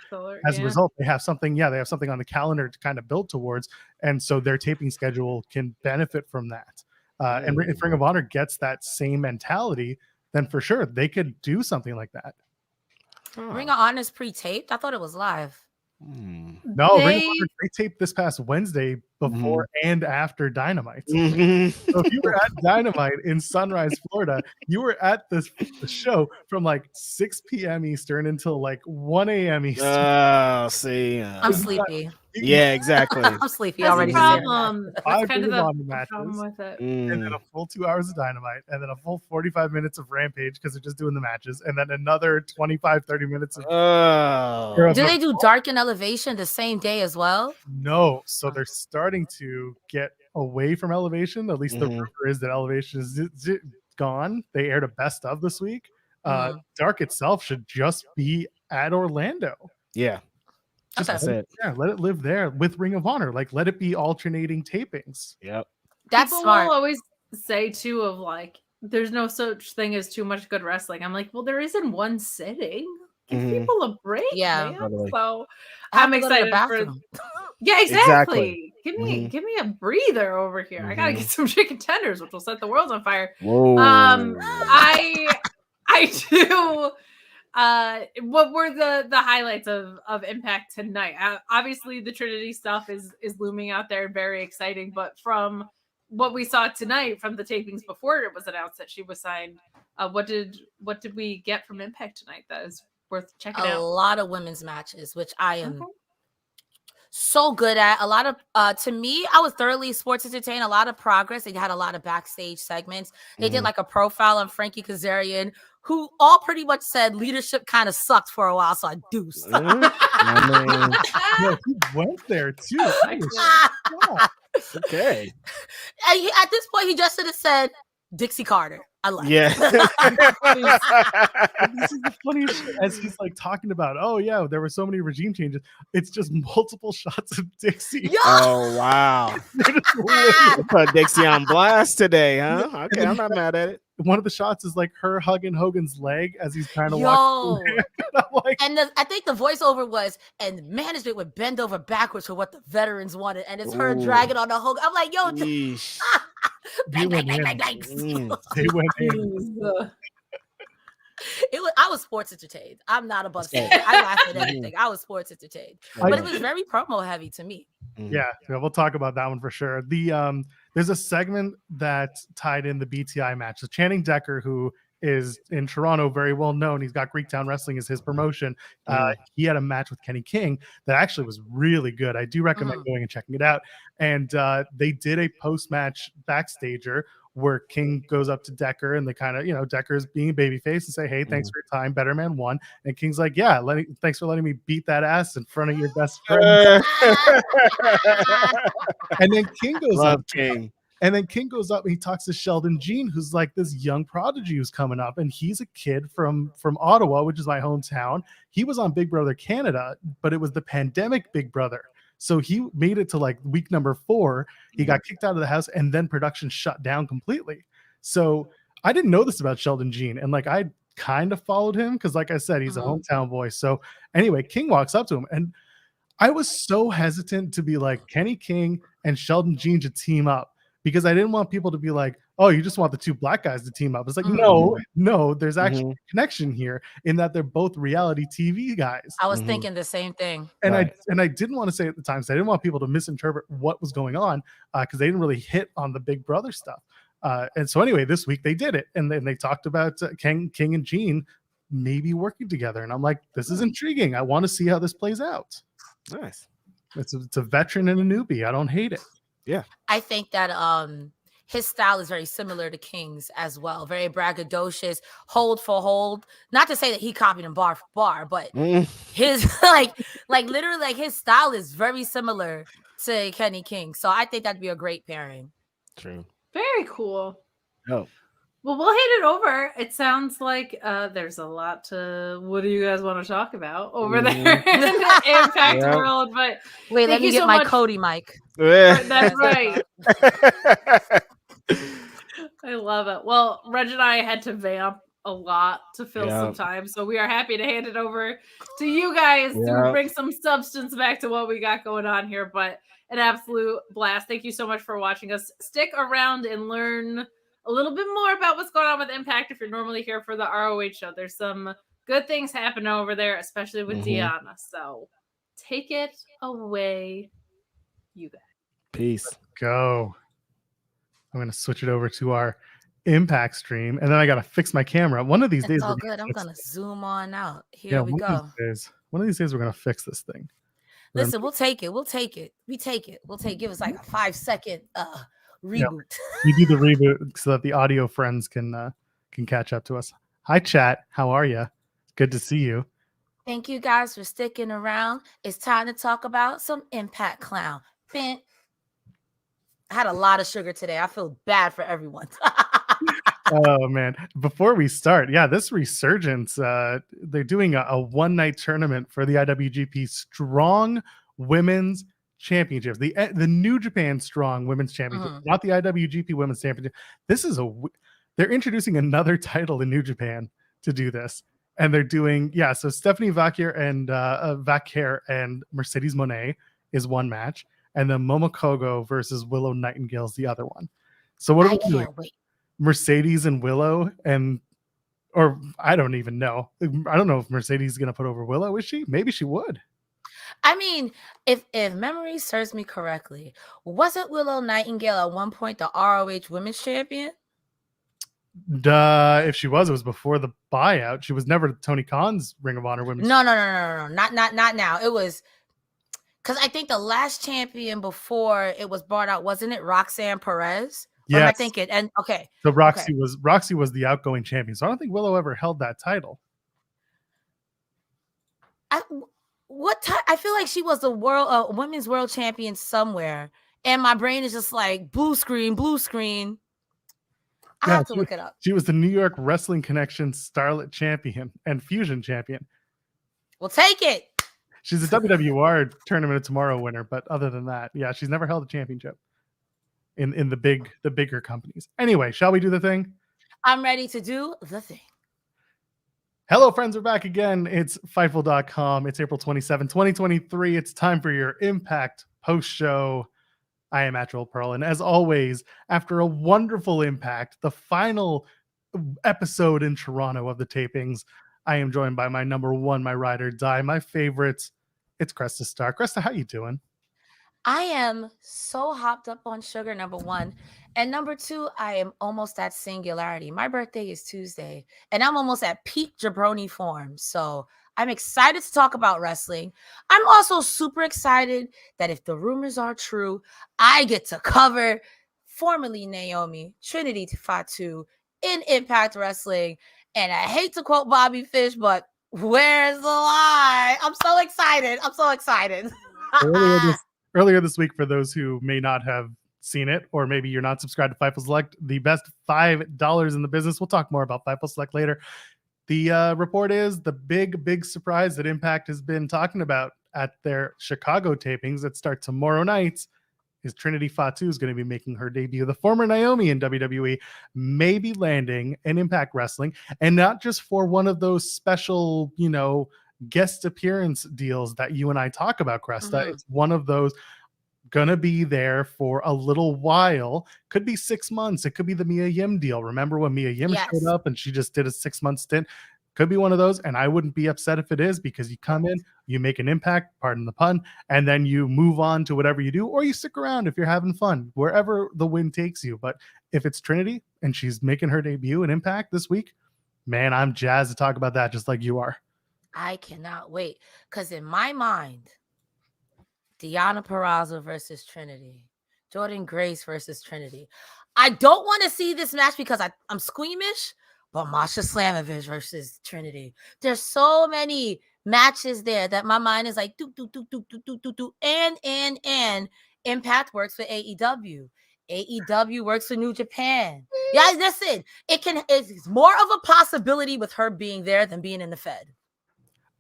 Speaker 4: As a result, they have something on the calendar to kind of build towards, and so their taping schedule can benefit from that. And if Ring of Honor gets that same mentality, then for sure they could do something like that.
Speaker 5: Ring of Honor's pre-taped? I thought it was live.
Speaker 4: No, Ring of Honor taped this past Wednesday before and after Dynamite. So if you were at Dynamite in Sunrise, Florida, you were at the show from like 6 p.m. Eastern until like 1 a.m. Eastern.
Speaker 2: Oh, see.
Speaker 5: I'm sleepy.
Speaker 2: Yeah, exactly.
Speaker 5: I'm sleepy
Speaker 1: That's
Speaker 5: already.
Speaker 1: That's kind of the
Speaker 4: matches,
Speaker 1: problem with it.
Speaker 4: And then a full 2 hours of Dynamite, and then a full 45 minutes of Rampage because they're just doing the matches, and then another 25, 30 minutes of
Speaker 5: Do they do Dark and Elevation the same day as well?
Speaker 4: No. So they're starting to get away from Elevation. At least the rumor is that Elevation is gone. They aired a best of this week. Dark itself should just be at Orlando.
Speaker 2: Yeah.
Speaker 4: Just let it live there with Ring of Honor. Like, let it be alternating tapings.
Speaker 2: Yep.
Speaker 5: That's
Speaker 1: People
Speaker 5: smart.
Speaker 1: will always say too of like, there's no such thing as too much good wrestling. I'm like, well, there is in one sitting. Give people a break.
Speaker 5: Yeah.
Speaker 1: Man. So I'm excited for Yeah, exactly.
Speaker 2: Exactly.
Speaker 1: Give me a breather over here. I gotta get some chicken tenders, which will set the world on fire.
Speaker 2: Whoa.
Speaker 1: I do. What were the highlights of Impact tonight? Obviously, the Trinity stuff is looming out there, very exciting. But from what we saw tonight, from the tapings before it was announced that she was signed, what did we get from Impact tonight that is worth checking out?
Speaker 5: A lot of women's matches, which I am so good at. A lot of to me, I was thoroughly sports entertained. A lot of progress. They had a lot of backstage segments. They did like a profile on Frankie Kazarian, who all pretty much said leadership kind of sucked for a while, so I deuced.
Speaker 4: Yeah, he went there too.
Speaker 2: Okay.
Speaker 5: At this point, he just should have said Dixie Carter. I like
Speaker 2: Yeah.
Speaker 4: This is the funniest shit as he's like talking about, oh yeah, there were so many regime changes. It's just multiple shots of Dixie.
Speaker 5: Yo!
Speaker 2: Oh wow. Put Dixie on blast today, huh? Okay, I'm not mad at it.
Speaker 4: One of the shots is like her hugging Hogan's leg as he's trying to walk.
Speaker 5: And I think the voiceover was, and management would bend over backwards for what the veterans wanted, and it's her dragging on the Hogan. I'm like, yo, bang, bang, bang, bang, bang.
Speaker 4: They went in.
Speaker 5: I was sports entertained. I'm not above saying I laughed at everything. I was sports entertained, but it was very promo heavy to me.
Speaker 4: Yeah, we'll talk about that one for sure. There's a segment that tied in the BTI match. So Channing Decker, who is in Toronto, very well known. He's got Greektown Wrestling as his promotion. He had a match with Kenny King that actually was really good. I do recommend going and checking it out. And they did a post-match backstager where King goes up to Decker and they kind of, Decker's being a babyface and say, hey, thanks for your time. Better Man won. And King's like, yeah, thanks for letting me beat that ass in front of your best friend. And then King goes up.
Speaker 2: King.
Speaker 4: And then King goes up and he talks to Sheldon Jean, who's like this young prodigy who's coming up. And he's a kid from Ottawa, which is my hometown. He was on Big Brother Canada, but it was the pandemic Big Brother. So he made it to like week number 4. He got kicked out of the house and then production shut down completely. So I didn't know this about Sheldon Jean. And like I kind of followed him because like I said, he's a hometown boy. So anyway, King walks up to him and I was so hesitant to be like Kenny King and Sheldon Jean to team up. Because I didn't want people to be like, oh, you just want the two black guys to team up. It's like, no, there's actually a connection here in that they're both reality TV guys.
Speaker 5: I was thinking the same thing.
Speaker 4: And I didn't want to say at the time, so I didn't want people to misinterpret what was going on because they didn't really hit on the Big Brother stuff. And so anyway, this week they did it. And then they talked about King and Jean maybe working together. And I'm like, this is intriguing. I want to see how this plays out.
Speaker 2: Nice.
Speaker 4: It's a veteran and a newbie. I don't hate it.
Speaker 2: Yeah,
Speaker 5: I think that his style is very similar to King's as well. Very braggadocious, hold for hold. Not to say that he copied him bar for bar, but his like literally like his style is very similar to Kenny King. So I think that'd be a great pairing.
Speaker 2: True.
Speaker 1: Very cool.
Speaker 2: Oh.
Speaker 1: Well, we'll hand it over. It sounds like there's a lot to. What do you guys want to talk about over there in the Impact world? But
Speaker 5: wait, let me get my Cody mic.
Speaker 1: That's right. I love it. Well, Reg and I had to vamp a lot to fill some time, so we are happy to hand it over to you guys to bring some substance back to what we got going on here. But an absolute blast. Thank you so much for watching us. Stick around and learn a little bit more about what's going on with Impact if you're normally here for the ROH show. There's some good things happening over there, especially with Deonna. So take it away, you guys.
Speaker 2: Peace.
Speaker 4: Let's go. I'm going to switch it over to our Impact stream, and then I got to fix my camera. One of these days,
Speaker 5: all good. I'm going to zoom on out. Here we go.
Speaker 4: One of these days, we're going to fix this thing.
Speaker 5: Listen, we'll take it. We'll take it. Give us like a 5-second reboot.
Speaker 4: Yeah, we do the reboot so that the audio friends can catch up to us. Hi, chat. How are you? Good to see you.
Speaker 5: Thank you guys for sticking around. It's time to talk about some Impact Clown. I had a lot of sugar today. I feel bad for everyone.
Speaker 4: Oh man! Before we start, this resurgence. They're doing a one-night tournament for the IWGP Strong Women's Championships, the New Japan Strong Women's Championship, not the IWGP Women's Championship. They're introducing another title in New Japan to do this, and they're doing so Stephanie Vaquer and Mercedes Moné is one match, and then Momokogo versus Willow Nightingale is the other one. So what are
Speaker 5: I
Speaker 4: we doing?
Speaker 5: can't wait.
Speaker 4: Mercedes and Willow, or I don't even know. I don't know if Mercedes is going to put over Willow. Is she? Maybe she would.
Speaker 5: I mean, if memory serves me correctly, wasn't Willow Nightingale at one point the ROH Women's Champion?
Speaker 4: If she was, it was before the buyout. She was never Tony Khan's Ring of Honor Women's.
Speaker 5: No, not now. It was because I think the last champion before it was brought out, wasn't it Roxanne Perez? Or am I
Speaker 4: Yes.
Speaker 5: thinking? And okay,
Speaker 4: So Roxy was the outgoing champion. So I don't think Willow ever held that title.
Speaker 5: I feel like she was the women's world champion somewhere, and my brain is just like blue screen. I have to look it up.
Speaker 4: She was the New York Wrestling Connection Starlet Champion and Fusion Champion.
Speaker 5: We'll take it.
Speaker 4: She's a WWR Tournament of Tomorrow winner, but other than that, yeah, she's never held a championship in the bigger companies. Anyway, shall we do the thing?
Speaker 5: I'm ready to do the thing.
Speaker 4: Hello, friends. We're back again. It's Fightful.com. It's April 27, 2023. It's time for your Impact post-show. I am Actual Pearl, and as always, after a wonderful Impact, the final episode in Toronto of the tapings, I am joined by my number one, my ride or die, my favorites. It's Cresta Star. Cresta, how you doing?
Speaker 5: I am so hopped up on sugar, number one. And number two, I am almost at singularity. My birthday is Tuesday, and I'm almost at peak jabroni form. So I'm excited to talk about wrestling. I'm also super excited that if the rumors are true, I get to cover formerly Naomi, Trinity Fatu in Impact Wrestling. And I hate to quote Bobby Fish, but where's the lie? I'm so excited.
Speaker 4: Earlier this week, for those who may not have seen it, or maybe you're not subscribed to Fightful Select, the best $5 in the business. We'll talk more about Fightful Select later. The report is the big surprise that Impact has been talking about at their Chicago tapings that start tomorrow night is Trinity Fatu is going to be making her debut. The former Naomi in WWE may be landing in Impact Wrestling, and not just for one of those special, guest appearance deals that you and I talk about, Cresta. It's one of those gonna be there for a little while. Could be 6 months. It could be the Mia Yim deal. Remember when Mia Yim showed up and she just did a 6-month stint? Could be one of those, and I wouldn't be upset if it is, because you come in, you make an impact, pardon the pun, and then you move on to whatever you do, or you stick around if you're having fun, wherever the wind takes you. But if it's Trinity and she's making her debut in Impact this week, man, I'm jazzed to talk about that just like you are.
Speaker 5: I cannot wait, because in my mind, Deonna Purrazzo versus Trinity, Jordynne Grace versus Trinity. I don't want to see this match because I'm squeamish, but Masha Slamovich versus Trinity. There's so many matches there that my mind is like, do. And Impact works for AEW. AEW works for New Japan. Yeah, listen, it's more of a possibility with her being there than being in the Fed.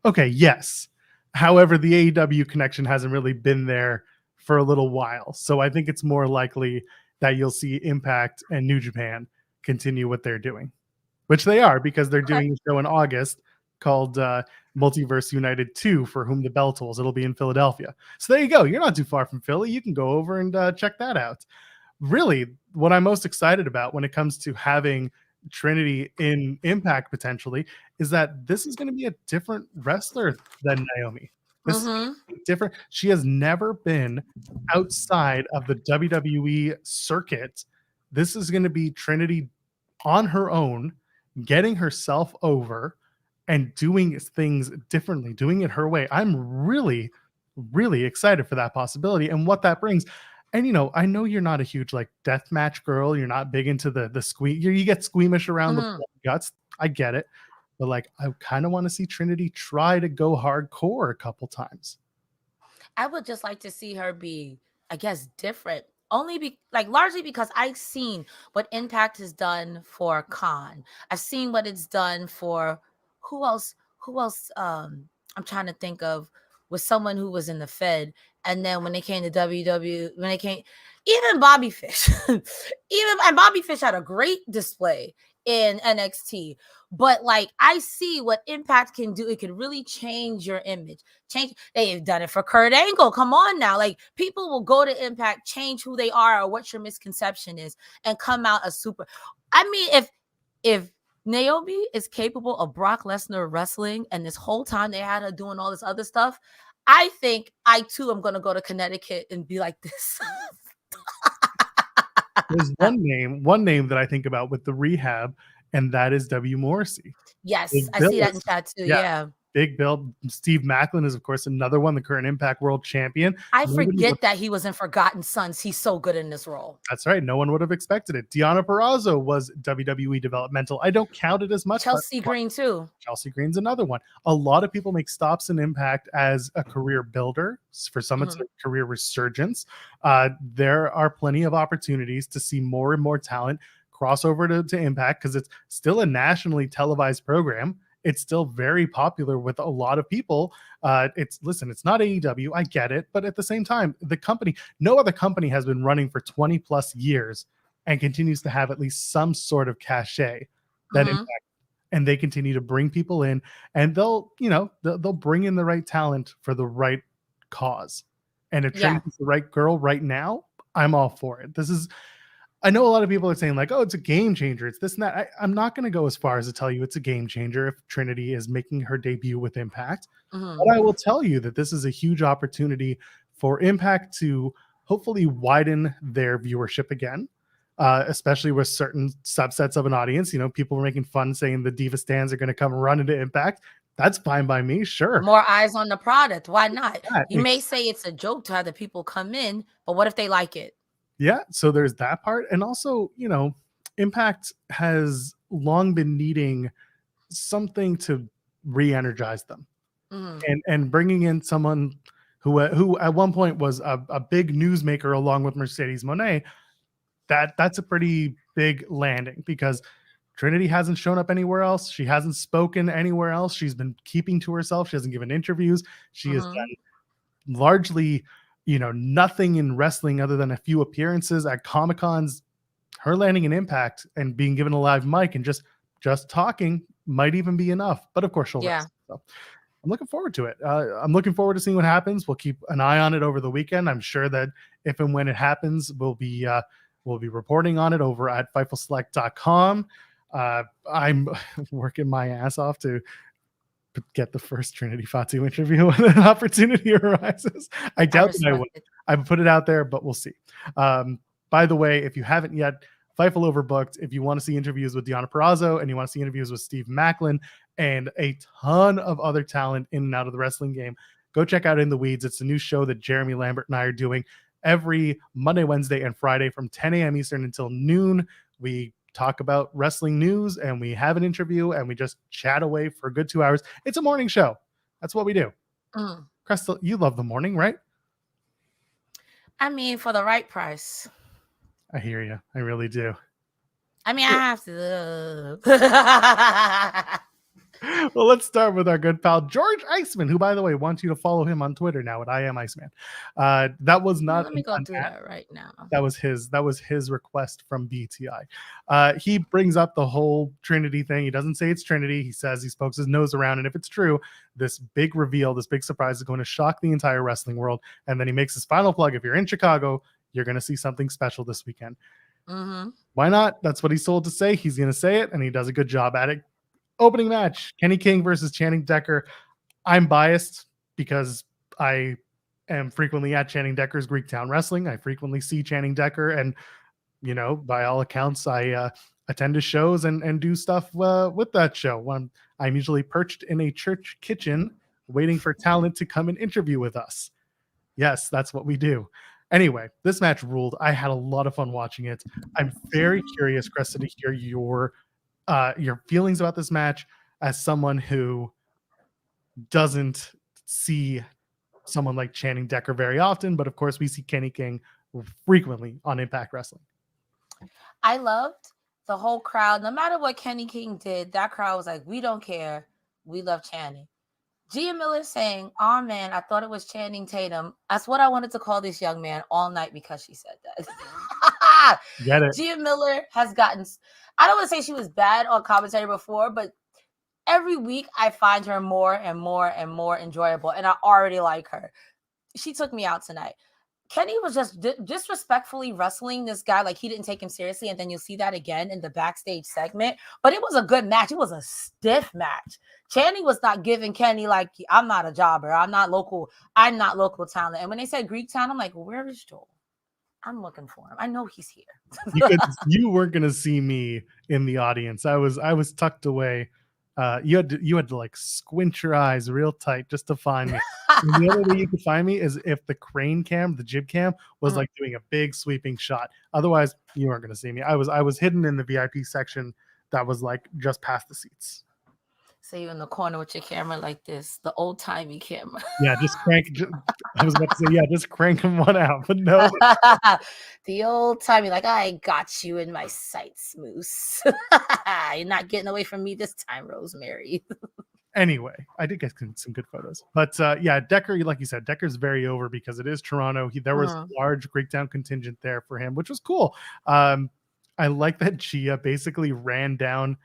Speaker 4: Okay, yes. However, the AEW connection hasn't really been there for a little while. So I think it's more likely that you'll see Impact and New Japan continue what they're doing, which they are, because they're doing a show in August called Multiverse United 2, For Whom the Bell Tolls. It'll be in Philadelphia. So there you go. You're not too far from Philly. You can go over and check that out. Really, what I'm most excited about when it comes to having Trinity in Impact potentially is that this is going to be a different wrestler than Naomi. This is different. She has never been outside of the WWE circuit. This is going to be Trinity on her own, getting herself over and doing things differently, doing it her way. I'm really, really excited for that possibility and what that brings. And, I know you're not a huge deathmatch girl. You're not big into the squeak. You get squeamish around the guts. I get it. But I kind of want to see Trinity try to go hardcore a couple times.
Speaker 5: I would just like to see her be, I guess, different. Largely because I've seen what Impact has done for Khan. I've seen what it's done for who else? I'm trying to think of, with someone who was in the Fed. And then when they came to WWE, even Bobby Fish, and Bobby Fish had a great display in NXT. But like I see what Impact can do. It can really change your image. They've done it for Kurt Angle. Come on now. Like people will go to Impact, change who they are or what your misconception is, and come out a super. I mean, if Naomi is capable of Brock Lesnar wrestling, and this whole time they had her doing all this other stuff, I think I too am gonna go to Connecticut and be like this.
Speaker 4: There's one name that I think about with the rehab, and that is W. Morrissey.
Speaker 5: Yes,
Speaker 4: Big
Speaker 5: I
Speaker 4: Bill
Speaker 5: see that in
Speaker 4: is-
Speaker 5: chat too.
Speaker 4: yeah.
Speaker 5: Yeah.
Speaker 4: Big Bill. Steve Macklin is, of course, another one, the current Impact World Champion.
Speaker 5: I
Speaker 4: Nobody
Speaker 5: forget
Speaker 4: would-
Speaker 5: that he was in Forgotten Sons. He's so good in this role.
Speaker 4: That's right. No one would have expected it. Deonna Purrazzo was WWE developmental. I don't count it as much. but
Speaker 5: Chelsea Green too.
Speaker 4: Chelsea Green's another one. A lot of people make stops in Impact as a career builder. For some, it's a career resurgence. There are plenty of opportunities to see more and more talent cross over to Impact because it's still a nationally televised program. It's still very popular with a lot of people. It's not AEW. I get it. But at the same time, no other company has been running for 20 plus years and continues to have at least some sort of cachet that Impact, and they continue to bring people in, and they'll bring in the right talent for the right cause. And if Trent is the right girl right now, I'm all for it. I know a lot of people are saying like, oh, it's a game changer. It's this and that. I'm not going to go as far as to tell you it's a game changer if Trinity is making her debut with Impact. But I will tell you that this is a huge opportunity for Impact to hopefully widen their viewership again, especially with certain subsets of an audience. People were making fun saying the Diva stands are going to come run into Impact. That's fine by me. Sure.
Speaker 5: More eyes on the product. Why not?
Speaker 4: Yeah,
Speaker 5: You may say it's a joke to have the people come in, but what if they like it?
Speaker 4: Yeah, so there's that part. And also, Impact has long been needing something to re-energize them. And bringing in someone who at one point was a big newsmaker along with Mercedes Moné, that's a pretty big landing because Trinity hasn't shown up anywhere else. She hasn't spoken anywhere else. She's been keeping to herself. She hasn't given interviews. She has done largely nothing in wrestling other than a few appearances at Comic-Cons. Her landing an Impact and being given a live mic and just talking might even be enough. But of course, she'll wrestle. So I'm looking forward to it. I'm looking forward to seeing what happens. We'll keep an eye on it over the weekend. I'm sure that if and when it happens, we'll be reporting on it over at FightfulSelect.com. I'm working my ass off to get the first Trinity Fatu interview when an opportunity arises. I doubt that I would. I put it out there, but we'll see. By the way, if you haven't yet, Fightful overbooked. If you want to see interviews with Deonna Purrazzo and you want to see interviews with Steve Macklin and a ton of other talent in and out of the wrestling game, go check out In the Weeds. It's a new show that Jeremy Lambert and I are doing every Monday, Wednesday, and Friday from 10 a.m. Eastern until noon. We talk about wrestling news and we have an interview and we just chat away for a good 2 hours. It's a morning show. That's what we do. Cresta, you love the morning, right?
Speaker 5: I mean, for the right price.
Speaker 4: I hear you. I really do.
Speaker 5: I mean, I have to.
Speaker 4: Well, let's start with our good pal George Iceman, who, by the way, wants you to follow him on Twitter now at I Am Iceman. That was not.
Speaker 5: Let me go do that right now.
Speaker 4: That was his request from BTI. He brings up the whole Trinity thing. He doesn't say it's Trinity. He says he pokes his nose around, and if it's true, this big reveal, this big surprise is going to shock the entire wrestling world. And then he makes his final plug. If you're in Chicago, you're going to see something special this weekend. Why not? That's what he's told to say. He's going to say it, and he does a good job at it. Opening match, Kenny King versus Channing Decker. I'm biased because I am frequently at Channing Decker's Greektown Wrestling. I frequently see Channing Decker, and by all accounts, I attend his shows and do stuff with that show. I'm usually perched in a church kitchen waiting for talent to come and interview with us. Yes, that's what we do. Anyway, this match ruled. I had a lot of fun watching it. I'm very curious, Cresta, to hear your feelings about this match as someone who doesn't see someone like Channing Decker very often, but of course we see Kenny King frequently on Impact Wrestling.
Speaker 5: I loved the whole crowd. No matter what Kenny King did, that crowd was like, we don't care. We love Channing. Gia Miller saying, oh man, I thought it was Channing Tatum. That's what I wanted to call this young man all night because she said that.
Speaker 4: Get it.
Speaker 5: Gia Miller has gotten, I don't want to say she was bad on commentary before, but every week I find her more and more and more enjoyable, and I already like her. She took me out tonight. Kenny was just disrespectfully wrestling this guy like he didn't take him seriously, and then you'll see that again in the backstage segment. But it was a good match. It was a stiff match. Channing was not giving Kenny like, I'm not a jobber. I'm not local talent. And when they said Greek town, I'm like, where is Joel? I'm looking for him. I know he's here.
Speaker 4: You weren't gonna see me in the audience. I was tucked away. You had to like squint your eyes real tight just to find me. And the only way you could find me is if the crane cam, the jib cam, was like doing a big sweeping shot. Otherwise, you weren't going to see me. I was hidden in the VIP section that was like just past the seats.
Speaker 5: So you in the corner with your camera like this, the old timey camera.
Speaker 4: Yeah, just crank. I was about to say, yeah, just cranking one out, but no.
Speaker 5: The old timey, like I got you in my sights, Moose. You're not getting away from me this time, Rosemary.
Speaker 4: Anyway, I did get some good photos, but yeah, Decker, like you said, Decker's very over because it is Toronto. There was a large Greektown contingent there for him, which was cool. I like that Gia basically ran down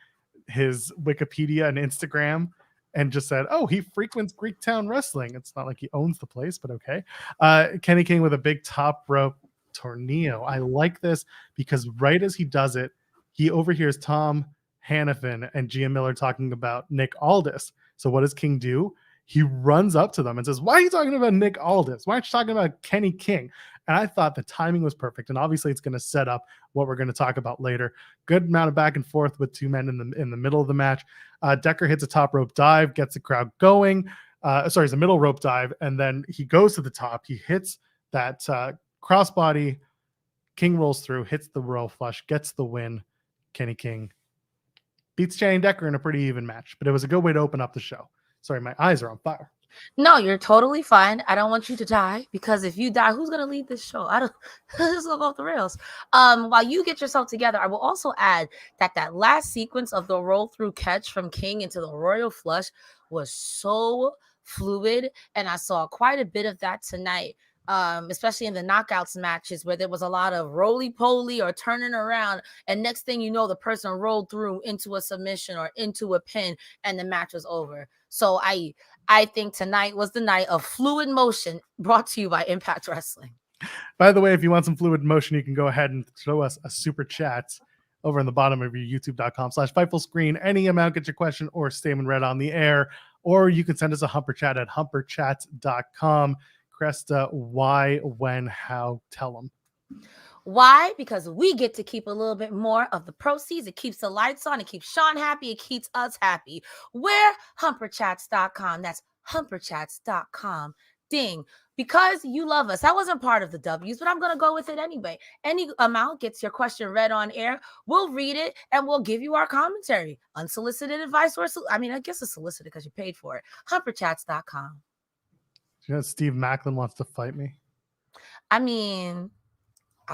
Speaker 4: his Wikipedia and Instagram and just said, oh, he frequents Greektown wrestling. It's not like he owns the place, but okay. Kenny King with a big top rope tornado. I like this because right as he does it, he overhears Tom Hannafin and Gia Miller talking about Nick Aldis. So what does King do? He runs up to them and says, why are you talking about Nick Aldis? Why aren't you talking about Kenny King? And I thought the timing was perfect. And obviously it's going to set up what we're going to talk about later. Good amount of back and forth with two men in the middle of the match. Decker hits a top rope dive, gets the crowd going. It's a middle rope dive. And then he goes to the top. He hits that crossbody. King rolls through, hits the royal flush, gets the win. Kenny King beats Channing Decker in a pretty even match, but it was a good way to open up the show. Sorry, my eyes are on fire.
Speaker 5: No, you're totally fine. I don't want you to die because if you die, who's gonna lead this show? I don't. This will go off the rails. While you get yourself together, I will also add that last sequence of the roll through catch from King into the royal flush was so fluid, and I saw quite a bit of that tonight. Especially in the knockouts matches where there was a lot of roly-poly or turning around, and next thing you know, the person rolled through into a submission or into a pin, and the match was over. So I think tonight was the night of fluid motion, brought to you by Impact Wrestling.
Speaker 4: By the way, if you want some fluid motion, you can go ahead and show us a super chat over in the bottom of your youtube.com/FightfulScreen. Any amount, get your question or statement read on the air, or you can send us a humper chat at humperchat.com. Cresta, why, when, how? Tell them.
Speaker 5: Why? Because we get to keep a little bit more of the proceeds. It keeps the lights on. It keeps Sean happy. It keeps us happy. We're humperchats.com. That's humperchats.com. Ding. Because you love us. That wasn't part of the W's, but I'm going to go with it anyway. Any amount gets your question read on air. We'll read it and we'll give you our commentary. Unsolicited advice or, I guess it's solicited because you paid for it. Humperchats.com.
Speaker 4: You know, Steve Macklin wants to fight me.
Speaker 5: I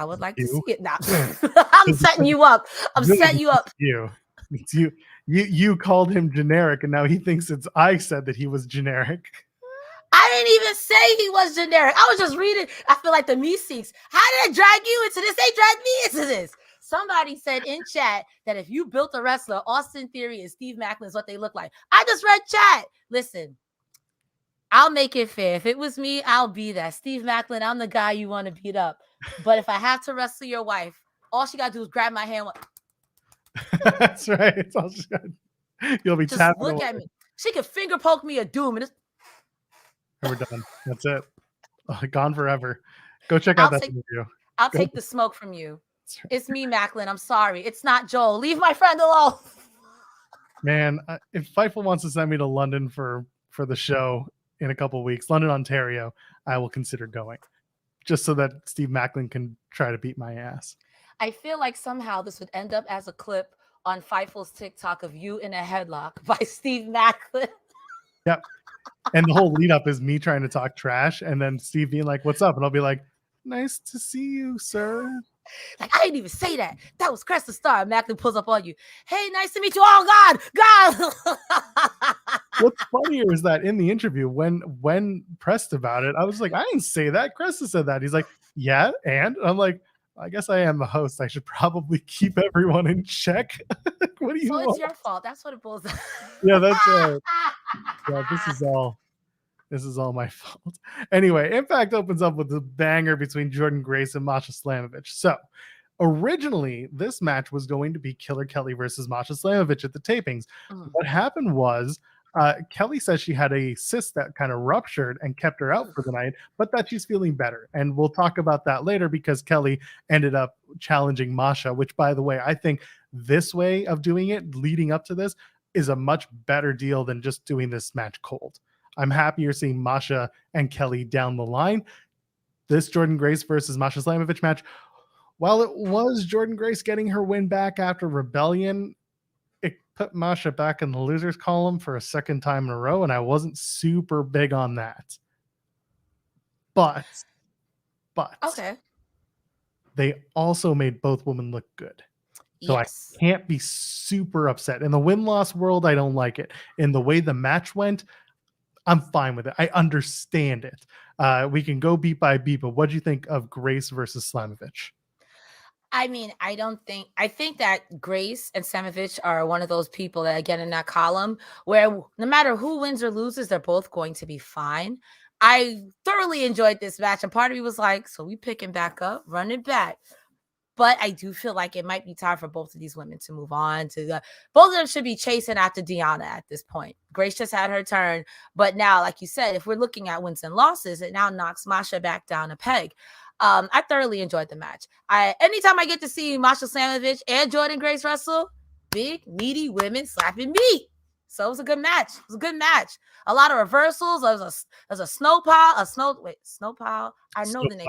Speaker 5: would like to see it now. I'm setting you up.
Speaker 4: It's you. You called him generic, and now he thinks I said that he was generic.
Speaker 5: I didn't even say he was generic. I was just reading. I feel like the me-seeks. How did I drag you into this? They dragged me into this. Somebody said in chat that if you built a wrestler, Austin Theory and Steve Macklin is what they look like. I just read chat. Listen. I'll make it fair. If it was me, I'll be that. Steve Macklin, I'm the guy you want to beat up. But if I have to wrestle your wife, all she got to do is grab my hand.
Speaker 4: That's right. It's all she got. You'll be
Speaker 5: just
Speaker 4: tapping
Speaker 5: look
Speaker 4: away.
Speaker 5: at me. She can finger poke me a doom. And
Speaker 4: we're done. That's it. Gone forever. Go check out that interview.
Speaker 5: I'll take the smoke from you. Right. It's me, Macklin. I'm sorry. It's not Joel. Leave my friend alone.
Speaker 4: Man, if Fightful wants to send me to London for the show in a couple of weeks, London, Ontario, I will consider going just so that Steve Macklin can try to beat my ass.
Speaker 5: I feel like somehow this would end up as a clip on Fightful's TikTok of you in a headlock by Steve Macklin.
Speaker 4: Yep. And the whole lead up is me trying to talk trash and then Steve being like, what's up? And I'll be like, nice to see you, sir.
Speaker 5: Like, I didn't even say that. That was Cresta Star. Macklin pulls up on you. Hey, nice to meet you. Oh, God.
Speaker 4: What's funnier is that in the interview, when pressed about it, I was like, I didn't say that. Cresta said that. He's like, yeah, and I'm like, I guess I am the host. I should probably keep everyone in check. What do you
Speaker 5: So
Speaker 4: want?
Speaker 5: it's your fault. That's what it boils down.
Speaker 4: Yeah, that's yeah, this is all my fault. Anyway, Impact opens up with a banger between Jordynne Grace and Masha Slamovich. So originally, this match was going to be Killer Kelly versus Masha Slamovich at the tapings. What happened was Kelly says she had a cyst that kind of ruptured and kept her out for the night, but that she's feeling better. And we'll talk about that later because Kelly ended up challenging Masha, which, by the way, I think this way of doing it leading up to this is a much better deal than just doing this match cold. I'm happier seeing Masha and Kelly down the line. This Jordynne Grace versus Masha Slamovich match, while it was Jordynne Grace getting her win back after Rebellion, it put Masha back in the losers column for a second time in a row, and I wasn't super big on that. But
Speaker 5: Okay.
Speaker 4: they also made both women look good. So
Speaker 5: Yes.
Speaker 4: I can't be super upset. In the win-loss world, I don't like it. In the way the match went, I'm fine with it. I understand it. We can go beat by beat, but what do you think of Grace versus Slamovich?
Speaker 5: I mean, I think that Grace and Slamovich are one of those people that, again, in that column where no matter who wins or loses, they're both going to be fine. I thoroughly enjoyed this match, and part of me was like, so we picking back up, running back. But I do feel like it might be time for both of these women to move on. Both of them should be chasing after Deonna at this point. Grace just had her turn, but now, like you said, if we're looking at wins and losses, it now knocks Masha back down a peg. I thoroughly enjoyed the match. Anytime I get to see Masha Slamovich and Jordynne Grace wrestle, big, meaty women slapping meat. So it was a good match. It was a good match. A lot of reversals. There was a snow pile. Snow pile. I know the name.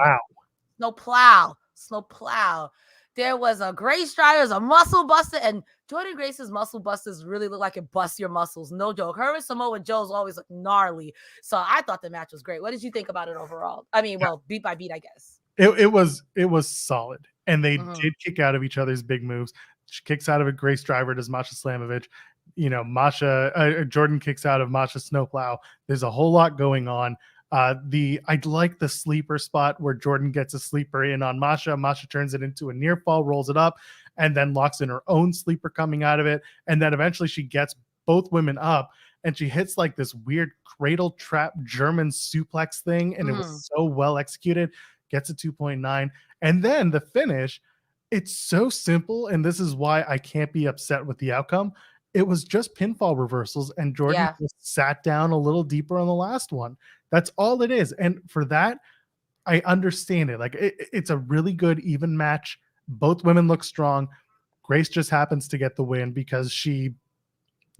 Speaker 5: Snow plow. There was a Grace Driver, a muscle buster, and Jordynne Grace's muscle busters really look like it busts your muscles. No joke. Her and Samoa Joe's always look gnarly. So I thought the match was great. What did you think about it overall? I mean, well, beat by beat, I guess.
Speaker 4: It was solid, and they did kick out of each other's big moves. She kicks out of a Grace Driver, does Masha Slamovich. Jordynne kicks out of Masha Snowplow. There's a whole lot going on. I like the sleeper spot where Jordynne gets a sleeper in on Masha. Masha turns it into a near fall, rolls it up, and then locks in her own sleeper coming out of it. And then eventually she gets both women up, and she hits like this weird cradle trap German suplex thing, and it was so well executed. Gets a 2.9. And then the finish, it's so simple, and this is why I can't be upset with the outcome. It was just pinfall reversals, and Jordynne just sat down a little deeper on the last one. That's all it is. And for that, I understand it. Like it's a really good, even match. Both women look strong. Grace just happens to get the win because she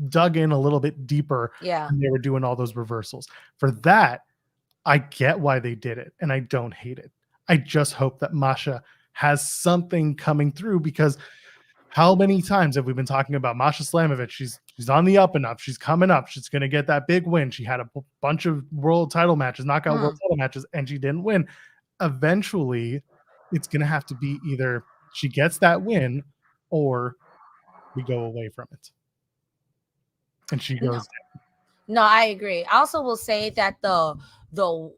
Speaker 4: dug in a little bit deeper when they were doing all those reversals. For that, I get why they did it, and I don't hate it. I just hope that Masha has something coming through, because how many times have we been talking about Masha Slamovich? She's on the up and up. She's coming up. She's going to get that big win. She had a bunch of world title matches, knockout world title matches, and she didn't win. Eventually, it's going to have to be either she gets that win or we go away from it. And she goes down.
Speaker 5: No, I agree. I also will say that the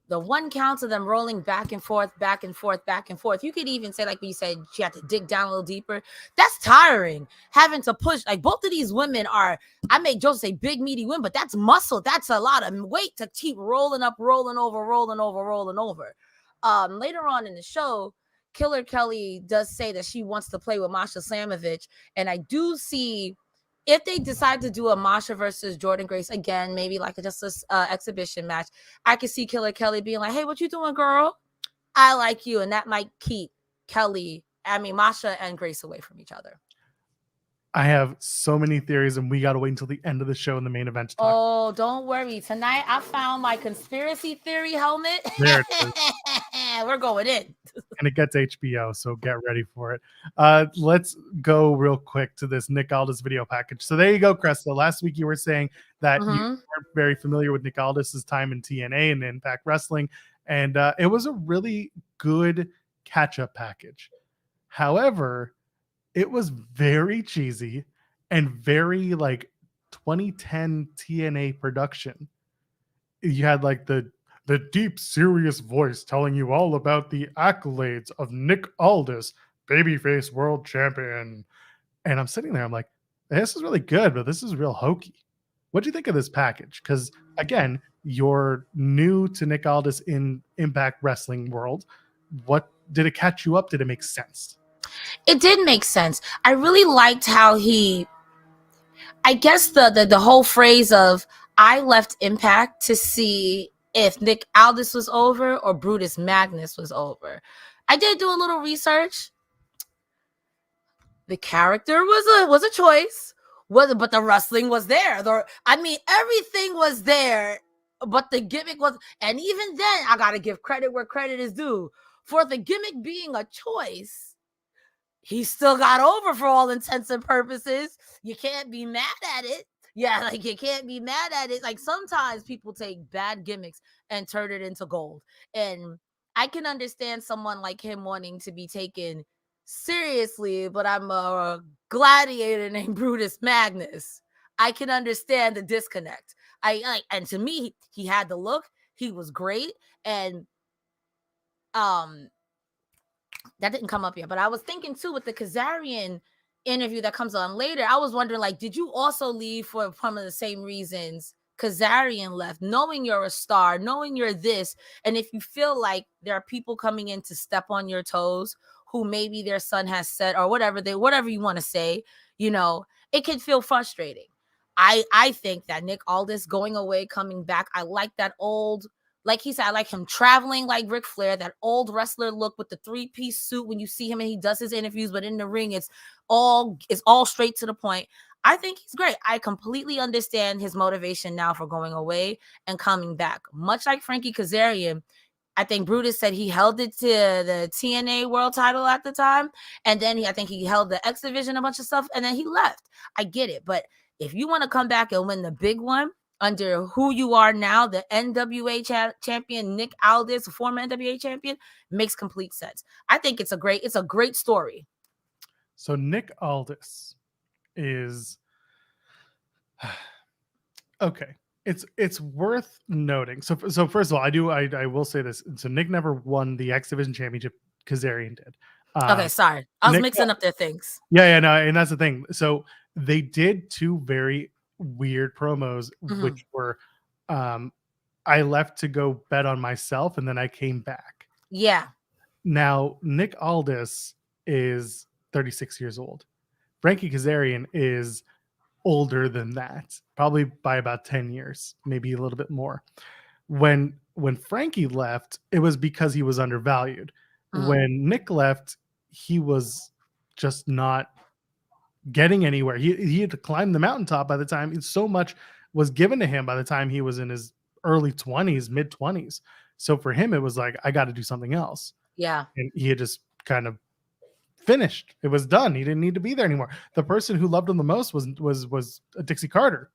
Speaker 5: one counts of them rolling back and forth, back and forth, back and forth. You could even say, like you said, she had to dig down a little deeper. That's tiring. Having to push, like both of these women are, I made Joseph say big meaty women, but that's muscle. That's a lot of weight to keep rolling up, rolling over. Later on in the show, Killer Kelly does say that she wants to play with Masha Slamovich, and I do see, if they decide to do a Masha versus Jordynne Grace again, maybe like just this exhibition match, I could see Killer Kelly being like, hey, what you doing, girl? I like you. And that might keep Masha and Grace away from each other.
Speaker 4: I have so many theories, and we got to wait until the end of the show in the main event to talk.
Speaker 5: Oh, don't worry. Tonight, I found my conspiracy theory helmet.
Speaker 4: There it is.
Speaker 5: We're going in.
Speaker 4: And it gets HBO, so get ready for it. Let's go real quick to this Nick Aldis video package. So there you go, Cresta. Last week you were saying that you weren't very familiar with Nick Aldis' time in TNA and Impact Wrestling, and it was a really good catch-up package. However, it was very cheesy and very like 2010 TNA production. You had like the the deep, serious voice telling you all about the accolades of Nick Aldis, babyface world champion. And I'm sitting there, I'm like, this is really good, but this is real hokey. What do you think of this package? Because again, you're new to Nick Aldis in Impact Wrestling world. What did it catch you up? Did it make sense?
Speaker 5: It did make sense. I really liked how I guess the whole phrase of I left Impact to see if Nick Aldis was over or Brutus Magnus was over. I did do a little research. The character was a choice, but the wrestling was there. Everything was there, but the gimmick was, and even then, I gotta give credit where credit is due. For the gimmick being a choice, he still got over for all intents and purposes. You can't be mad at it. Yeah, like you can't be mad at it. Like sometimes people take bad gimmicks and turn it into gold. And I can understand someone like him wanting to be taken seriously, but I'm a gladiator named Brutus Magnus. I can understand the disconnect. And to me, he had the look. He was great. And that didn't come up yet, but I was thinking too with the Kazarian interview that comes on later, I was wondering, like, did you also leave for some of the same reasons Kazarian left, knowing you're a star, knowing you're this, and if you feel like there are people coming in to step on your toes who maybe their son has said or whatever you want to say, it can feel frustrating. I think that Nick Aldis going away, coming back, I like that old, like he said, I like him traveling like Ric Flair, that old wrestler look with the 3-piece suit when you see him and he does his interviews, but in the ring, it's all straight to the point. I think he's great. I completely understand his motivation now for going away and coming back. Much like Frankie Kazarian, I think Brutus said he held it to the TNA world title at the time. And then I think he held the X Division, a bunch of stuff, and then he left. I get it. But if you want to come back and win the big one, under who you are now, the NWA champion, Nick Aldis, former NWA champion, makes complete sense. I think it's a great story.
Speaker 4: So Nick Aldis is okay. It's worth noting. So first of all, I will say this. So Nick never won the X Division championship. Kazarian did.
Speaker 5: Okay, sorry, I was
Speaker 4: Nick,
Speaker 5: mixing up their things.
Speaker 4: Yeah, no, and that's the thing. So they did two very weird promos, which were I left to go bet on myself and then I came back.
Speaker 5: Yeah.
Speaker 4: Now Nick Aldis is 36 years old. Frankie Kazarian is older than that, probably by about 10 years, maybe a little bit more. When Frankie left, it was because he was undervalued. When Nick left, he was just not getting anywhere. He had to climb the mountaintop by the time so much was given to him by the time he was in his early 20s, mid 20s. So for him, it was like, I got to do something else.
Speaker 5: Yeah.
Speaker 4: And he had just kind of finished. It was done. He didn't need to be there anymore. The person who loved him the most was Dixie Carter,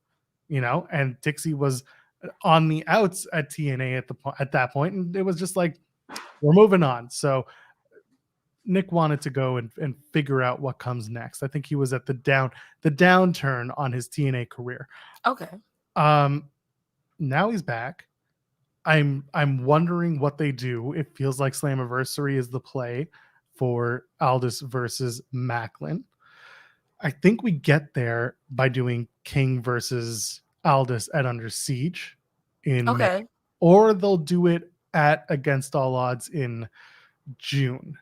Speaker 4: and Dixie was on the outs at TNA at that point. And it was just like, we're moving on. So Nick wanted to go and figure out what comes next. I think he was at the downturn on his TNA career.
Speaker 5: Okay.
Speaker 4: Now he's back. I'm wondering what they do. It feels like Slammiversary is the play for Aldis versus Macklin. I think we get there by doing King versus Aldis at Under Siege in May, or they'll do it at Against All Odds in June,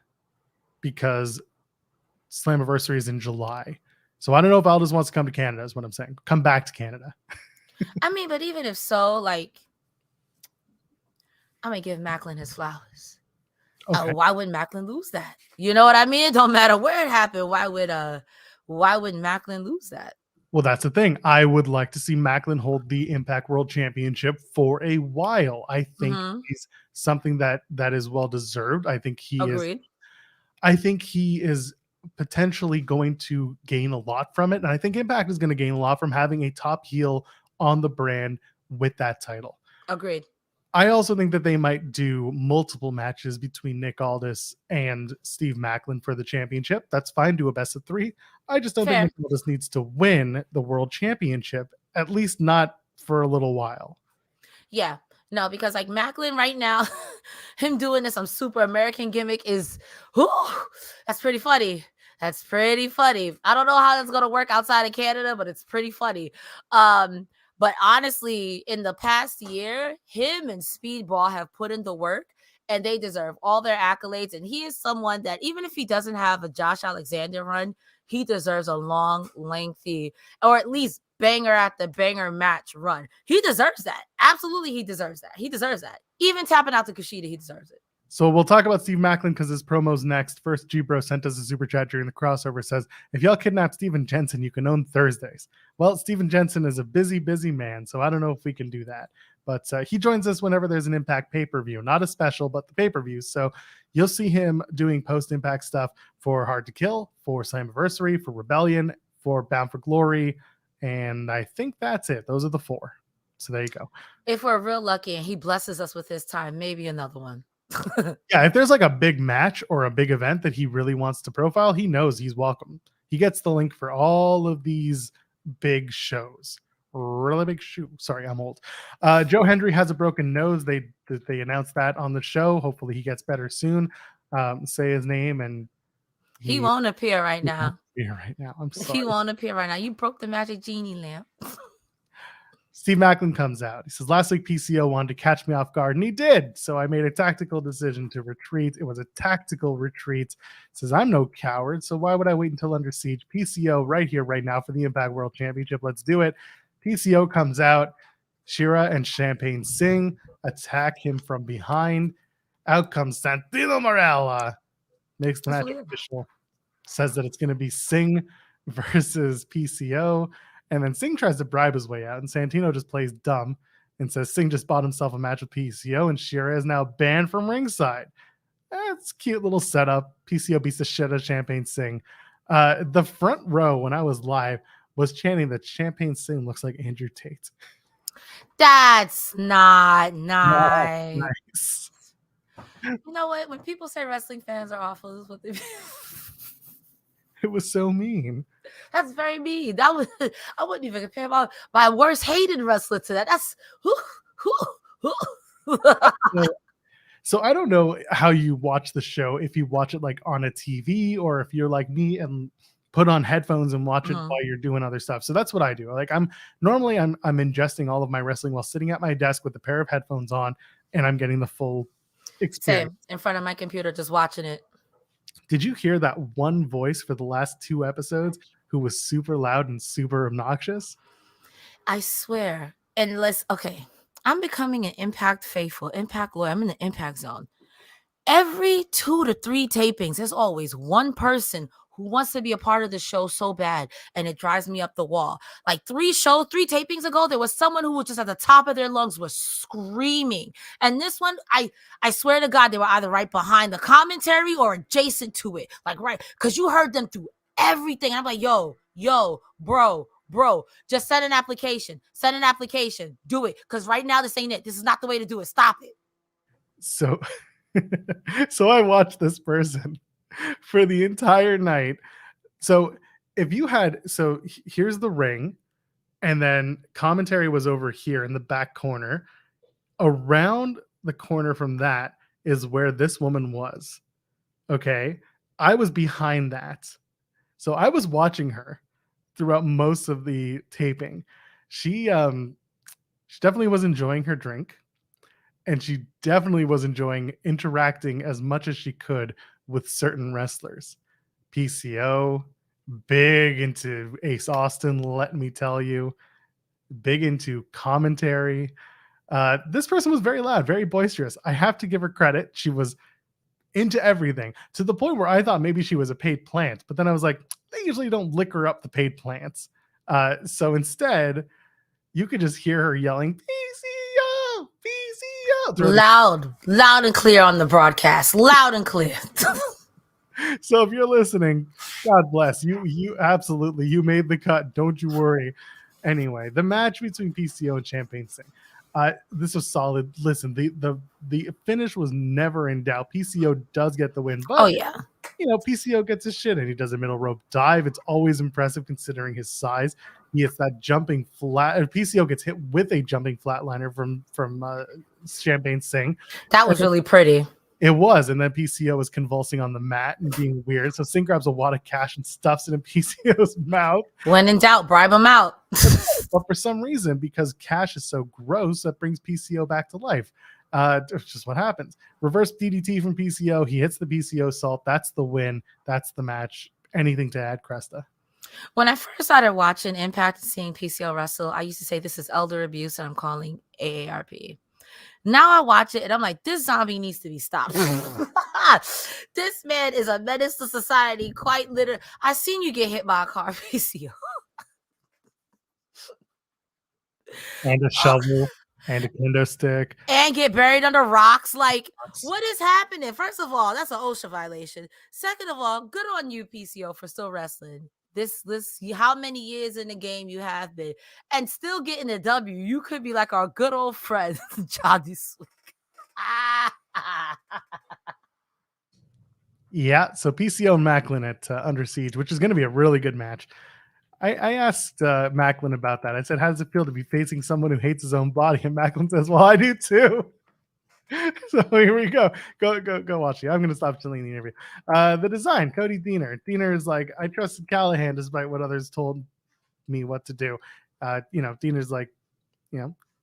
Speaker 4: because Slammiversary is in July. So I don't know if Aldis wants to come to Canada, is what I'm saying. Come back to Canada.
Speaker 5: I mean, but even if so, like, I'm going to give Macklin his flowers. Okay. Why would Macklin lose that? You know what I mean? It don't matter where it happened. Why would Macklin lose that?
Speaker 4: Well, that's the thing. I would like to see Macklin hold the Impact World Championship for a while. I think he's something that is well deserved. I think he is. I think he is potentially going to gain a lot from it. And I think Impact is going to gain a lot from having a top heel on the brand with that title.
Speaker 5: Agreed.
Speaker 4: I also think that they might do multiple matches between Nick Aldis and Steve Macklin for the championship. That's fine. Do a best of 3. I just don't think Nick Aldis needs to win the world championship, at least not for a little while.
Speaker 5: Yeah. No, because like Macklin right now, him doing this super American gimmick is, whew, that's pretty funny. That's pretty funny. I don't know how that's gonna work outside of Canada, but it's pretty funny. But honestly, in the past year, him and Speedball have put in the work, and they deserve all their accolades. And he is someone that even if he doesn't have a Josh Alexander run, he deserves a long, lengthy, or at least banger at the banger match run. He deserves that. Absolutely, he deserves that. He deserves that. Even tapping out to Kushida, he deserves it.
Speaker 4: So we'll talk about Steve Macklin because his promo's next. First, G-Bro sent us a super chat during the crossover. Says, if y'all kidnap Steven Jensen, you can own Thursdays. Well, Steven Jensen is a busy, busy man, so I don't know if we can do that. But he joins us whenever there's an Impact pay-per-view. Not a special, but the pay-per-view. So you'll see him doing post-Impact stuff for Hard to Kill, for Slammiversary, for Rebellion, for Bound for Glory, and I think that's it. Those are the 4. So there you go.
Speaker 5: If we're real lucky and he blesses us with his time, maybe another one.
Speaker 4: Yeah, if there's like a big match or a big event that he really wants to profile, he knows he's welcome. He gets the link for all of these big shows. Really big shoe. Sorry, I'm old. Joe Hendry has a broken nose. They announced that on the show. Hopefully he gets better soon. Say his name and
Speaker 5: he won't appear right now.
Speaker 4: I'm sorry.
Speaker 5: He won't appear right now. You broke the magic genie lamp.
Speaker 4: Steve Macklin comes out. He says, last week PCO wanted to catch me off guard, and he did. So I made a tactical decision to retreat. It was a tactical retreat. He says, I'm no coward, so why would I wait until under siege? PCO right here, right now for the Impact World Championship. Let's do it. PCO comes out. Shira and Champagne Singh attack him from behind. Out comes Santino Marella. Makes the match official. Says that it's going to be Singh versus PCO. And then Singh tries to bribe his way out, and Santino just plays dumb and says Singh just bought himself a match with PCO, and Shira is now banned from ringside. That's a cute little setup. PCO beats the shit out of Champagne Singh. The front row, when I was live, was chanting that Champagne Singh looks like Andrew Tate.
Speaker 5: That's not nice.
Speaker 4: Nice.
Speaker 5: You know what? When people say wrestling fans are awful, this is what they
Speaker 4: It was so mean.
Speaker 5: That's very mean. I wouldn't even compare my worst hated wrestler to that. That's
Speaker 4: So I don't know how you watch the show, if you watch it like on a TV or if you're like me and put on headphones and watch it while you're doing other stuff. So that's what I do. Like I'm ingesting all of my wrestling while sitting at my desk with a pair of headphones on, and I'm getting the full experience.
Speaker 5: Same, in front of my computer, just watching it.
Speaker 4: Did you hear that one voice for the last 2 episodes who was super loud and super obnoxious?
Speaker 5: I swear. And okay, I'm becoming an Impact faithful, Impact lawyer. I'm in the Impact zone. Every 2 to 3 tapings, there's always one person who wants to be a part of the show so bad, and it drives me up the wall. Like 3 tapings ago, there was someone who was just at the top of their lungs was screaming. And this one, I swear to God, they were either right behind the commentary or adjacent to it. Like, right, because you heard them through everything. I'm like, yo, bro, just send an application. Do it. Because right now, this ain't it. This is not the way to do it. Stop it.
Speaker 4: So, so I watched this person for the entire night. So here's the ring, and then commentary was over here in the back corner. Around the corner from that is where this woman was. Okay. I was behind that. So I was watching her throughout most of the taping. She definitely was enjoying her drink, and she definitely was enjoying interacting as much as she could with certain wrestlers. PCO, big into Ace Austin, let me tell you, big into commentary. This person was very loud, very boisterous. I have to give her credit. She was into everything, to the point where I thought maybe she was a paid plant, but then I was like, they usually don't liquor up the paid plants. So instead, you could just hear her yelling, PCO, PCO.
Speaker 5: Loud and clear on the broadcast. Loud and clear.
Speaker 4: So if you're listening, God bless you. You absolutely, you made the cut. Don't you worry. Anyway, the match between PCO and Champagne Singh. This was solid. Listen, the finish was never in doubt. PCO does get the win, but PCO gets his shit and he does a middle rope dive. It's always impressive considering his size. He hits that jumping flat. PCO gets hit with a jumping flatliner from champagne sing.
Speaker 5: That was really pretty.
Speaker 4: It was, and then PCO was convulsing on the mat and being weird. So Singh grabs a wad of cash and stuffs it in PCO's mouth.
Speaker 5: When in doubt, bribe him out.
Speaker 4: But for some reason, because cash is so gross, that brings PCO back to life. It's just what happens. Reverse DDT from PCO. He hits the PCO salt. That's the win. That's the match. Anything to add, Cresta?
Speaker 5: When I first started watching Impact and seeing PCO wrestle, I used to say this is elder abuse and I'm calling AARP. Now I watch it and I'm like, this zombie needs to be stopped. This man is a menace to society, quite literally. I seen you get hit by a car, PCO.
Speaker 4: And a shovel and a kendo stick.
Speaker 5: And get buried under rocks. Like, what is happening? First of all, that's an OSHA violation. Second of all, good on you, PCO, for still wrestling. This how many years in the game you have been and still getting a W. You could be like our good old friend Johnny Sweet.
Speaker 4: Yeah, so PCO and Macklin at Under Siege, which is going to be a really good match. I asked Macklin about that. I said, how does it feel to be facing someone who hates his own body? And Macklin says, well, I do too. So here we go. Go watch it. I'm going to stop chilling the interview. The design, Cody Deaner. Deaner is like, I trusted Callahan despite what others told me what to do. Deaner's like,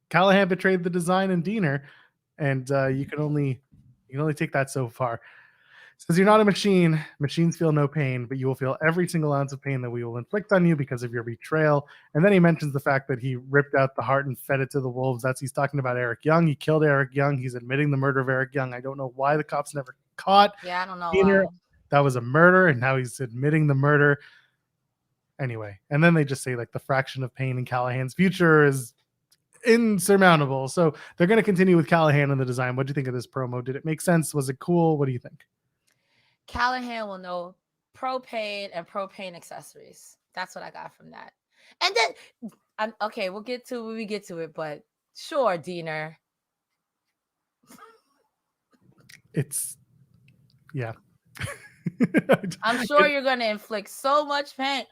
Speaker 4: Callahan betrayed the design and Deaner, and you can only take that so far. Says you're not a machine. Machines feel no pain, but you will feel every single ounce of pain that we will inflict on you because of your betrayal. And then he mentions the fact that he ripped out the heart and fed it to the wolves. He's talking about Eric Young. He killed Eric Young. He's admitting the murder of Eric Young. I don't know why the cops never caught.
Speaker 5: Yeah, I don't know.
Speaker 4: Deaner. That was a murder, and now he's admitting the murder. Anyway, and then they just say like the fraction of pain in Callahan's future is insurmountable. So they're going to continue with Callahan in the design. What do you think of this promo? Did it make sense? Was it cool? What do you think?
Speaker 5: Callahan will know propane and propane accessories. That's what I got from that. And then, okay, we'll get to when we get to it, but sure, Deaner.
Speaker 4: Yeah.
Speaker 5: I'm sure you're going to inflict so much pain.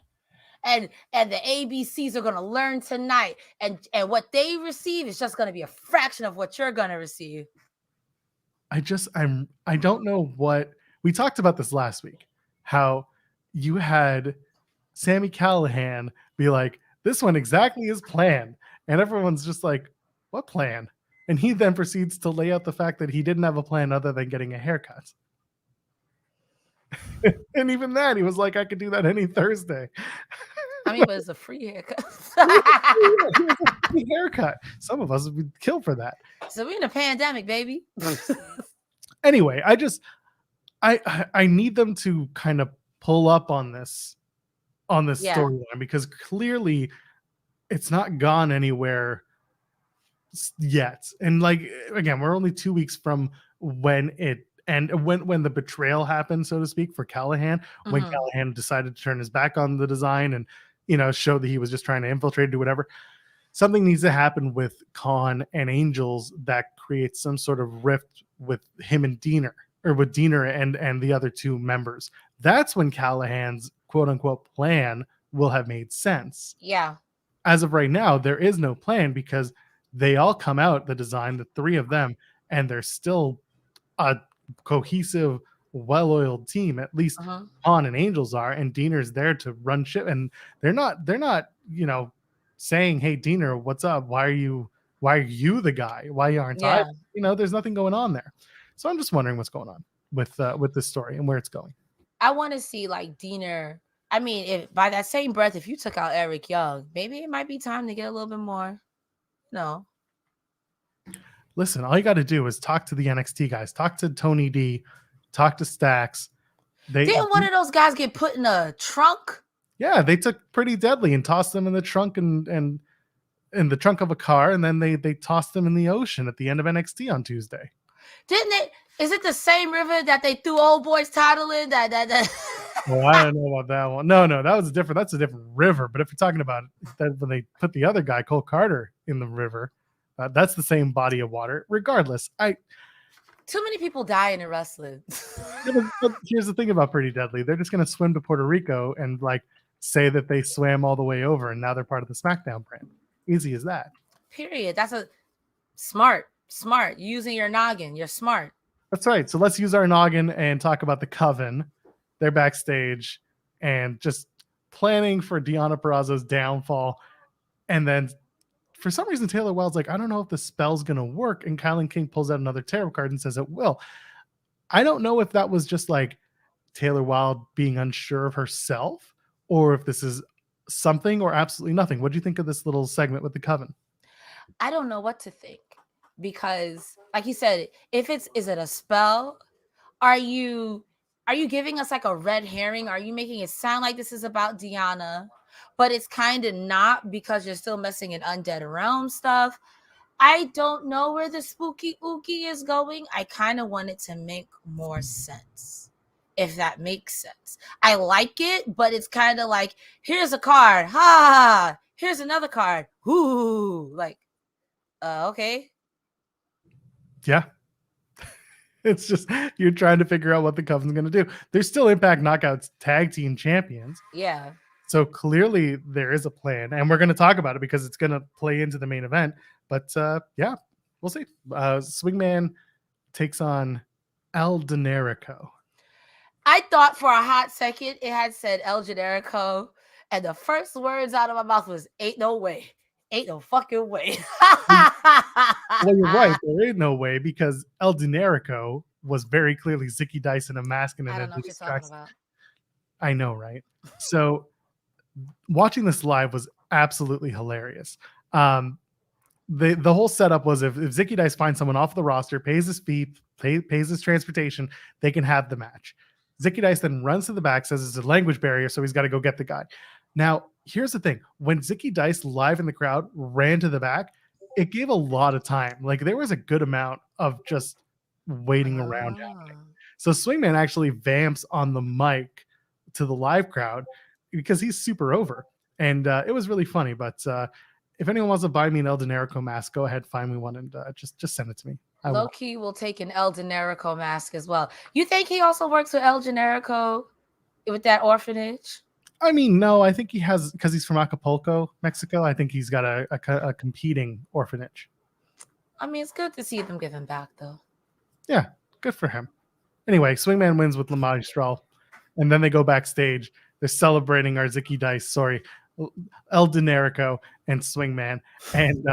Speaker 5: And the ABCs are going to learn tonight. And what they receive is just going to be a fraction of what you're going to receive.
Speaker 4: I don't know what... We talked about this last week, how you had Sami Callahan be like, this went exactly as planned. And everyone's just like, what plan? And he then proceeds to lay out the fact that he didn't have a plan other than getting a haircut. And even that, he was like, I could do that any Thursday.
Speaker 5: I mean, but it's a free haircut.
Speaker 4: Free haircut. Some of us would be killed for that.
Speaker 5: So we're in a pandemic, baby.
Speaker 4: Anyway, I need them to kind of pull up on this storyline, because clearly it's not gone anywhere yet. And like, again, we're only 2 weeks from when the betrayal happened, so to speak, for Callahan, when Callahan decided to turn his back on the design and, show that he was just trying to infiltrate, do whatever. Something needs to happen with Khan and Angels that creates some sort of rift with him and Deaner, or with Deaner and the other two members. That's when Callahan's quote unquote plan will have made sense.
Speaker 5: Yeah.
Speaker 4: As of right now, there is no plan because they all come out, the design, the three of them, and they're still a cohesive, well-oiled team. At least Han and Angels are, and Deaner's there to run shit. And they're not, saying, "Hey, Deaner, what's up? Why are you the guy? Why aren't I?" There's nothing going on there. So I'm just wondering what's going on with this story and where it's going.
Speaker 5: I want to see like Deaner. I mean, if by that same breath, if you took out Eric Young, maybe it might be time to get a little bit more. No.
Speaker 4: Listen, all you got to do is talk to the NXT guys, talk to Tony D, talk to Stax.
Speaker 5: Didn't one of those guys get put in a trunk? Yeah,
Speaker 4: they took Pretty Deadly and tossed them in the trunk and in the trunk of a car, and then they tossed them in the ocean at the end of NXT on Tuesday.
Speaker 5: Didn't it? Is it the same river that they threw Old Boy's title in? That
Speaker 4: Well, I don't know about that one. No, that was different. That's a different river. But if you're talking about that, when they put the other guy, Cole Carter, in the river, that's the same body of water. Regardless,
Speaker 5: too many people dying in wrestling.
Speaker 4: But here's the thing about Pretty Deadly: they're just going to swim to Puerto Rico and like say that they swam all the way over, and now they're part of the SmackDown brand. Easy as that.
Speaker 5: Period. That's a smart. Smart. Using your noggin. You're smart.
Speaker 4: That's right. So let's use our noggin and talk about the Coven. They're backstage and just planning for Deonna Purrazzo's downfall. And then for some reason, Taylor Wilde's like, I don't know if the spell's going to work. And Kylan King pulls out another tarot card and says it will. I don't know if that was just like Taylor Wilde being unsure of herself or if this is something or absolutely nothing. What do you think of this little segment with the Coven?
Speaker 5: I don't know what to think because, like you said, is it a spell? Are you giving us like a red herring? Are you making it sound like this is about Deonna, but it's kind of not because you're still messing in undead realm stuff? I don't know where the spooky ookie is going. I kind of want it to make more sense, if that makes sense. I like it, but it's kind of like, here's a card, ha! Here's another card, ooh, like, okay.
Speaker 4: Yeah. It's just you're trying to figure out what the Coven's going to do. They're still Impact Knockouts tag team champions.
Speaker 5: Yeah.
Speaker 4: So clearly there is a plan, and we're going to talk about it because it's going to play into the main event. But yeah, we'll see. Swingman takes on El Generico.
Speaker 5: I thought for a hot second it had said El Generico, and the first words out of my mouth was "Ain't no way, ain't no fucking way."
Speaker 4: Well, you're right. There ain't no way because El Generico was very clearly Zicky Dice in a mask and
Speaker 5: I
Speaker 4: an
Speaker 5: don't know what you're talking about.
Speaker 4: I know, right? So watching this live was absolutely hilarious. The whole setup was if Zicky Dice finds someone off the roster, pays his fee, pays his transportation, they can have the match. Zicky Dice then runs to the back, says it's a language barrier, so he's got to go get the guy. Now, here's the thing. When Zicky Dice live in the crowd ran to the back, it gave a lot of time. Like there was a good amount of just waiting around happening. So Swingman actually vamps on the mic to the live crowd because he's super over. And it was really funny. But if anyone wants to buy me an El Generico mask, go ahead, find me one and just send it to me.
Speaker 5: Loki will take an El Generico mask as well. You think he also works with El Generico with that orphanage?
Speaker 4: I mean, no, I think he has, because he's from Acapulco, Mexico. I think he's got a competing orphanage.
Speaker 5: I mean, it's good to see them giving back, though.
Speaker 4: Yeah, good for him. Anyway, Swingman wins with La Magistral, and then they go backstage. They're celebrating our Zicky Dice, El Generico and Swingman. And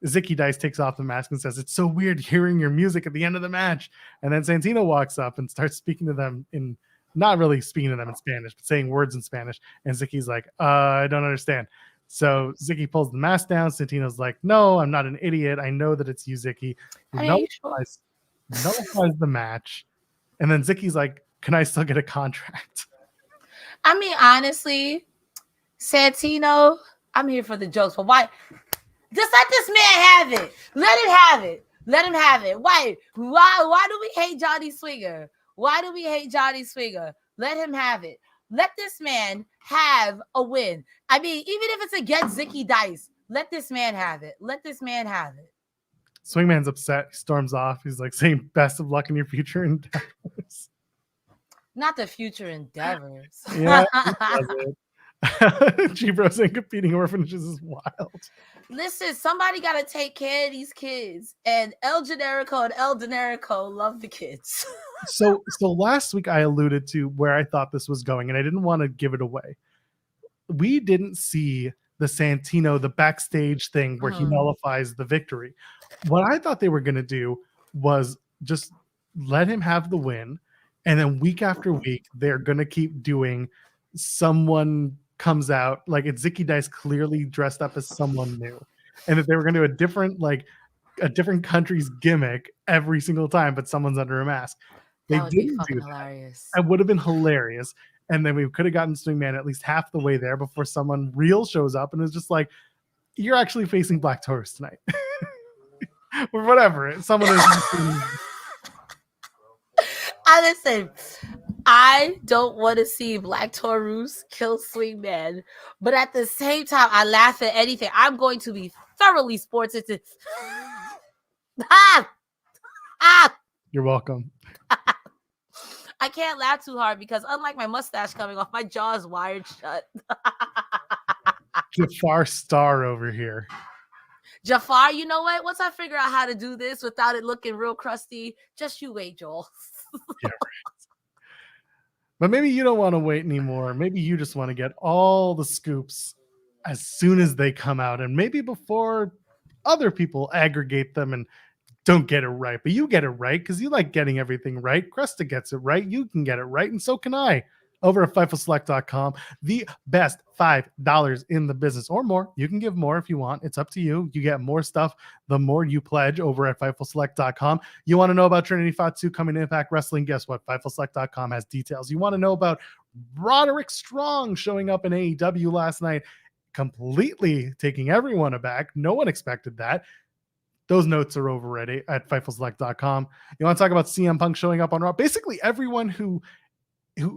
Speaker 4: Zicky Dice takes off the mask and says, "It's so weird hearing your music at the end of the match." And then Santino walks up and starts speaking to them in, not really speaking to them in Spanish, but saying words in Spanish. And Zicky's like, I don't understand. So Zicky pulls the mask down. Santino's like, "No, I'm not an idiot. I know that it's you, Zicky." Nullifies the match. And then Zicky's like, "Can I still get a contract?"
Speaker 5: I mean, honestly, Santino, I'm here for the jokes, but why? Just let this man have it. Let him have it. Let him have it. Why do we hate Johnny Swinger? Why do we hate Johnny Swinger? Let him have it. Let this man have a win. I mean, even if it's against Zicky Dice, let this man have it. Let this man have it.
Speaker 4: Swingman's upset. He storms off. He's like saying, "Best of luck in your future endeavors."
Speaker 5: Not the future endeavors.
Speaker 4: Yeah, G-Bros and competing orphanages is wild.
Speaker 5: Listen, somebody got to take care of these kids. And El Generico and El Generico love the kids.
Speaker 4: So last week I alluded to where I thought this was going, and I didn't want to give it away. We didn't see the Santino, the backstage thing where he nullifies the victory. What I thought they were going to do was just let him have the win, and then week after week, they're going to keep doing someone comes out, like it's Zicky Dice clearly dressed up as someone new, and that they were going to do a different country's gimmick every single time, but someone's under a mask. They didn't do that.
Speaker 5: Hilarious.
Speaker 4: It would have been hilarious. And then we could have gotten Swingman at least half the way there before someone real shows up and is just like, "You're actually facing Black Taurus tonight." Or whatever. Someone is.
Speaker 5: Listen, I don't want to see Black Taurus kill Swingman, but at the same time, I laugh at anything. I'm going to be thoroughly sports into.
Speaker 4: You're welcome.
Speaker 5: I can't laugh too hard because unlike my mustache coming off, my jaw is wired shut.
Speaker 4: Jafar Star over here.
Speaker 5: Jafar, you know what? Once I figure out how to do this without it looking real crusty, just you wait, Joel.
Speaker 4: Yeah, right. But maybe you don't want to wait anymore. Maybe you just want to get all the scoops as soon as they come out, and maybe before other people aggregate them and don't get it right. But you get it right because you like getting everything right. Cresta gets it right. You can get it right, and so can I. Over at FightfulSelect.com, the best $5 in the business or more. You can give more if you want. It's up to you. You get more stuff the more you pledge over at FightfulSelect.com. You want to know about Trinity Fatu coming to Impact Wrestling? Guess what? FightfulSelect.com has details. You want to know about Roderick Strong showing up in AEW last night, completely taking everyone aback. No one expected that. Those notes are over at FightfulSelect.com. You want to talk about CM Punk showing up on Raw? Basically, everyone who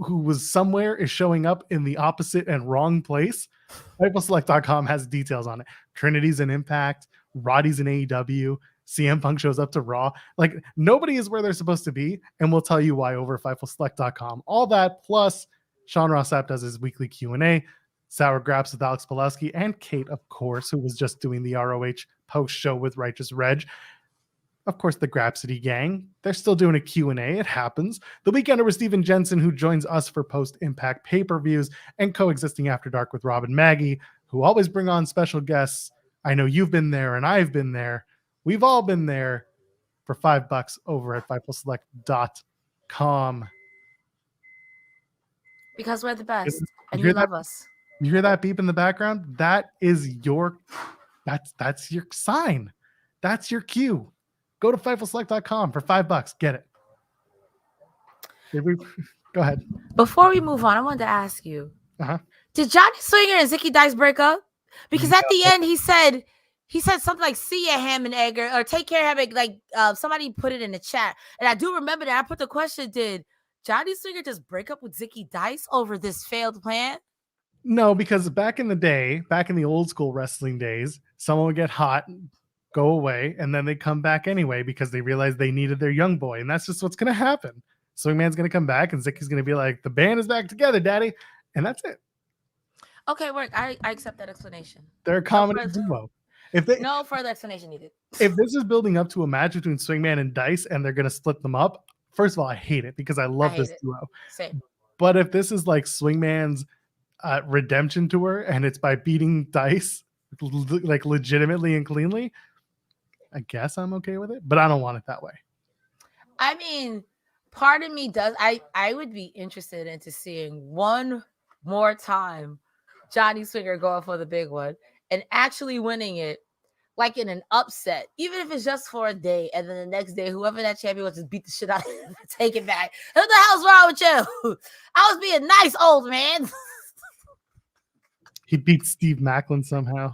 Speaker 4: was somewhere is showing up in the opposite and wrong place. FightfulSelect.com has details on it. Trinity's in Impact, Roddy's in AEW, CM Punk shows up to Raw. Like, nobody is where they're supposed to be, and we'll tell you why over at FightfulSelect.com. All that, plus Sean Ross Sapp does his weekly Q&A, Sour Graps with Alex Pulaski, and Kate, of course, who was just doing the ROH post-show with Righteous Reg. Of course, the Grapsity gang, they're still doing a Q&A. It happens. The Weekender with Steven Jensen, who joins us for post-Impact pay-per-views, and Coexisting After Dark with Rob and Maggie, who always bring on special guests. I know you've been there, and I've been there. We've all been there for $5 over at FightfulSelect.com.
Speaker 5: Because we're the best, and
Speaker 4: hear
Speaker 5: you
Speaker 4: that?
Speaker 5: love us.
Speaker 4: You hear that beep in the background? That is your, that's your sign. That's your cue. Go to FightfulSelect.com for $5. Get it. Go ahead.
Speaker 5: Before we move on, I wanted to ask you:
Speaker 4: Did
Speaker 5: Johnny Swinger and Zicky Dice break up? Because at the end he said something like "See ya, Hammenegger," or "Take care, Hammen." Like somebody put it in the chat, and I do remember that. I put the question: did Johnny Swinger just break up with Zicky Dice over this failed plan?
Speaker 4: No, because back in the day, back in the old school wrestling days, someone would get hot, go away, and then they come back anyway because they realized they needed their young boy, and that's just what's going to happen. Swingman's going to come back, and Zicky's going to be like, "The band is back together, Daddy," and that's it.
Speaker 5: Okay, work. I accept that explanation.
Speaker 4: They're a comedy duo.
Speaker 5: No further explanation needed.
Speaker 4: If this is building up to a match between Swingman and Dice, and they're going to split them up, first of all, I hate it because I love this duo.
Speaker 5: Same.
Speaker 4: But if this is like Swingman's redemption tour, and it's by beating Dice like legitimately and cleanly, I guess I'm okay with it, but I don't want it that way.
Speaker 5: I mean, part of me does. I would be interested into seeing one more time Johnny Swinger going for the big one and actually winning it, like in an upset, even if it's just for a day, and then the next day, whoever that champion was, just beat the shit out of him, take it back. What the hell's wrong with you? I was being nice, old man.
Speaker 4: He beat Steve Macklin somehow.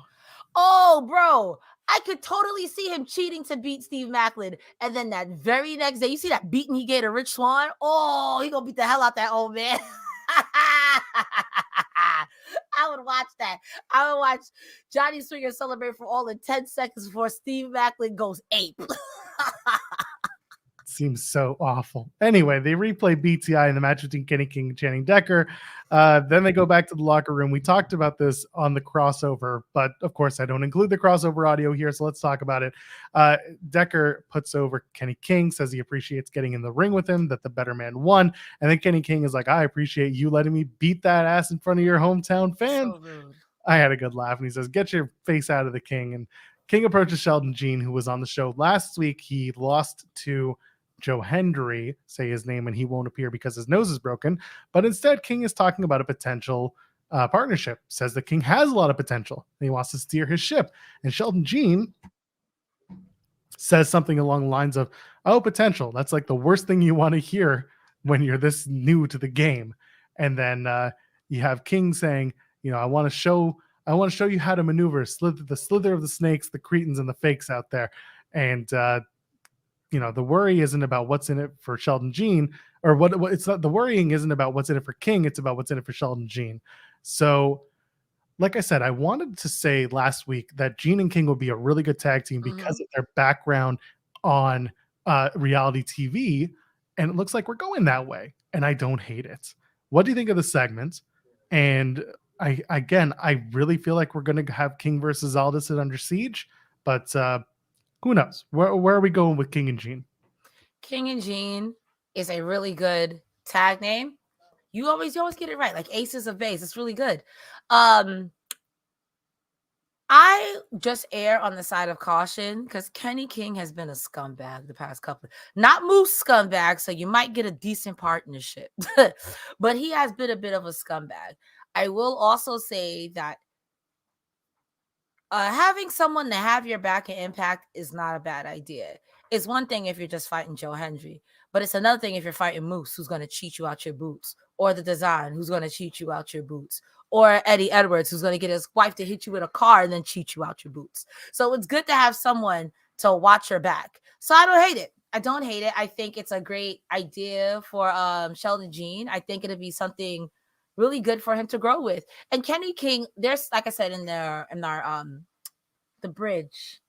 Speaker 5: Oh, bro. I could totally see him cheating to beat Steve Macklin. And then that very next day, you see that beating he gave to Rich Swann? Oh, he gonna beat the hell out that old man. I would watch that. I would watch Johnny Swinger celebrate for all in 10 seconds before Steve Macklin goes ape.
Speaker 4: Seems so awful. Anyway, they replay BTI in the match between Kenny King and Channing Decker. Then they go back to the locker room. We talked about this on the crossover, but of course I don't include the crossover audio here, so let's talk about it. Decker puts over Kenny King, says he appreciates getting in the ring with him, that the better man won. And then Kenny King is like, "I appreciate you letting me beat that ass in front of your hometown fan."
Speaker 5: So rude.
Speaker 4: I had a good laugh. And he says, "Get your face out of the King." And King approaches Sheldon Jean, who was on the show last week. He lost to Joe Hendry, say his name, and he won't appear because his nose is broken. But instead, King is talking about a potential partnership, says the King has a lot of potential, and he wants to steer his ship. And Sheldon Jean says something along the lines of, "Oh, potential. That's like the worst thing you want to hear when you're this new to the game." And then you have King saying, "I want to show you how to maneuver the slither of the snakes, the cretins, and the fakes out there." And the worry isn't about what's in it for Sheldon Jean, or what it's not. The worrying isn't about what's in it for King. It's about what's in it for Sheldon Jean. So, like I said, I wanted to say last week that Jean and King would be a really good tag team because of their background on reality TV, and it looks like we're going that way, and I don't hate it. What do you think of the segment? And I really feel like we're going to have King versus Aldis at Under Siege, But who knows? Where are we going with King and Jean?
Speaker 5: King and Jean is a really good tag name. You always get it right. Like Aces of Base. It's really good. I just err on the side of caution because Kenny King has been a scumbag the past couple. Not Moose scumbag, so you might get a decent partnership. But he has been a bit of a scumbag. I will also say that having someone to have your back in Impact is not a bad idea. It's one thing if you're just fighting Joe Hendry, but it's another thing if you're fighting Moose, who's going to cheat you out your boots, or the Design, who's going to cheat you out your boots, or Eddie Edwards, who's going to get his wife to hit you with a car and then cheat you out your boots. So it's good to have someone to watch your back. So I don't hate it. I think it's a great idea for Sheldon Jean. I think it'll be something really good for him to grow with. And Kenny King, there's, like I said in our the bridge,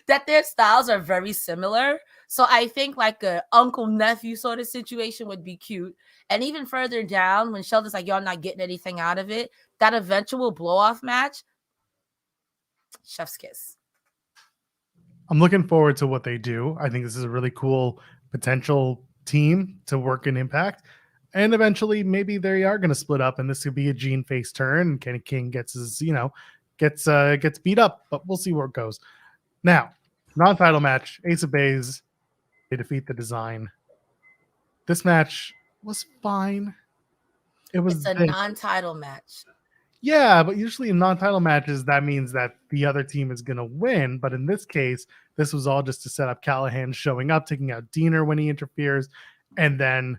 Speaker 5: that their styles are very similar. So I think like a uncle nephew sort of situation would be cute. And even further down, when Sheldon's like, y'all not getting anything out of it, that eventual blow off match, chef's kiss.
Speaker 4: I'm looking forward to what they do. I think this is a really cool potential team to work in Impact. And eventually, maybe they are going to split up, and this could be a Jean face turn. And Kenny King gets his, gets beat up, but we'll see where it goes. Now, non-title match: Ace of Base. They defeat the Design. This match was fine.
Speaker 5: It's a non-title match.
Speaker 4: Yeah, but usually in non-title matches, that means that the other team is going to win. But in this case, this was all just to set up Callahan showing up, taking out Diener when he interferes, and then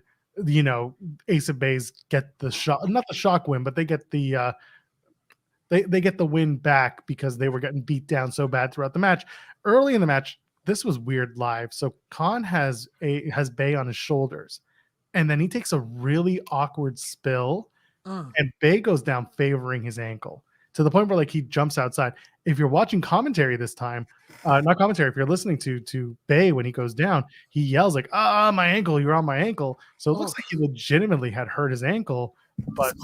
Speaker 4: Ace of Base get the shock, not the shock win, but they get the they get the win back because they were getting beat down so bad throughout the match. Early in the match, this was weird live. So Khan has Bay on his shoulders, and then he takes a really awkward spill, and Bay goes down favoring his ankle to the point where like he jumps outside. If you're watching commentary this time, not commentary, if you're listening to Bay when he goes down, he yells like, my ankle, you're on my ankle. So it looks like he legitimately had hurt his ankle, but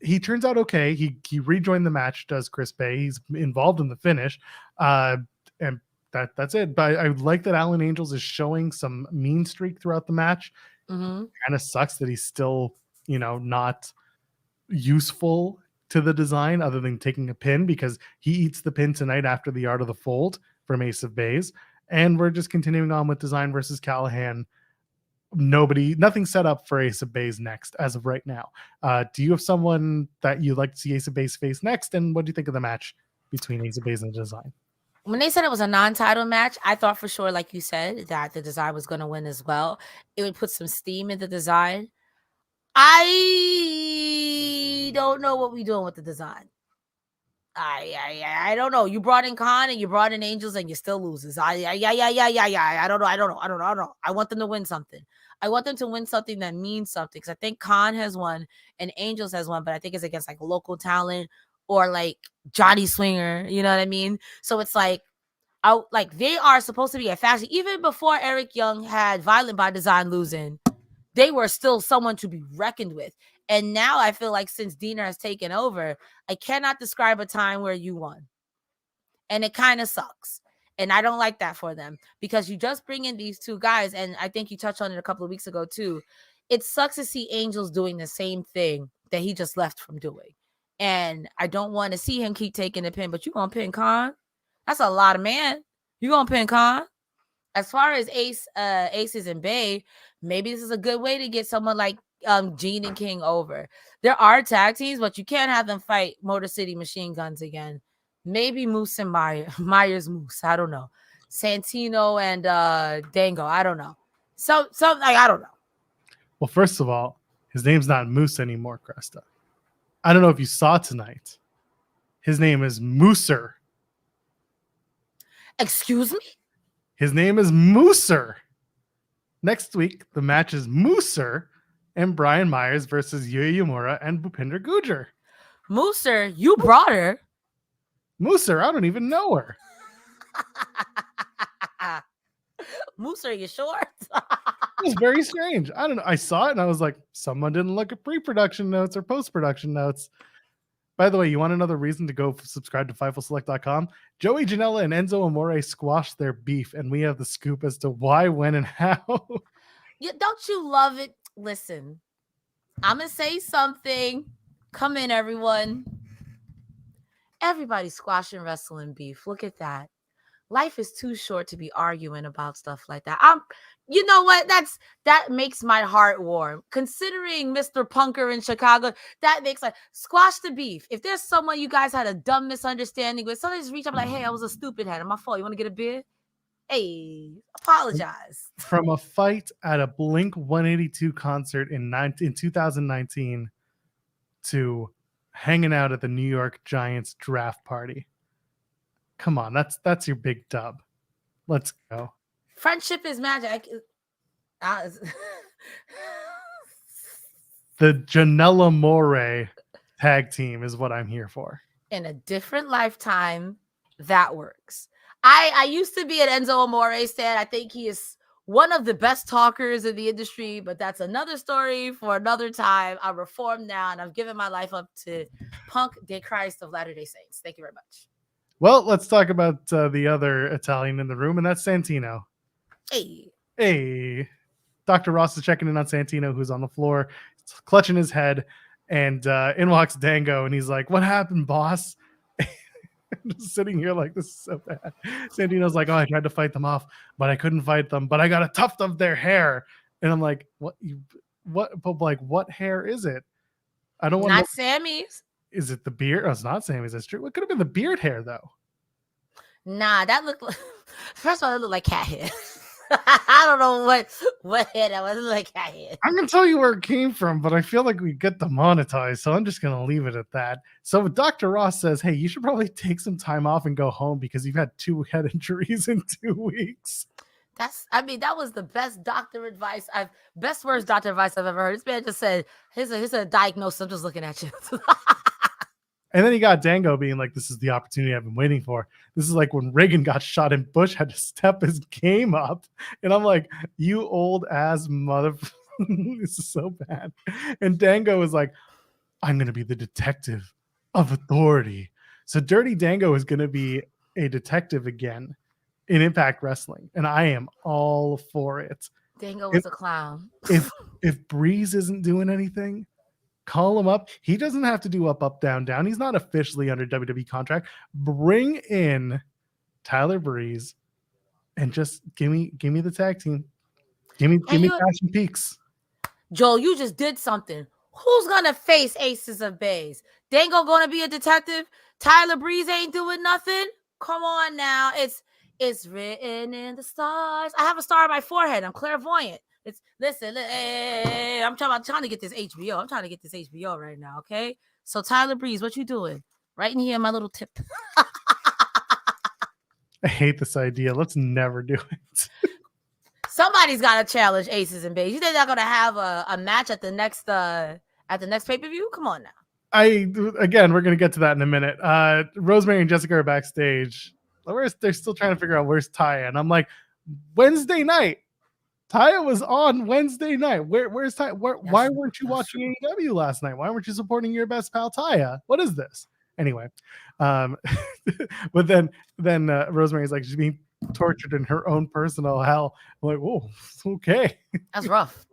Speaker 4: he turns out okay. He rejoined the match, does Chris Bay. He's involved in the finish, and that's it. But I like that Alan Angels is showing some mean streak throughout the match. Kind of sucks that he's still, not useful to the Design other than taking a pin, because he eats the pin tonight after the Art of the Fold from Ace of Base. And we're just continuing on with Design versus Callahan. Nothing set up for Ace of Base next as of right now. Do you have someone that you'd like to see Ace of Base face next? And what do you think of the match between Ace of Base and Design?
Speaker 5: When they said it was a non-title match, I thought for sure, like you said, that the Design was going to win as well. It would put some steam in the Design. I don't know what we're doing with the Design. I don't know. You brought in Khan and you brought in Angels and you still loses. I don't know. I want them to win something. I want them to win something that means something, because I think Khan has won and Angels has won, but I think it's against like local talent or like Johnny Swinger. You know what I mean? So it's like, they are supposed to be a faction. Even before Eric Young had Violent by Design losing, they were still someone to be reckoned with. And now I feel like since Diener has taken over, I cannot describe a time where you won. And it kind of sucks. And I don't like that for them, because you just bring in these two guys. And I think you touched on it a couple of weeks ago too. It sucks to see Angels doing the same thing that he just left from doing. And I don't want to see him keep taking the pin, but you going to pin Khan? That's a lot of man. You going to pin Khan? As far as Aces and Bay, maybe this is a good way to get someone like Jean and King over. There are tag teams, but you can't have them fight Motor City Machine Guns again. Maybe Moose and Myers Moose. I don't know. Santino and Dango. I don't know. I don't know.
Speaker 4: Well, first of all, his name's not Moose anymore, Cresta. I don't know if you saw tonight. His name is Mooser.
Speaker 5: Excuse me?
Speaker 4: His name is Mooser. Next week, the match is Mooser and Brian Myers versus Yuya Uemura and Bhupinder Gujjar.
Speaker 5: Mooser, you brought her.
Speaker 4: Mooser, I don't even know her.
Speaker 5: Mooser, you sure?
Speaker 4: It was very strange. I don't know. I saw it and I was like, someone didn't look at pre-production notes or post-production notes. By the way, you want another reason to go subscribe to FightfulSelect.com? Joey Janela and Enzo Amore squashed their beef, and we have the scoop as to why, when, and how.
Speaker 5: Don't you love it? Listen, I'm going to say something. Come in, everyone. Everybody's squashing wrestling beef. Look at that. Life is too short to be arguing about stuff like that. You know what? That makes my heart warm. Considering Mr. Punker in Chicago, that makes like squash the beef. If there's someone you guys had a dumb misunderstanding with, somebody just reach up like, hey, I was a stupid head. My fault. You want to get a beer? Hey, apologize.
Speaker 4: From a fight at a Blink 182 concert in 2019 to hanging out at the New York Giants draft party. Come on, that's your big dub. Let's go.
Speaker 5: Friendship is magic.
Speaker 4: The Janela More tag team is what I'm here for.
Speaker 5: In a different lifetime, that works. I used to be an Enzo Amore stan. I think he is one of the best talkers in the industry, but that's another story for another time. I'm reformed now, and I've given my life up to Punk de Christ of Latter-day Saints. Thank you very much.
Speaker 4: Well, let's talk about the other Italian in the room, and that's Santino. Hey. Dr. Ross is checking in on Santino, who's on the floor, clutching his head, and in walks Dango, and he's like, what happened, boss? Just sitting here like, this is so bad. Santino's like, oh, I tried to fight them off, but I couldn't fight them, but I got a tuft of their hair. And I'm like, what hair is it? I don't want
Speaker 5: Not Sammy's.
Speaker 4: Is it the beard? Oh, it's not Sammy's. That's true. It could have been the beard hair, though.
Speaker 5: Nah, that looked like... First of all, it looked like cat hair. I don't know what hair that was. It looked like cat hair.
Speaker 4: I'm going to tell you where it came from, but I feel like we get demonetized, so I'm just going to leave it at that. So Dr. Ross says, hey, you should probably take some time off and go home because you've had 2 head injuries in 2 weeks.
Speaker 5: That was the best doctor advice best worst doctor advice I've ever heard. This man just said, here's a diagnosis. I'm just looking at you.
Speaker 4: And then you got Dango being like, this is the opportunity I've been waiting for. This is like when Reagan got shot and Bush had to step his game up. And I'm like, you old ass mother. This is so bad. And Dango is like, I'm going to be the detective of authority. So Dirty Dango is going to be a detective again in Impact Wrestling. And I am all for it.
Speaker 5: Dango was a clown.
Speaker 4: If Breeze isn't doing anything, call him up. He doesn't have to do up, down, down. He's not officially under WWE contract. Bring in Tyler Breeze and just give me the tag team. Give me Passion Peaks.
Speaker 5: Joel, you just did something. Who's gonna face Aces of Base? Dango gonna be a detective? Tyler Breeze ain't doing nothing? Come on now. It's written in the stars. I have a star on my forehead. I'm clairvoyant. Listen, I'm trying to get this HBO. I'm trying to get this HBO right now, okay? So Tyler Breeze, what you doing? Right in here, my little tip.
Speaker 4: I hate this idea. Let's never do it.
Speaker 5: Somebody's got to challenge Aces and Bays. You think they're gonna have a match at the next pay-per-view? Come on now.
Speaker 4: We're gonna get to that in a minute. Rosemary and Jessica are backstage. They're still trying to figure out where's Taya, and I'm like, Wednesday night. Taya was on Wednesday night. Where's Taya? Why weren't you watching AEW last night? Why weren't you supporting your best pal Taya? What is this? Anyway, but then Rosemary's like, she's being tortured in her own personal hell. I'm like, whoa, okay.
Speaker 5: That's rough.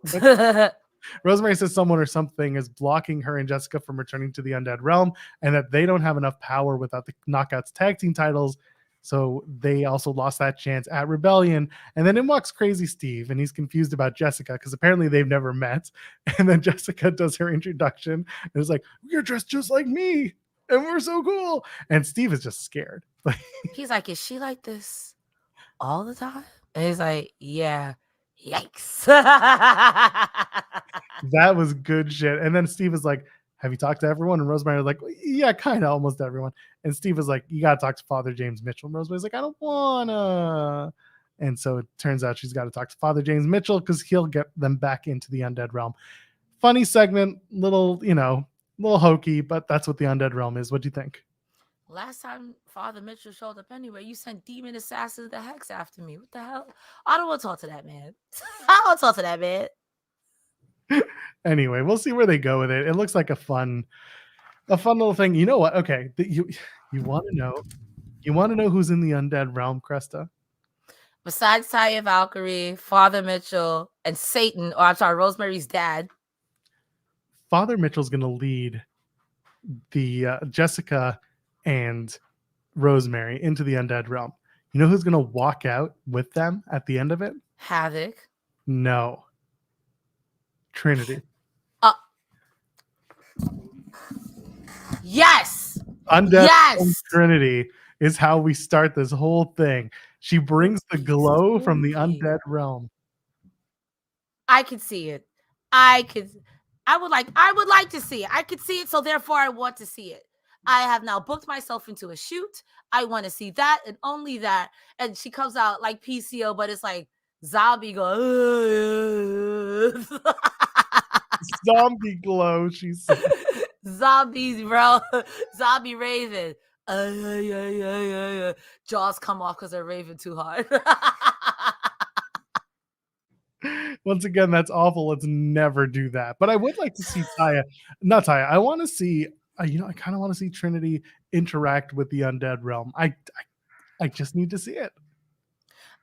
Speaker 4: Rosemary says someone or something is blocking her and Jessica from returning to the Undead Realm, and that they don't have enough power without the Knockouts tag team titles. So they also lost that chance at Rebellion. And then in walks Crazy Steve, and he's confused about Jessica because apparently they've never met. And then Jessica does her introduction and is like, you're dressed just like me, and we're so cool. And Steve is just scared.
Speaker 5: He's like, is she like this all the time? And he's like, yeah. Yikes.
Speaker 4: That was good shit. And then Steve is like, have you talked to everyone? And Rosemary was like, yeah, kind of, almost everyone. And Steve was like, you got to talk to Father James Mitchell. And Rosemary's like, I don't want to. And so it turns out she's got to talk to Father James Mitchell because he'll get them back into the Undead Realm. Funny segment, little hokey, but that's what the Undead Realm is. What do you think?
Speaker 5: Last time Father Mitchell showed up anyway, you sent demon assassins the hex after me. What the hell? I don't want to talk to that man. I don't want to talk to that man.
Speaker 4: Anyway, we'll see where they go with it. It looks like a fun a fun little thing. You know what? Okay, you want to know? You want to know who's in the undead realm, Cresta?
Speaker 5: Besides Taya Valkyrie, Father Mitchell, and Satan, or I'm sorry, Rosemary's dad.
Speaker 4: Father Mitchell's going to lead the Jessica and Rosemary into the undead realm. You know who's going to walk out with them at the end of it?
Speaker 5: Havoc.
Speaker 4: No. Trinity.
Speaker 5: Yes.
Speaker 4: Undead
Speaker 5: Yes.
Speaker 4: Trinity is how we start this whole thing. She brings the glow from the
Speaker 5: movie.
Speaker 4: undead realm.
Speaker 5: I could see it. I would like to see it. I could see it, so therefore I want to see it. I have now booked myself into a shoot. I want to see that and only that. And she comes out like PCO, but it's like zombie go.
Speaker 4: Zombie glow, she said.
Speaker 5: Zombies, bro. Zombie Raven. Jaws come off because they're raving too hard.
Speaker 4: Once again, that's awful. Let's never do that. But I would like to see not Taya. I want to see, I kind of want to see Trinity interact with the undead realm. I just need to see it.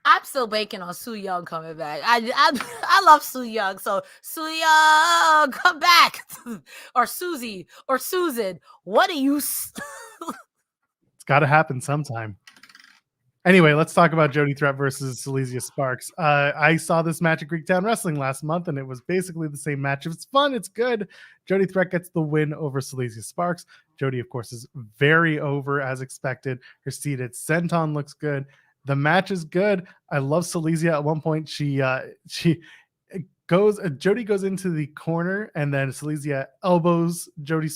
Speaker 5: I'm still banking on Su Young coming back. I love Su Young. So Su Young, come back. Or Susie or Susan. What are you?
Speaker 4: It's got to happen sometime. Anyway, let's talk about Jody Threat versus Silesia Sparks. I saw this match at Greektown Wrestling last month, and it was basically the same match. If it's fun, it's good. Jody Threat gets the win over Silesia Sparks. Jody, of course, is very over as expected. Her seated senton looks good. The match is good. I love Silesia. At one point, Jody goes into the corner, and then Silesia elbows Jody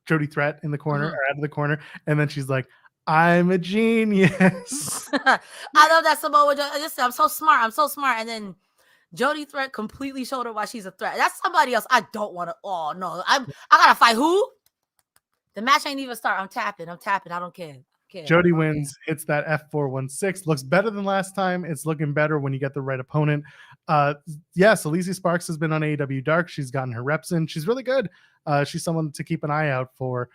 Speaker 4: Threat in the corner or out of the corner, and then she's like, I'm a genius.
Speaker 5: I love that Samoa Joe. Listen, I'm so smart. And then Jody Threat completely showed her why she's a threat. That's somebody else I don't want to. Oh no, I gotta fight who? The match ain't even start. I'm tapping. I don't care.
Speaker 4: Jody wins, hits that F416. Looks better than last time. It's looking better when you get the right opponent. Silesia Sparks has been on AEW Dark. She's gotten her reps in. She's really good. She's someone to keep an eye out for.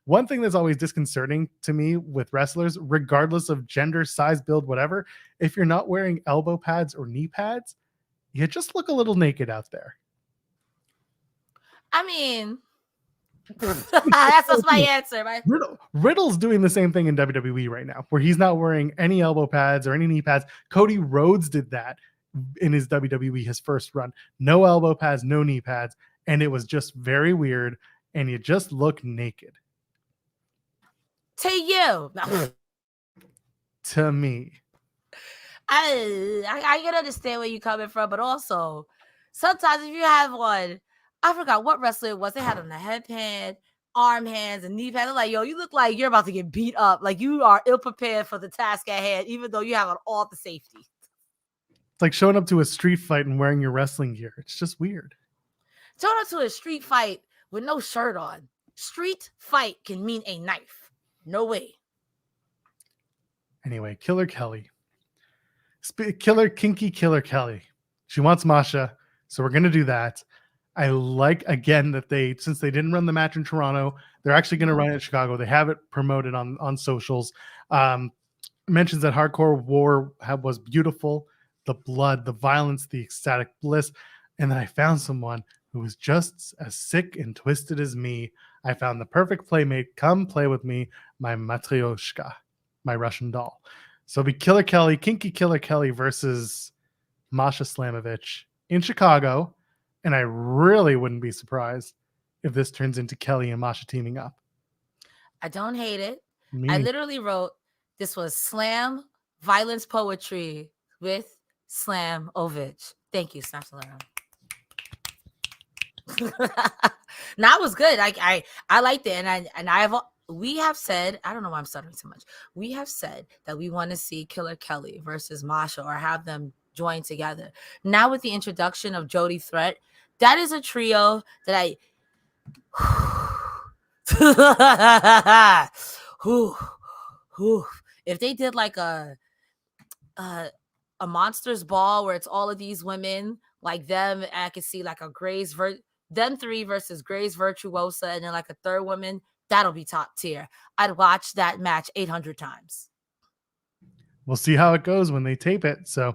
Speaker 4: One thing that's always disconcerting to me with wrestlers, regardless of gender, size, build, whatever, if you're not wearing elbow pads or knee pads, you just look a little naked out there.
Speaker 5: I mean, that's my answer, right?
Speaker 4: Riddle's doing the same thing in WWE right now, where he's not wearing any elbow pads or any knee pads. Cody Rhodes did that in his WWE, his first run. No elbow pads, no knee pads, and it was just very weird, and you just look naked.
Speaker 5: To you. No.
Speaker 4: To me.
Speaker 5: I can understand where you're coming from, but also sometimes if you have one, I forgot what wrestler it was. They had on a headband, arm hands, and knee pads. They're like, yo, you look like you're about to get beat up. Like you are ill prepared for the task at hand, even though you have on all the safety.
Speaker 4: It's like showing up to a street fight and wearing your wrestling gear. It's just weird.
Speaker 5: Showing up to a street fight with no shirt on. Street fight can mean a knife. No way.
Speaker 4: Anyway, Killer Kelly. Kinky Killer Kelly. She wants Masha, so we're going to do that. I like, again, that since they didn't run the match in Toronto, they're actually going to run it in Chicago. They have it promoted on socials. Mentions that Hardcore War was beautiful. The blood, the violence, the ecstatic bliss. And then I found someone who was just as sick and twisted as me. I found the perfect playmate. Come play with me, my Matryoshka, my Russian doll. So it'll be Killer Kelly, Kinky Killer Kelly versus Masha Slamovich in Chicago. And I really wouldn't be surprised if this turns into Kelly and Masha teaming up.
Speaker 5: I don't hate it. I literally wrote, this was slam violence poetry with Slamovich. Thank you, Snaps Alarm. Now it was good. I liked it, and we have said, I don't know why I'm stuttering so much. We have said that we want to see Killer Kelly versus Masha or have them join together. Now with the introduction of Jody Threat, that is a trio that if they did like a monsters ball where it's all of these women like them, I could see like a Gray's them three versus Gray's Virtuosa, and then like a third woman, that'll be top tier. I'd watch that match 800 times.
Speaker 4: We'll see how it goes when they tape it. So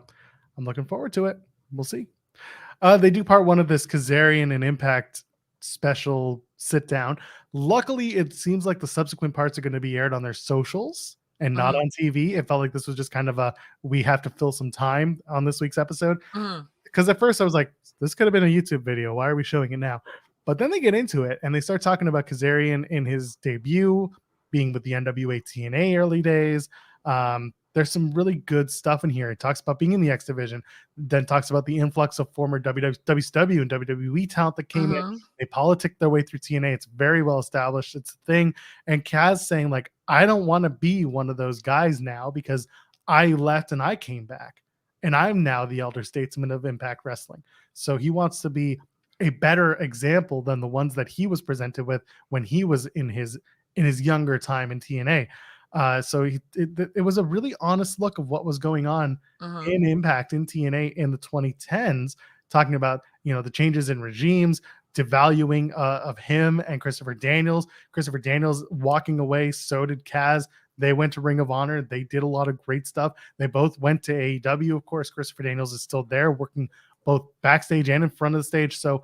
Speaker 4: I'm looking forward to it. We'll see. They do part one of this Kazarian and Impact special sit down. Luckily, it seems like the subsequent parts are going to be aired on their socials and not on TV. It felt like this was just kind of we have to fill some time on this week's episode. Because at first I was like, this could have been a YouTube video. Why are we showing it now? But then they get into it and they start talking about Kazarian in his debut, being with the NWA TNA early days. There's some really good stuff in here. It talks about being in the X division, then talks about the influx of former WCW and WWE talent that came in. They politic their way through TNA. It's very well established. It's a thing. And Kaz saying, like, I don't want to be one of those guys now because I left and I came back. And I'm now the elder statesman of Impact Wrestling. So he wants to be a better example than the ones that he was presented with when he was in his younger time in TNA. So it was a really honest look of what was going on in Impact in TNA in the 2010s, talking about, the changes in regimes, devaluing of him and Christopher Daniels. Christopher Daniels walking away, so did Kaz. They went to Ring of Honor. They did a lot of great stuff. They both went to AEW. Of course, Christopher Daniels is still there, working both backstage and in front of the stage. So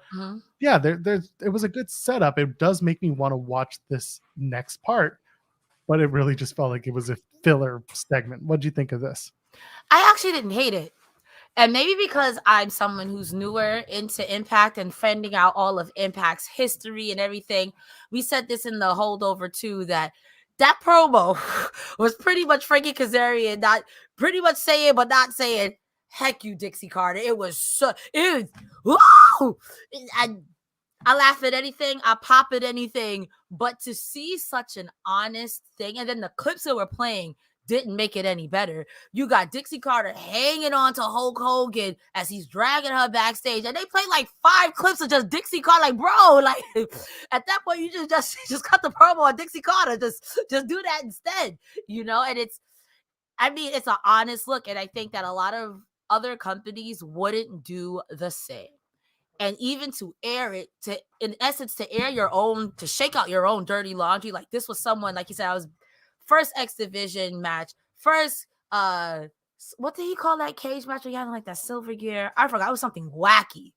Speaker 4: yeah, it was a good setup. It does make me want to watch this next part. But it really just felt like it was a filler segment. What do you think of this?
Speaker 5: I actually didn't hate it. And maybe because I'm someone who's newer into Impact and finding out all of Impact's history and everything. We said this in the holdover too, that promo was pretty much Frankie Kazarian, not pretty much saying, but not saying, heck you, Dixie Carter. It was woo! I laugh at anything, I pop at anything, but to see such an honest thing, and then the clips that were playing didn't make it any better. You got Dixie Carter hanging on to Hulk Hogan as he's dragging her backstage, and they played like 5 clips of just Dixie Carter. Like, bro, like at that point, you just cut the promo on Dixie Carter. Just do that instead, And it's an honest look, and I think that a lot of other companies wouldn't do the same. And even to air it, in essence, to air your own, to shake out your own dirty laundry. Like this was someone, like you said, I was first X Division match, first, what did he call that cage match? We had like that silver gear. I forgot. It was something wacky.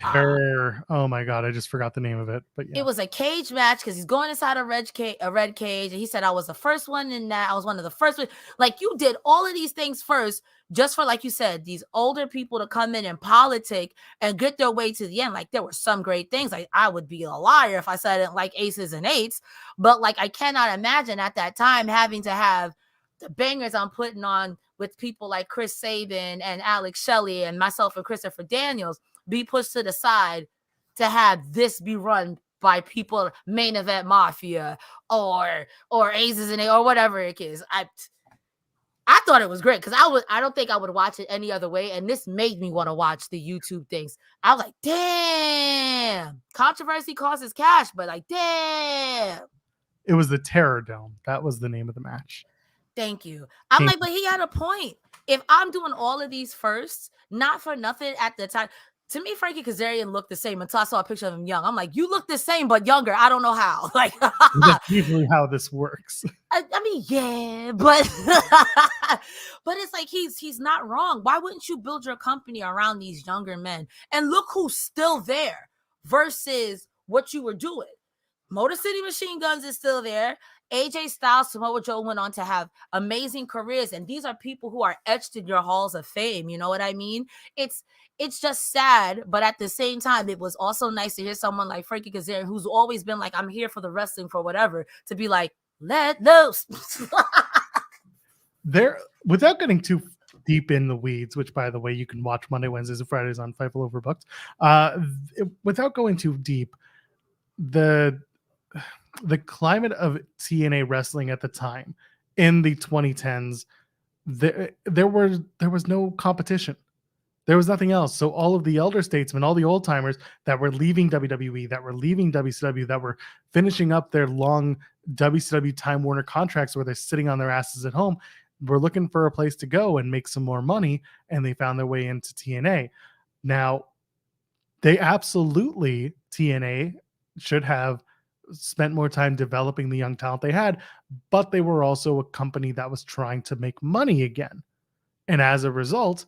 Speaker 4: Oh my God, I just forgot the name of it. But yeah.
Speaker 5: It was a cage match because he's going inside a red cage, and he said, I was the first one in that. I was one of the first ones. Like you did all of these things first, just for, like you said, these older people to come in and politic and get their way to the end. Like there were some great things. Like I would be a liar if I said I didn't like aces and eights, but like I cannot imagine at that time having to have the bangers I'm putting on with people like Chris Sabin and Alex Shelley and myself and Christopher Daniels be pushed to the side to have this be run by people, Main Event Mafia or Aces and A or whatever it is. I thought it was great because I don't think I would watch it any other way. And this made me want to watch the YouTube things. I was like, damn, controversy causes cash, but like, damn.
Speaker 4: It was the Terror Dome. That was the name of the match.
Speaker 5: Thank you. I'm like, but he had a point. If I'm doing all of these first, not for nothing at the time. To me, Frankie Kazarian looked the same until I saw a picture of him young. I'm like, you look the same, but younger. I don't know how. Like,
Speaker 4: that's usually how this works.
Speaker 5: I mean, yeah, but but it's like he's not wrong. Why wouldn't you build your company around these younger men? And look who's still there versus what you were doing. Motor City Machine Guns is still there. AJ Styles, Samoa Joe went on to have amazing careers, and these are people who are etched in your halls of fame. You know what I mean? It's just sad, but at the same time, it was also nice to hear someone like Frankie Kazarian, who's always been like, I'm here for the wrestling for whatever, to be like, let loose.
Speaker 4: There, without getting too deep in the weeds, which by the way, you can watch Monday, Wednesdays, and Fridays on Fightful Overbooked. Without going too deep, the climate of TNA wrestling at the time in the 2010s, there was no competition. There was nothing else. So all of the elder statesmen, all the old timers that were leaving WWE, that were leaving WCW, that were finishing up their long WCW Time Warner contracts where they're sitting on their asses at home, were looking for a place to go and make some more money, and they found their way into TNA. Now, they absolutely TNA should have spent more time developing the young talent they had, but they were also a company that was trying to make money again. And as a result,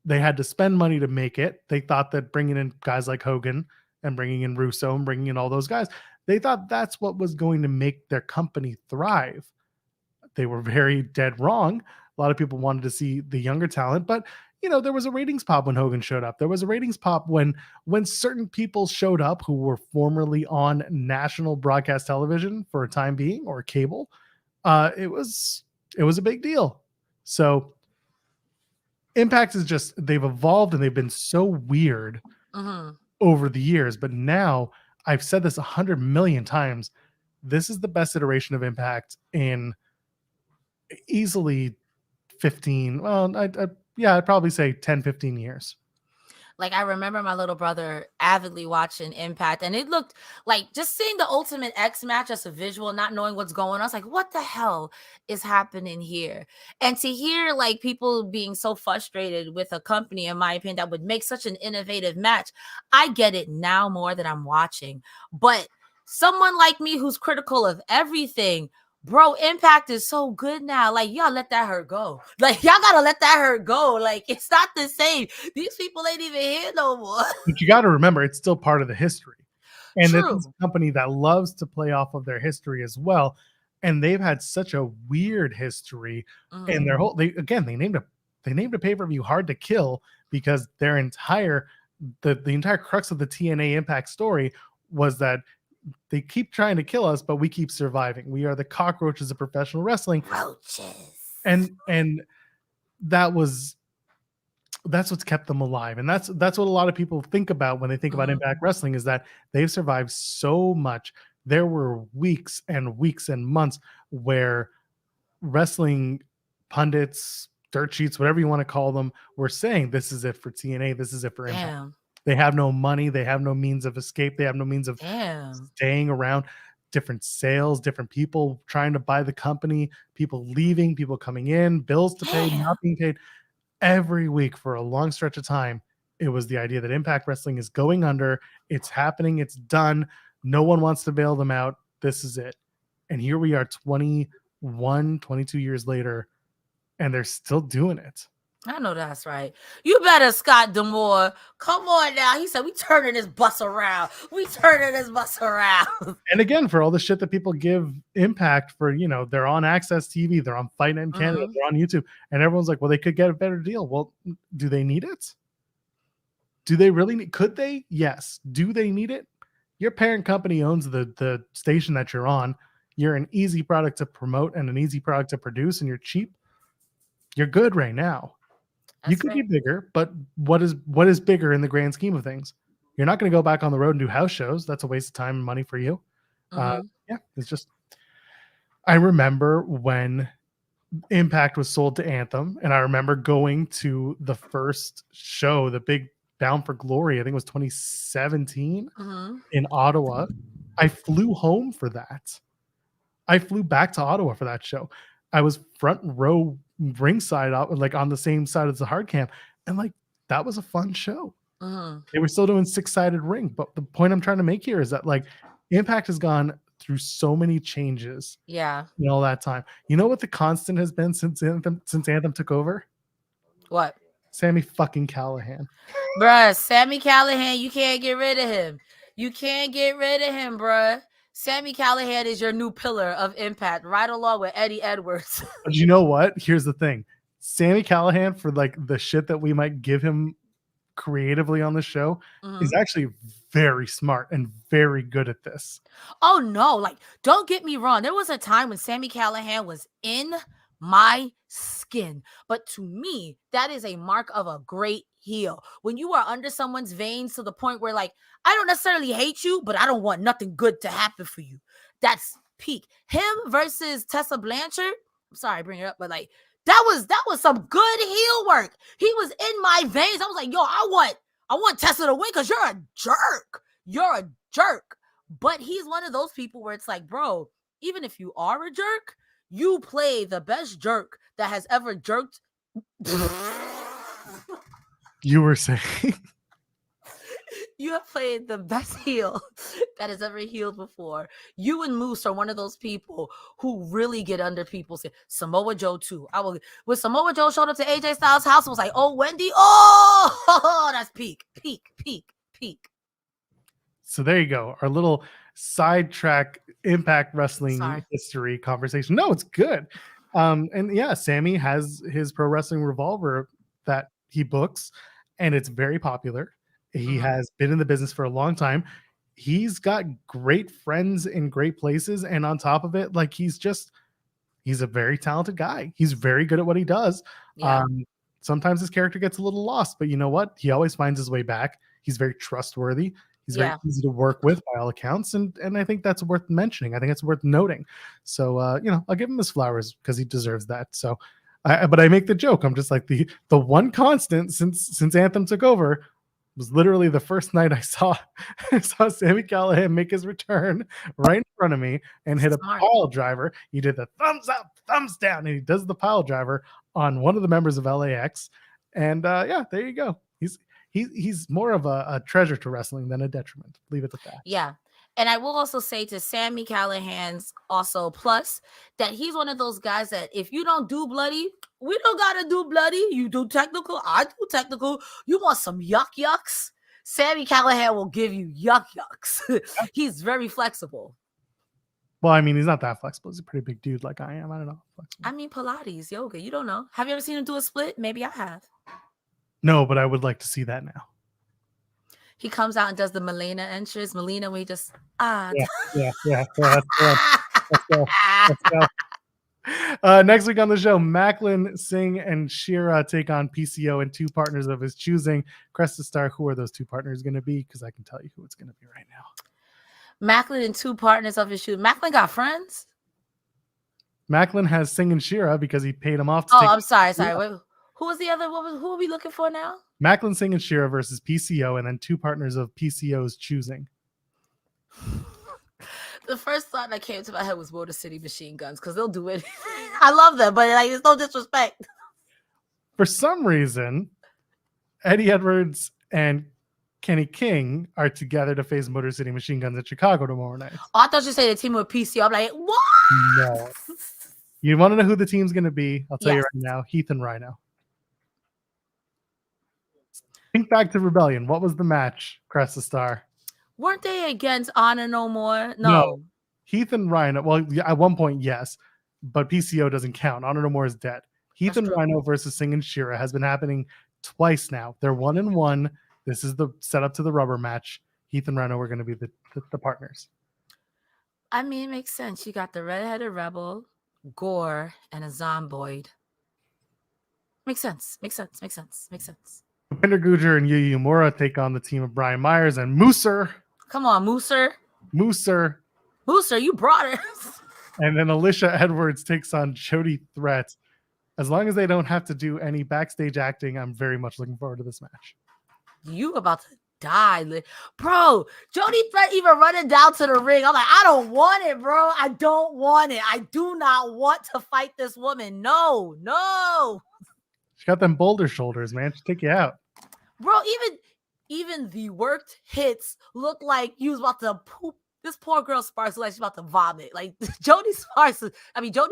Speaker 4: they had to spend money to make it. They thought that bringing in guys like Hogan and bringing in Russo and bringing in all those guys, they thought that's what was going to make their company thrive. They were very dead wrong. A lot of people wanted to see the younger talent, but there was a ratings pop when Hogan showed up. There was a ratings pop when certain people showed up who were formerly on national broadcast television for a time being, or cable. It was a big deal. So Impact is just, they've evolved and they've been so weird over the years. But now, I've said this 100 million times, this is the best iteration of Impact in easily 15. Well, I'd probably say 10, 15 years.
Speaker 5: Like, I remember my little brother avidly watching Impact, and it looked like, just seeing the Ultimate X match as a visual, not knowing what's going on. I was like, what the hell is happening here? And to hear like people being so frustrated with a company, in my opinion, that would make such an innovative match, I get it now more that I'm watching. But someone like me who's critical of everything, bro, Impact is so good now. Like, y'all let that hurt go. Like, y'all gotta let that hurt go. Like, it's not the same. These people ain't even here no more.
Speaker 4: But you got to remember, it's still part of the history. And
Speaker 5: True.
Speaker 4: this is a company that loves to play off of their history as well. And they've had such a weird history. And their whole, they named a pay-per-view Hard to Kill because their entire, the entire crux of the TNA Impact story was that they keep trying to kill us, but we keep surviving. We are the cockroaches of professional wrestling.
Speaker 5: Roaches.
Speaker 4: And that's what's kept them alive. And that's what a lot of people think about when they think about Impact Wrestling, is that they've survived so much. There were weeks and weeks and months where wrestling pundits, dirt sheets, whatever you want to call them, were saying, this is it for TNA. This is it for Impact.
Speaker 5: Damn.
Speaker 4: They have no money. They have no means of escape. They have no means of staying around. Different sales, different people trying to buy the company, people leaving, people coming in, bills to pay, not being paid. Every week for a long stretch of time, it was the idea that Impact Wrestling is going under. It's happening. It's done. No one wants to bail them out. This is it. And here we are 21, 22 years later, and they're still doing it.
Speaker 5: I know that's right. You better, Scott D'Amore. Come on now. He said, we turning this bus around. We turning this bus around.
Speaker 4: And again, for all the shit that people give Impact for, they're on Access TV, they're on Fight Night in Canada, they're on YouTube, and everyone's like, well, they could get a better deal. Well, do they need it? Do they really need? Could they? Yes. Do they need it? Your parent company owns the station that you're on. You're an easy product to promote and an easy product to produce, and you're cheap. You're good right now. You could be bigger, but what is bigger in the grand scheme of things? You're not going to go back on the road and do house shows. That's a waste of time and money for you. It's just, I remember when Impact was sold to Anthem, and I remember going to the first show, the big Bound for Glory, I think it was 2017 in Ottawa. I flew home for that. I flew back to Ottawa for that show. I was front row ringside, out like on the same side as the hard camp, and like that was a fun show. They were still doing 6-sided ring, but the point I'm trying to make here is that like Impact has gone through so many changes in all that time. You know what the constant has been since Anthem took over?
Speaker 5: What?
Speaker 4: Sammy fucking Callahan.
Speaker 5: Bruh, Sammy Callahan, you can't get rid of him. You can't get rid of him, bruh. Sammy Callahan is your new pillar of Impact, right along with Eddie Edwards.
Speaker 4: But you know what? Here's the thing. Sammy Callahan, for like the shit that we might give him creatively on the show, is actually very smart and very good at this.
Speaker 5: Oh no, like don't get me wrong. There was a time when Sammy Callahan was in my skin, but to me, that is a mark of a great heel. When you are under someone's veins to the point where like, I don't necessarily hate you, but I don't want nothing good to happen for you. That's peak. Him versus Tessa Blanchard. I'm sorry, bring it up, but like that was some good heel work. He was in my veins. I was like, yo, I want Tessa to win because you're a jerk. You're a jerk. But he's one of those people where it's like, bro, even if you are a jerk, you play the best jerk that has ever jerked.
Speaker 4: You were saying
Speaker 5: You have played the best heel that has ever healed before. You and Moose are one of those people who really get under people's skin. Samoa Joe too. When Samoa Joe showed up to AJ Styles' house, it was like, oh, Wendy, oh, that's peak.
Speaker 4: So there you go. Our little sidetrack Impact Wrestling
Speaker 5: Sorry.
Speaker 4: history conversation. No, it's good. And yeah, Sammy has his Pro Wrestling Revolver that he books, and it's very popular. He has been in the business for a long time. He's got great friends in great places, and on top of it, like he's a very talented guy. He's very good at what he does.
Speaker 5: Yeah.
Speaker 4: Sometimes his character gets a little lost, but you know what? He always finds his way back. He's very trustworthy. He's very easy to work with by all accounts, and I think that's worth mentioning. I think it's worth noting. So I'll give him his flowers because he deserves that. So, but I make the joke. I'm just like the one constant since Anthem took over was literally the first night I saw Sami Callihan make his return right in front of me and hit a pile driver. He did the thumbs up, thumbs down, and he does the pile driver on one of the members of LAX. And there you go. He's more of a treasure to wrestling than a detriment. Leave it at that.
Speaker 5: Yeah. And I will also say to Sami Callihan's also plus that he's one of those guys that if you don't do bloody, we don't gotta do bloody. You do technical, I do technical. You want some yucks? Sami Callihan will give you yucks. He's very flexible.
Speaker 4: Well, I mean, he's not that flexible. He's a pretty big dude like I am. I don't know. Flexible.
Speaker 5: I mean, Pilates, yoga. You don't know. Have you ever seen him do a split? Maybe I have.
Speaker 4: No, but I would like to see that now.
Speaker 5: He comes out and does the Melina entrance. Melina, we just
Speaker 4: Yeah. Let's go. Next week on the show, Macklin, Singh, and Shira take on PCO and two partners of his choosing. Cresta Star, who are those two partners going to be? Because I can tell you who it's going to be right now.
Speaker 5: Macklin and two partners of his choosing. Macklin got friends?
Speaker 4: Macklin has Singh and Shira because he paid them off.
Speaker 5: I'm sorry. Wait, who was the other? Who are we looking for now?
Speaker 4: Macklin, Singh, and Shira versus PCO, and then two partners of PCO's choosing.
Speaker 5: The first thought that came to my head was Motor City Machine Guns because they'll do it. I love them, but like it's no disrespect.
Speaker 4: For some reason, Eddie Edwards and Kenny King are together to face Motor City Machine Guns in Chicago tomorrow night.
Speaker 5: Oh, I thought you said the team with PCO. I'm like, what?
Speaker 4: No. You want to know who the team's going to be? I'll tell you right now. Heath and Rhino. Think back to Rebellion. What was the match, Cresta Star?
Speaker 5: Weren't they against Honor No More?
Speaker 4: No. Heath and Rhino. Well, at one point, yes. But PCO doesn't count. Honor No More is dead. Heath and Rhino versus Singh and Shira has been happening twice now. They're 1-1. This is the setup to the rubber match. Heath and Rhino are going to be the partners.
Speaker 5: I mean, it makes sense. You got the redheaded rebel, Gore, and a Zomboid. Makes sense.
Speaker 4: Pinder Gujar and Yu Uemura take on the team of Brian Myers and Mooser.
Speaker 5: Come on, Mooser, you brought it.
Speaker 4: And then Alicia Edwards takes on Jody Threat. As long as they don't have to do any backstage acting, I'm very much looking forward to this match.
Speaker 5: You about to die, bro. Jody Threat even running down to the ring. I'm like, I don't want it, bro. I don't want it. I do not want to fight this woman. No.
Speaker 4: She got them boulder shoulders, man. She'll take you out.
Speaker 5: Bro, even the worked hits look like you was about to poop. This poor girl Sparks look like she's about to vomit. Like Jody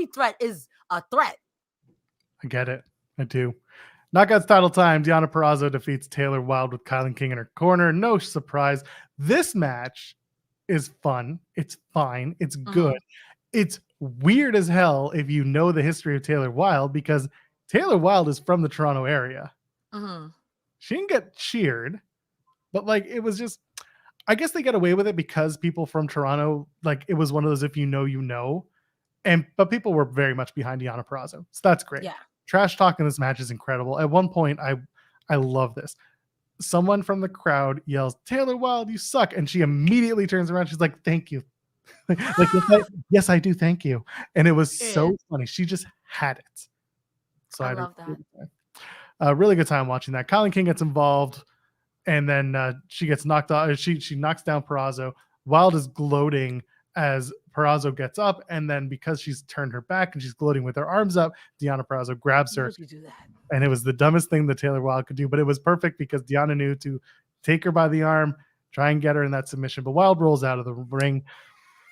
Speaker 5: Threat is a threat.
Speaker 4: I get it. I do. Knockouts title time. Deonna Purrazzo defeats Taylor Wilde with Kylan King in her corner. No surprise. This match is fun. It's fine. It's good. It's weird as hell if you know the history of Taylor Wilde because Taylor Wilde is from the Toronto area. She didn't get cheered, but like it was just, I guess they got away with it because people from Toronto, like it was one of those if you know, you know. But people were very much behind Deonna Purrazzo. So that's great.
Speaker 5: Yeah.
Speaker 4: Trash talk in this match is incredible. At one point, I love this. Someone from the crowd yells, "Taylor Wilde, you suck." And she immediately turns around. She's like, "Thank you." Yes, I do. Thank you. And it was so funny. She just had it. So
Speaker 5: I love that.
Speaker 4: Really good time watching that. Kylan King gets involved, and then she gets knocked out. She knocks down Purrazzo. Wilde is gloating as Purrazzo gets up, and then because she's turned her back and she's gloating with her arms up, Deonna Purrazzo grabs her.
Speaker 5: You do that?
Speaker 4: And it was the dumbest thing that Taylor Wilde could do, but it was perfect because Deonna knew to take her by the arm, try and get her in that submission. But Wild rolls out of the ring.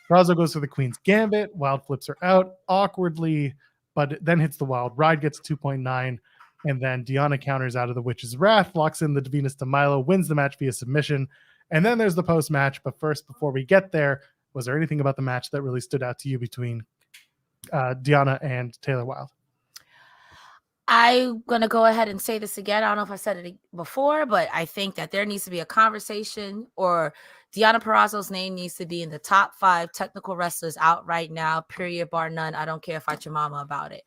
Speaker 4: Purrazzo goes for the Queen's Gambit. Wild flips her out awkwardly, but then hits the Wild. Ride gets 2.9, and then Deonna counters out of the Witch's Wrath, locks in the Venus de Milo, wins the match via submission. And then there's the post-match. But first, before we get there, was there anything about the match that really stood out to you between Deonna and Taylor Wilde?
Speaker 5: I'm going to go ahead and say this again. I don't know if I said it before, but I think that there needs to be a conversation, or Deonna Purrazzo's name needs to be in the top 5 technical wrestlers out right now, period, bar none. I don't care if I fight your mama about it.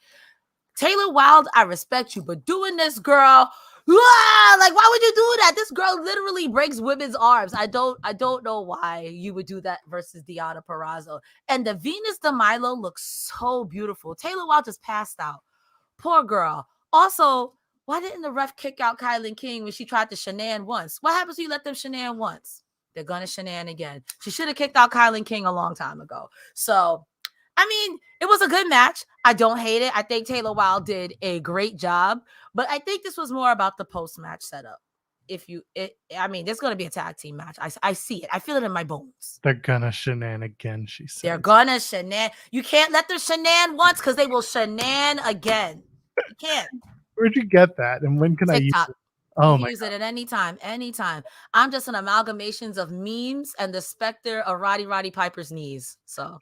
Speaker 5: Taylor Wilde, I respect you, but doing this, girl, like, why would you do that? This girl literally breaks women's arms. I don't know why you would do that versus Deonna Purrazzo. And the Venus de Milo looks so beautiful. Taylor Wilde just passed out. Poor girl. Also, why didn't the ref kick out Kylan King when she tried to shenan once? What happens when you let them shenan once? They're going to shenan again. She should have kicked out Kylan King a long time ago. So, I mean, it was a good match. I don't hate it. I think Taylor Wilde did a great job. But I think this was more about the post-match setup. I mean, there's going to be a tag team match. I see it. I feel it in my bones.
Speaker 4: They're going to shenan again, she said.
Speaker 5: They're going to shenan. You can't let them shenan once because they will shenan again. You can't.
Speaker 4: Where'd you get that? And when can
Speaker 5: TikTok.
Speaker 4: I use it? Oh my
Speaker 5: use it at any time. I'm just an amalgamations of memes and the specter of Roddy Piper's knees. So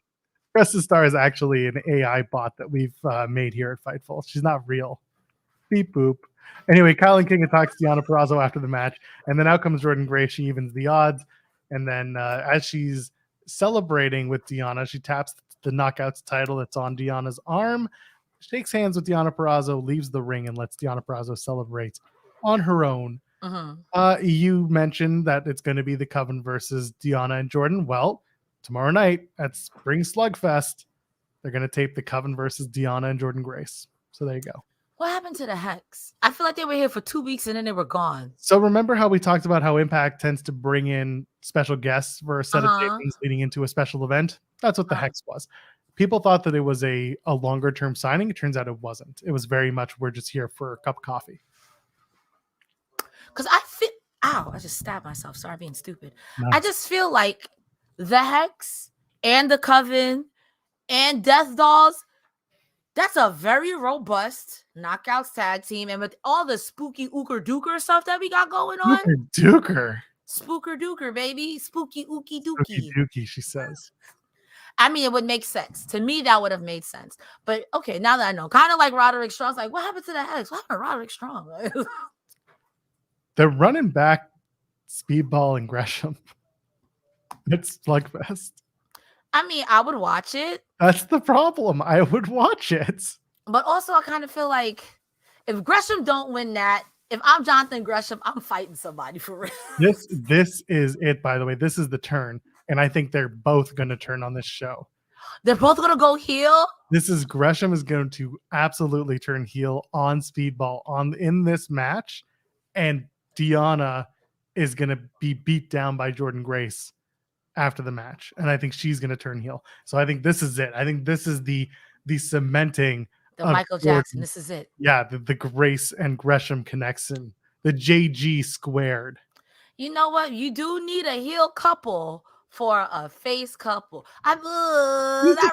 Speaker 4: Cresta Star is actually an AI bot that we've made here at Fightful. She's not real. Beep boop. Anyway, Kylan King attacks Deonna Purrazzo after the match, and then out comes Jordynne Gray. She evens the odds, and then as she's celebrating with Deonna, she taps the Knockouts title that's on Deonna's arm, shakes hands with Deonna Purrazzo, leaves the ring, and lets Deonna Purrazzo celebrate on her own. You mentioned that it's going to be the Coven versus Deonna and Jordynne. Well, tomorrow night at Spring Slugfest, they're going to tape the Coven versus Deonna and Jordynne Grace. So there you go.
Speaker 5: What happened to the Hex? I feel like they were here for 2 weeks and then they were gone.
Speaker 4: So remember how we talked about how Impact tends to bring in special guests for a set of tapings leading into a special event? That's what the Hex was. People thought that it was a longer term signing. It turns out it wasn't. It was very much, we're just here for a cup of coffee.
Speaker 5: Because I just stabbed myself. Sorry, being stupid. No. I just feel like the Hex and the Coven and Death Dolls, that's a very robust Knockouts tag team. And with all the spooky ooker dooker stuff that we got going on.
Speaker 4: Dooker.
Speaker 5: Spooker dooker, baby. Spooky ookie dookie.
Speaker 4: Spooky dookie, she says.
Speaker 5: I mean, it would make sense. To me, that would have made sense. But okay, now that I know, kind of like Roderick Strong's like, what happened to the Hex? What happened to Roderick Strong?
Speaker 4: They're running back Speedball and Gresham. It's Slugfest.
Speaker 5: I mean, I would watch it.
Speaker 4: That's the problem. I would watch it.
Speaker 5: But also, I kind of feel like if Gresham don't win that, if I'm Jonathan Gresham, I'm fighting somebody for real.
Speaker 4: This is it, by the way. This is the turn. And I think they're both going to turn on this show.
Speaker 5: They're both going to go heel?
Speaker 4: Gresham is going to absolutely turn heel on Speedball in this match. And Deonna is going to be beat down by Jordynne Grace after the match. And I think she's going to turn heel. So I think this is it. I think this is the cementing
Speaker 5: the Michael Jackson. This is it.
Speaker 4: Yeah, the Grace and Gresham connection. The JG squared.
Speaker 5: You know what? You do need a heel couple for a face couple. Not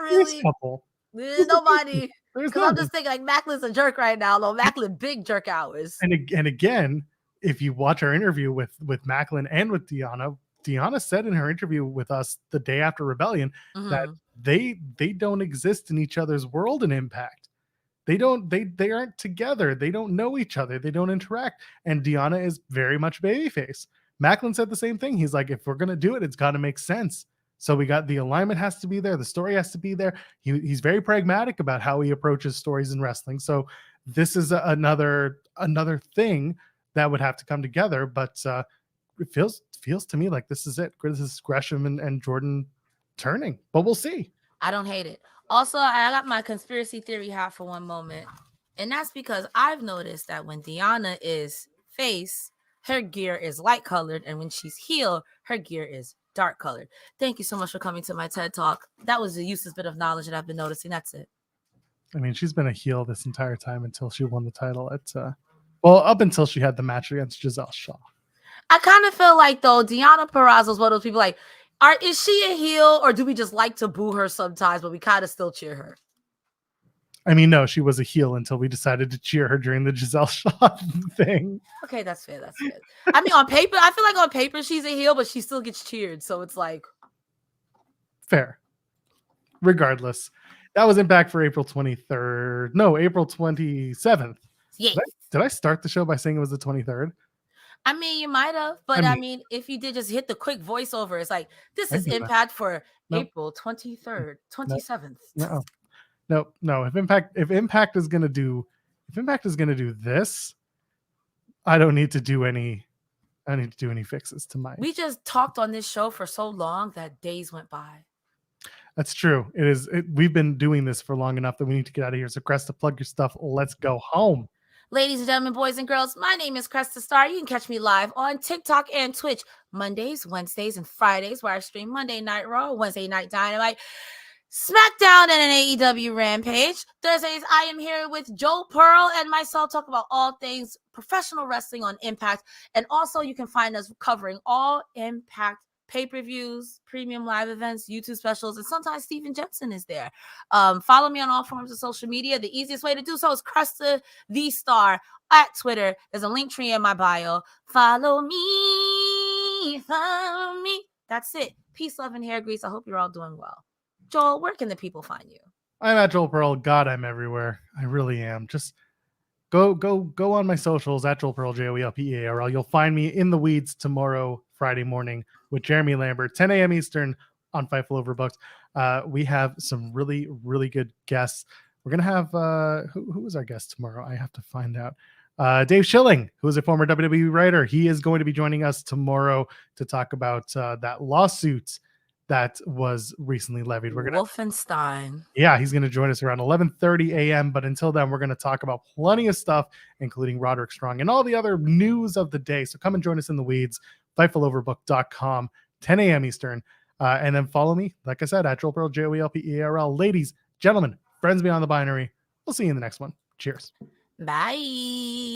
Speaker 5: really.
Speaker 4: Couple?
Speaker 5: Nobody. Because I'm just thinking like Macklin's a jerk right now. Though Macklin big jerk hours.
Speaker 4: And again, if you watch our interview with Macklin and with Deonna said in her interview with us the day after Rebellion that they don't exist in each other's world in Impact. They aren't together. They don't know each other. They don't interact. And Deonna is very much babyface. Macklin said the same thing. He's like, if we're going to do it, it's got to make sense. So we got the alignment has to be there. The story has to be there. He's very pragmatic about how he approaches stories in wrestling. So this is another thing that would have to come together. But it feels to me like this is it. This is Gresham and Jordynne turning. But we'll see.
Speaker 5: I don't hate it. Also, I got my conspiracy theory hat for one moment. And that's because I've noticed that when Deonna is face, her gear is light colored, and when she's heel, her gear is dark colored. Thank you so much for coming to my TED Talk. That was a useless bit of knowledge that I've been noticing. That's it.
Speaker 4: I mean, she's been a heel this entire time until she won the title at up until she had the match against Giselle Shaw.
Speaker 5: I kind of feel like though Deonna Purrazzo is one of those people like, is she a heel or do we just like to boo her sometimes, but we kind of still cheer her?
Speaker 4: I mean, no, she was a heel until we decided to cheer her during the Giselle Shaw thing.
Speaker 5: Okay, that's fair. That's fair. I mean, on paper, I feel like on paper she's a heel, but she still gets cheered. So it's like
Speaker 4: fair. Regardless, that was Impact for April 23rd. No, April 27th.
Speaker 5: Yeah.
Speaker 4: Did I start the show by saying it was the 23rd?
Speaker 5: I mean, you might have, but I mean, if you did just hit the quick voiceover, it's like this is Impact for April 23rd, 27th.
Speaker 4: No. If Impact is gonna do this, I don't need to do any fixes to mine.
Speaker 5: We just talked on this show for so long that days went by.
Speaker 4: That's true. We've been doing this for long enough that we need to get out of here. So Cresta, plug your stuff. Let's go home.
Speaker 5: Ladies and gentlemen, boys and girls, my name is Cresta Star. You can catch me live on TikTok and Twitch Mondays, Wednesdays, and Fridays, where I stream Monday Night Raw, Wednesday Night Dynamite, SmackDown, and an AEW Rampage. Thursdays, I am here with Joel Pearl and myself, talk about all things professional wrestling on Impact. And also, you can find us covering all Impact pay-per-views, premium live events, YouTube specials, and sometimes Steven Jensen is there. Follow me on all forms of social media. The easiest way to do so is Cresta the Star at Twitter. There's a link tree in my bio. Follow me. That's it. Peace, love, and hair grease. I hope you're all doing well. Joel, where can the people find you?
Speaker 4: I'm at Joel Pearl. God, I'm everywhere. I really am. Just go on my socials at Joel Pearl, JOELPEARL. You'll find me in the weeds tomorrow, Friday morning, with Jeremy Lambert, 10 a.m. Eastern on Fightful Overbooked. We have some really, really good guests. We're going to have, who is our guest tomorrow? I have to find out. Dave Schilling, who is a former WWE writer. He is going to be joining us tomorrow to talk about that lawsuit that was recently levied.
Speaker 5: Wolfenstein.
Speaker 4: Yeah, he's going to join us around 11:30 a.m. But until then, we're going to talk about plenty of stuff, including Roderick Strong and all the other news of the day. So come and join us in the weeds. FightfulOverbook.com, 10 a.m. Eastern. And then follow me, like I said, at Joel Pearl, JOELPEARL. Ladies, gentlemen, friends beyond the binary. We'll see you in the next one. Cheers.
Speaker 5: Bye.